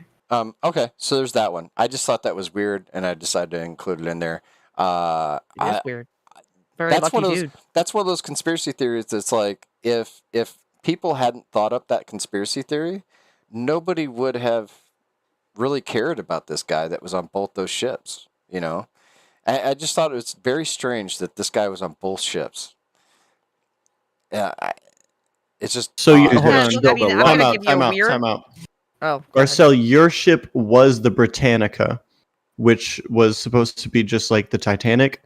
A: Okay, so there's that one. I just thought that was weird, and I decided to include it in there.
B: It is weird. Very
A: That's
B: lucky
A: one of those.
B: dude.
A: That's one of those conspiracy theories. That's like if people hadn't thought up that conspiracy theory, nobody would have really cared about this guy that was on both those ships. You know, I just thought it was very strange that this guy was on both ships. Yeah, it's just
D: So you
A: odd.
D: hold
B: Yeah,
D: on.
B: look, I mean, I'm gonna give you a weird-
D: time out.
B: Oh, go ahead.
D: Marcel, your ship was the Britannica, which was supposed to be just like the Titanic,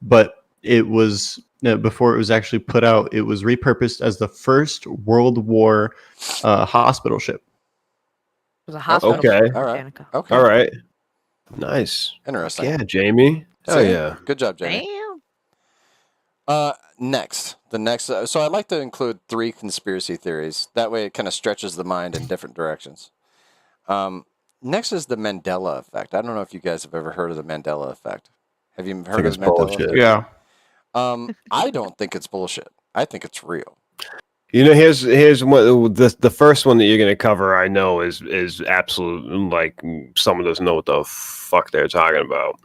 D: but it was before it was actually put out. It was repurposed as the First World War hospital ship.
B: It was a hospital.
C: Okay.
B: ship,
A: All right.
B: Britannica.
A: Okay.
C: All right. Nice.
A: Interesting.
C: Yeah, Jamie. Oh,
A: See?
C: yeah.
A: Good job, Jamie.
B: Damn.
A: The next. So I like to include 3 conspiracy theories. That way, it kind of stretches the mind in different directions. Next is the Mandela effect. I don't know if you guys have ever heard of the Mandela effect. Have you heard of the Mandela
C: bullshit.
A: effect?
D: Yeah.
A: I don't think it's bullshit. I think it's real.
C: You know, here's one. The first one that you're gonna cover, I know, is absolute. Like, someone doesn't know what the fuck they're talking about.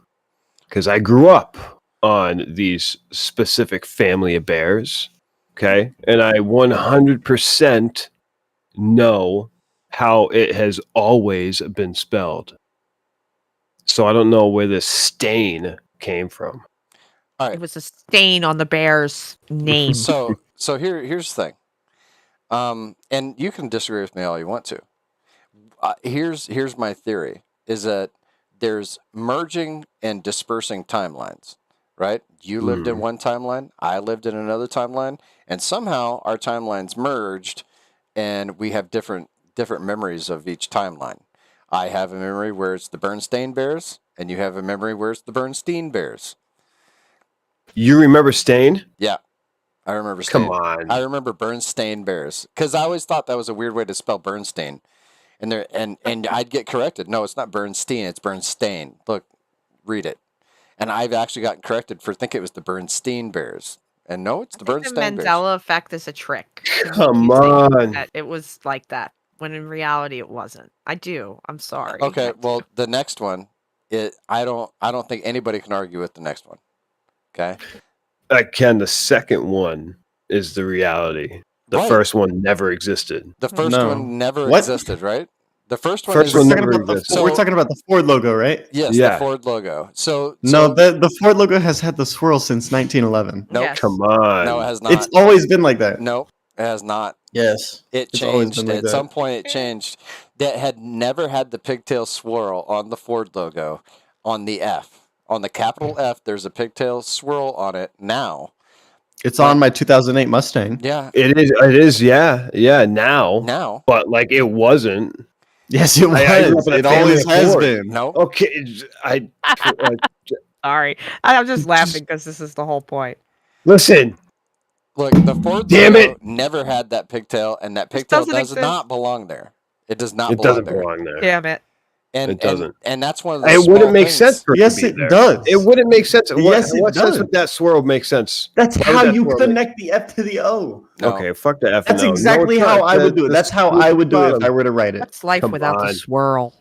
C: Because I grew up on these specific family of bears. Okay, and I 100% know how it has always been spelled. So I don't know where this stain came from.
A: All right.
B: It was a stain on the bear's name.
A: So here's the thing. And you can disagree with me all you want to. Here's my theory: is that there's merging and dispersing timelines. Right? You lived in one timeline, I lived in another timeline, and somehow our timelines merged, and we have different memories of each timeline. I have a memory where it's the Bernstein Bears, and you have a memory where it's the Bernstein Bears.
C: You remember stain?
A: Yeah, I remember Stain.
C: Come on.
A: I remember Bernstein Bears because I always thought that was a weird way to spell Bernstein, and I'd get corrected. No, it's not Bernstein, it's Bernstein. Look, read it. And I've actually gotten corrected for thinking it was the Bernstein Bears. And no, it's the Bernstein
B: The
A: Bears.
B: Mandela effect is a trick.
C: Come on.
B: That it was like that, when in reality it wasn't. I do. I'm sorry.
A: Okay, well, the next one, I don't think anybody can argue with the next one. Okay?
C: Ken, the second one is the reality. The
A: Right.
C: first one never existed.
A: The first
D: No.
A: one never
D: What?
A: existed, right? The first one
C: First
A: is...
C: one
D: We're
C: never
D: talking, about
C: existed.
D: we're talking about the Ford logo, right?
A: Yes,
C: Yeah.
A: the Ford logo. So
D: No, the Ford logo has had the swirl since 1911.
A: Nope.
B: Yes.
C: Come on.
A: No, it has not.
D: It's always been like that.
A: Nope, it has not.
D: Yes.
A: It
D: It's always
A: changed.
D: been like
A: At
D: that.
A: some point, it changed. That had never had the pigtail swirl on the Ford logo. On the F, on the capital F, there's a pigtail swirl on it now.
D: It's on my 2008 Mustang.
A: Yeah,
C: It is, yeah, now.
A: now.
C: But like it wasn't.
D: Yes, it was.
C: I grew up in a
D: It
C: family
D: always
C: of
D: has
C: four.
D: been.
A: Nope.
C: Okay,
B: Sorry. I'm just laughing because this is the whole point.
C: listen.
A: Look, the Ford
C: Damn
A: logo
C: it.
A: never had that pigtail, and that pigtail
B: doesn't
A: does
B: exist.
A: not belong there. It does not
C: It
A: belong
C: doesn't
A: there.
C: belong there.
B: Damn it.
A: And,
C: It doesn't.
A: And that's one of the
C: It
A: small
C: wouldn't make
A: things.
C: sense for it
D: Yes,
C: to be
D: it
C: there.
D: does.
C: It wouldn't make sense.
D: Yes, it
C: what sense
D: does.
C: would that swirl make sense?
D: That's
C: Why
D: how
C: would that
D: you
C: swirl make-
D: connect the F to the O.
A: No.
C: Okay, fuck the F.
D: That's
C: no.
D: exactly
C: No, it's
D: how
C: not.
D: I would do it. That's how I would do it if I were to write it.
B: What's life
C: Come
B: without the
C: on.
B: swirl?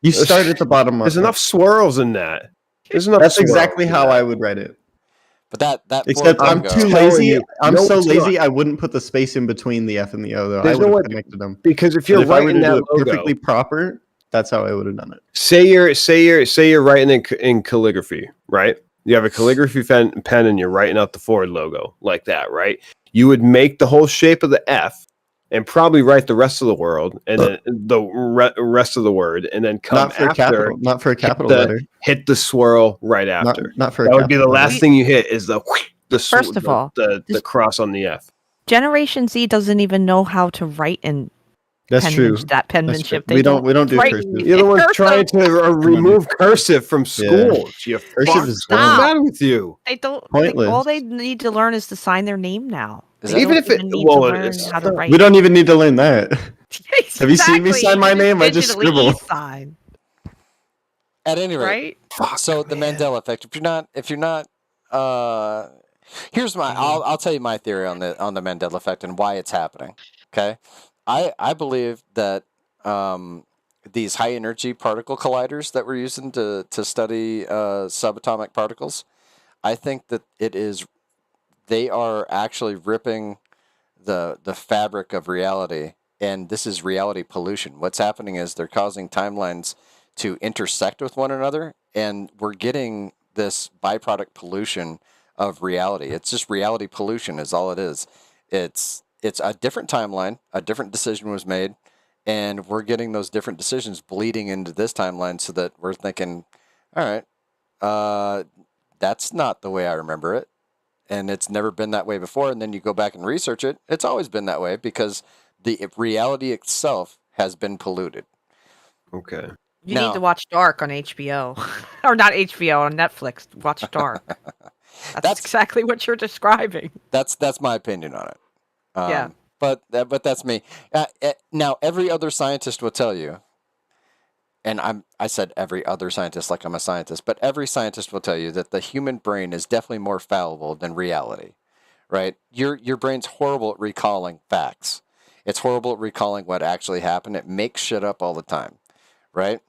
D: You start at the bottom of
C: There's
D: it.
C: enough swirls in that. There's enough.
D: That's
C: swirls
D: exactly
C: in
D: how
C: that.
D: I would write it.
A: But that
D: Except
A: Ford
D: I'm
A: logo,
D: too
C: telling
D: lazy.
C: you,
D: I'm
C: no,
D: so
C: it's
D: lazy.
C: not.
D: I wouldn't put the space in between the F and the O, though.
C: There's
D: I
C: no
D: would
C: way-
D: have connected them.
C: Because if
D: But
C: you're
D: if I were
C: writing
D: to do
C: that
D: it
C: logo,
D: perfectly proper, that's how I would have done it.
C: say you're writing in calligraphy, right? You have a calligraphy pen and you're writing out the Ford logo like that, right? You would make the whole shape of the F and probably write the rest of the word and then the rest of the word and then come
D: Not for a
C: after,
D: capital. Not for a capital
C: the-
D: letter.
C: hit the swirl right
D: Not,
C: after.
D: not for a
C: That would be the
D: capital
C: last
D: letter.
C: thing you hit is the
B: First of all,
C: the
B: this-
C: cross on the F.
B: Generation Z doesn't even know how to write in
D: That's true.
B: That penmanship.
D: We don't do
B: write
D: cursive.
C: You're the one
B: cursive.
C: trying to remove cursive from school. You
D: Cursive
C: fuck.
D: is
C: What's the
B: dumb.
C: matter with you?
B: They don't.
D: Pointless.
B: All they need to learn is to sign their name now.
A: Is
B: They
A: that-
C: Even
B: don't
C: if it-
B: even need
C: well,
B: to learn
C: it's
B: how to
C: not-
B: write.
D: We don't even need to learn that. Have you seen me
B: Exactly,
D: sign
B: you
D: my
B: can
D: name? I just
B: digitally
D: scribble.
B: e-sign,
A: At any rate,
B: right?
A: so the Mandela effect. If you're not, here's my. I'll tell you my theory on the Mandela effect and why it's happening. Okay, I believe that these high energy particle colliders that we're using to study subatomic particles, I think that they are actually ripping the fabric of reality, and this is reality pollution. What's happening is they're causing timelines to intersect with one another, and we're getting this byproduct pollution of reality. It's just reality pollution is all it is. It's a different timeline, a different decision was made, and we're getting those different decisions bleeding into this timeline so that we're thinking, all right, that's not the way I remember it. And it's never been that way before. And then you go back and research it. It's always been that way because the reality itself has been polluted.
C: Okay.
B: You
A: Now-
B: need to watch Dark on HBO, or not HBO, on Netflix. Watch Dark. That's exactly what you're describing.
A: That's my opinion on it.
B: Yeah.
A: But that's me. Now every other scientist will tell you, and I said every other scientist like I'm a scientist, but every scientist will tell you that the human brain is definitely more fallible than reality, right? Your brain's horrible at recalling facts. It's horrible at recalling what actually happened. It makes shit up all the time, right?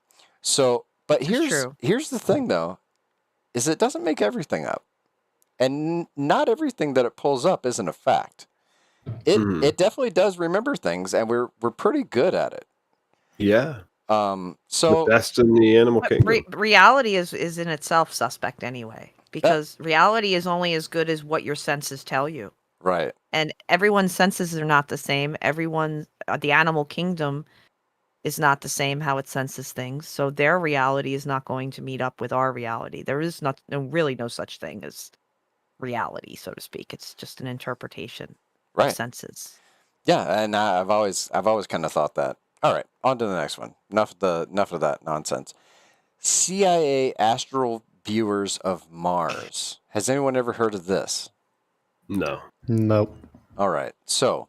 A: So, but here's the thing though, is it doesn't make everything up, and not everything that it pulls up isn't a fact. It definitely does remember things, and we're pretty good at it.
C: Yeah.
A: So
C: The best in the animal
B: But
C: kingdom.
B: reality is in itself suspect anyway, because reality is only as good as what your senses tell you.
A: right.
B: And everyone's senses are not the same. The animal kingdom is not the same how it senses things. So their reality is not going to meet up with our reality. There is really no such thing as reality, so to speak. It's just an interpretation of senses.
A: Yeah, and I've always kind of thought that. All right, on to the next one. Enough of that nonsense. CIA astral viewers of Mars. Has anyone ever heard of this?
C: No.
D: Nope.
A: All right, so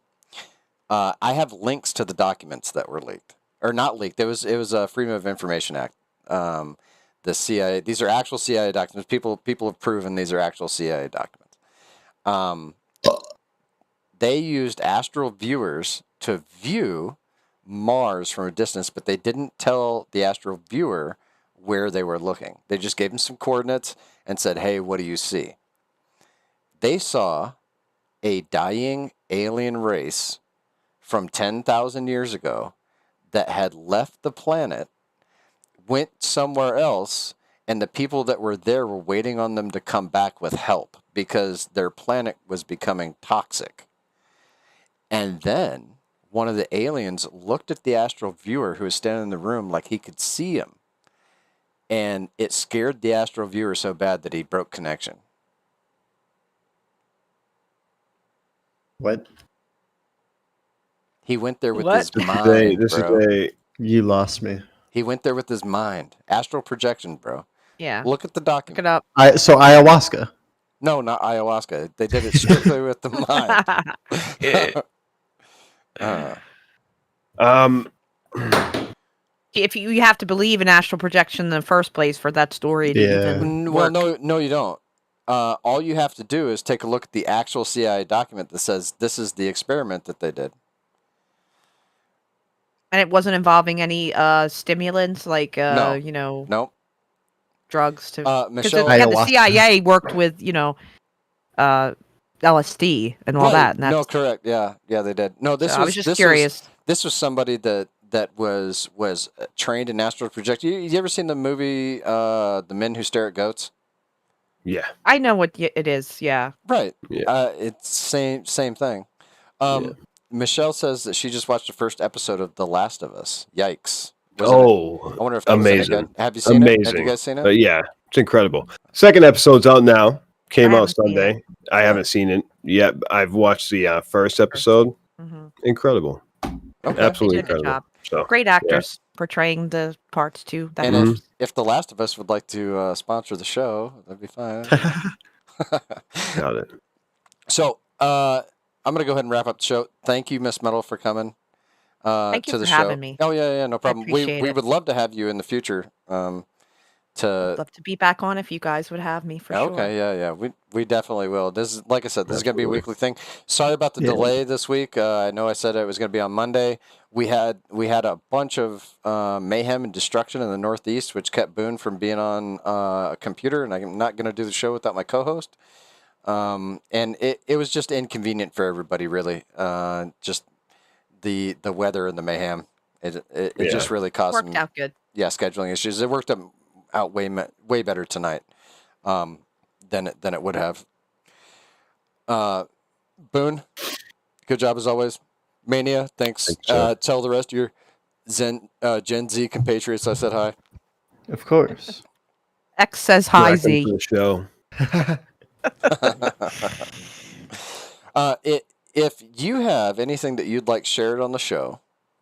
A: I have links to the documents that were leaked, or not leaked. It was a Freedom of Information Act. The CIA. These are actual CIA documents. People have proven these are actual CIA documents. They used astral viewers to view Mars from a distance, but they didn't tell the astral viewer where they were looking. They just gave him some coordinates and said, "Hey, what do you see?" They saw a dying alien race from 10,000 years ago that had left the planet, went somewhere else, and the people that were there were waiting on them to come back with help because their planet was becoming toxic. And then one of the aliens looked at the astral viewer who was standing in the room like he could see him. And it scared the astral viewer so bad that he broke connection.
D: What?
A: He went there with
B: What?
A: his mind, bro.
D: You lost me.
A: He went there with his mind. Astral projection, bro.
B: Yeah.
A: Look at the
B: Look
A: document.
B: it up.
D: So ayahuasca.
A: No, not ayahuasca. They did it strictly with the mind.
B: If you have to believe in astral projection in the first place for that story to even
A: Well,
B: work.
A: no, you don't. All you have to do is take a look at the actual CIA document that says this is the experiment that they did.
B: And it wasn't involving any stimulants like
A: No. Nope.
B: drugs to
A: Michelle,
B: the CIA worked with LSD and all that. And that's,
A: no, correct. Yeah, they did. No,
B: I was just curious.
A: This was somebody that was trained in astral projection. You ever seen the movie The Men Who Stare at Goats?
C: Yeah.
B: I know what it is. Yeah.
A: Right.
C: Yeah.
A: It's same thing. Michelle says that she just watched the first episode of The Last of Us. Yikes. I wonder if that was any good. Have you seen it? Have you guys seen it?
C: Yeah, it's incredible. Second episode's out now. Came
B: I
C: out
B: haven't seen
C: Sunday. I haven't seen it yet. I've watched the first episode.
B: Mm-hmm.
C: Incredible.
A: Okay.
C: Absolutely
B: They did a good
C: incredible.
B: job.
C: So
B: Great actors portraying the parts too. That
A: And
B: helps.
A: if The Last of Us would like to sponsor the show, that'd be fine.
C: got it.
A: So I'm going to go ahead and wrap up the show. Thank you, Miss Metal, for coming
B: Thank you
A: to
B: for
A: the
B: having
A: show.
B: me.
A: Oh, yeah, no problem.
B: appreciate
A: We
B: it.
A: would love to have you in the future.
B: I'd love to be back on if you guys would have me for sure.
A: Okay, yeah. We definitely will. This is, like I said, this is going to be a
C: Absolutely.
A: weekly thing. Sorry about the
D: Yeah.
A: delay this week. I know I said it was going to be on Monday. We had a bunch of mayhem and destruction in the Northeast, which kept Boone from being on a computer, and I'm not going to do the show without my co-host. And it was just inconvenient for everybody, really. Just the weather and the mayhem. It just really caused
B: Worked
A: some
B: out good.
A: scheduling issues. It worked out way better tonight than it would have. Boone, good job as always. Mania, thanks.
C: Thanks, sir.
A: Tell the rest of your Gen Z compatriots I said hi.
D: Of course.
B: X says hi,
C: Welcome
B: Z.
C: to the show.
A: If you have anything that you'd like shared on the show,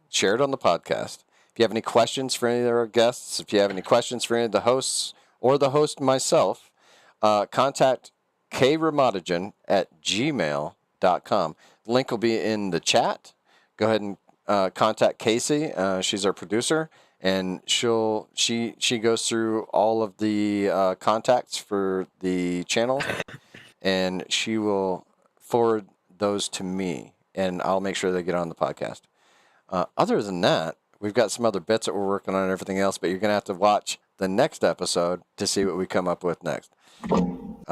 A: share it on the podcast. If you have any questions for any of our guests, if you have any questions for any of the hosts or the host myself, contact kramadogen@gmail.com. The link will be in the chat. Go ahead and contact Casey. She's our producer, and she goes through all of the contacts for the channel, and she will forward those to me, and I'll make sure they get on the podcast. Other than that, we've got some other bits that we're working on and everything else, but you're going to have to watch the next episode to see what we come up with next.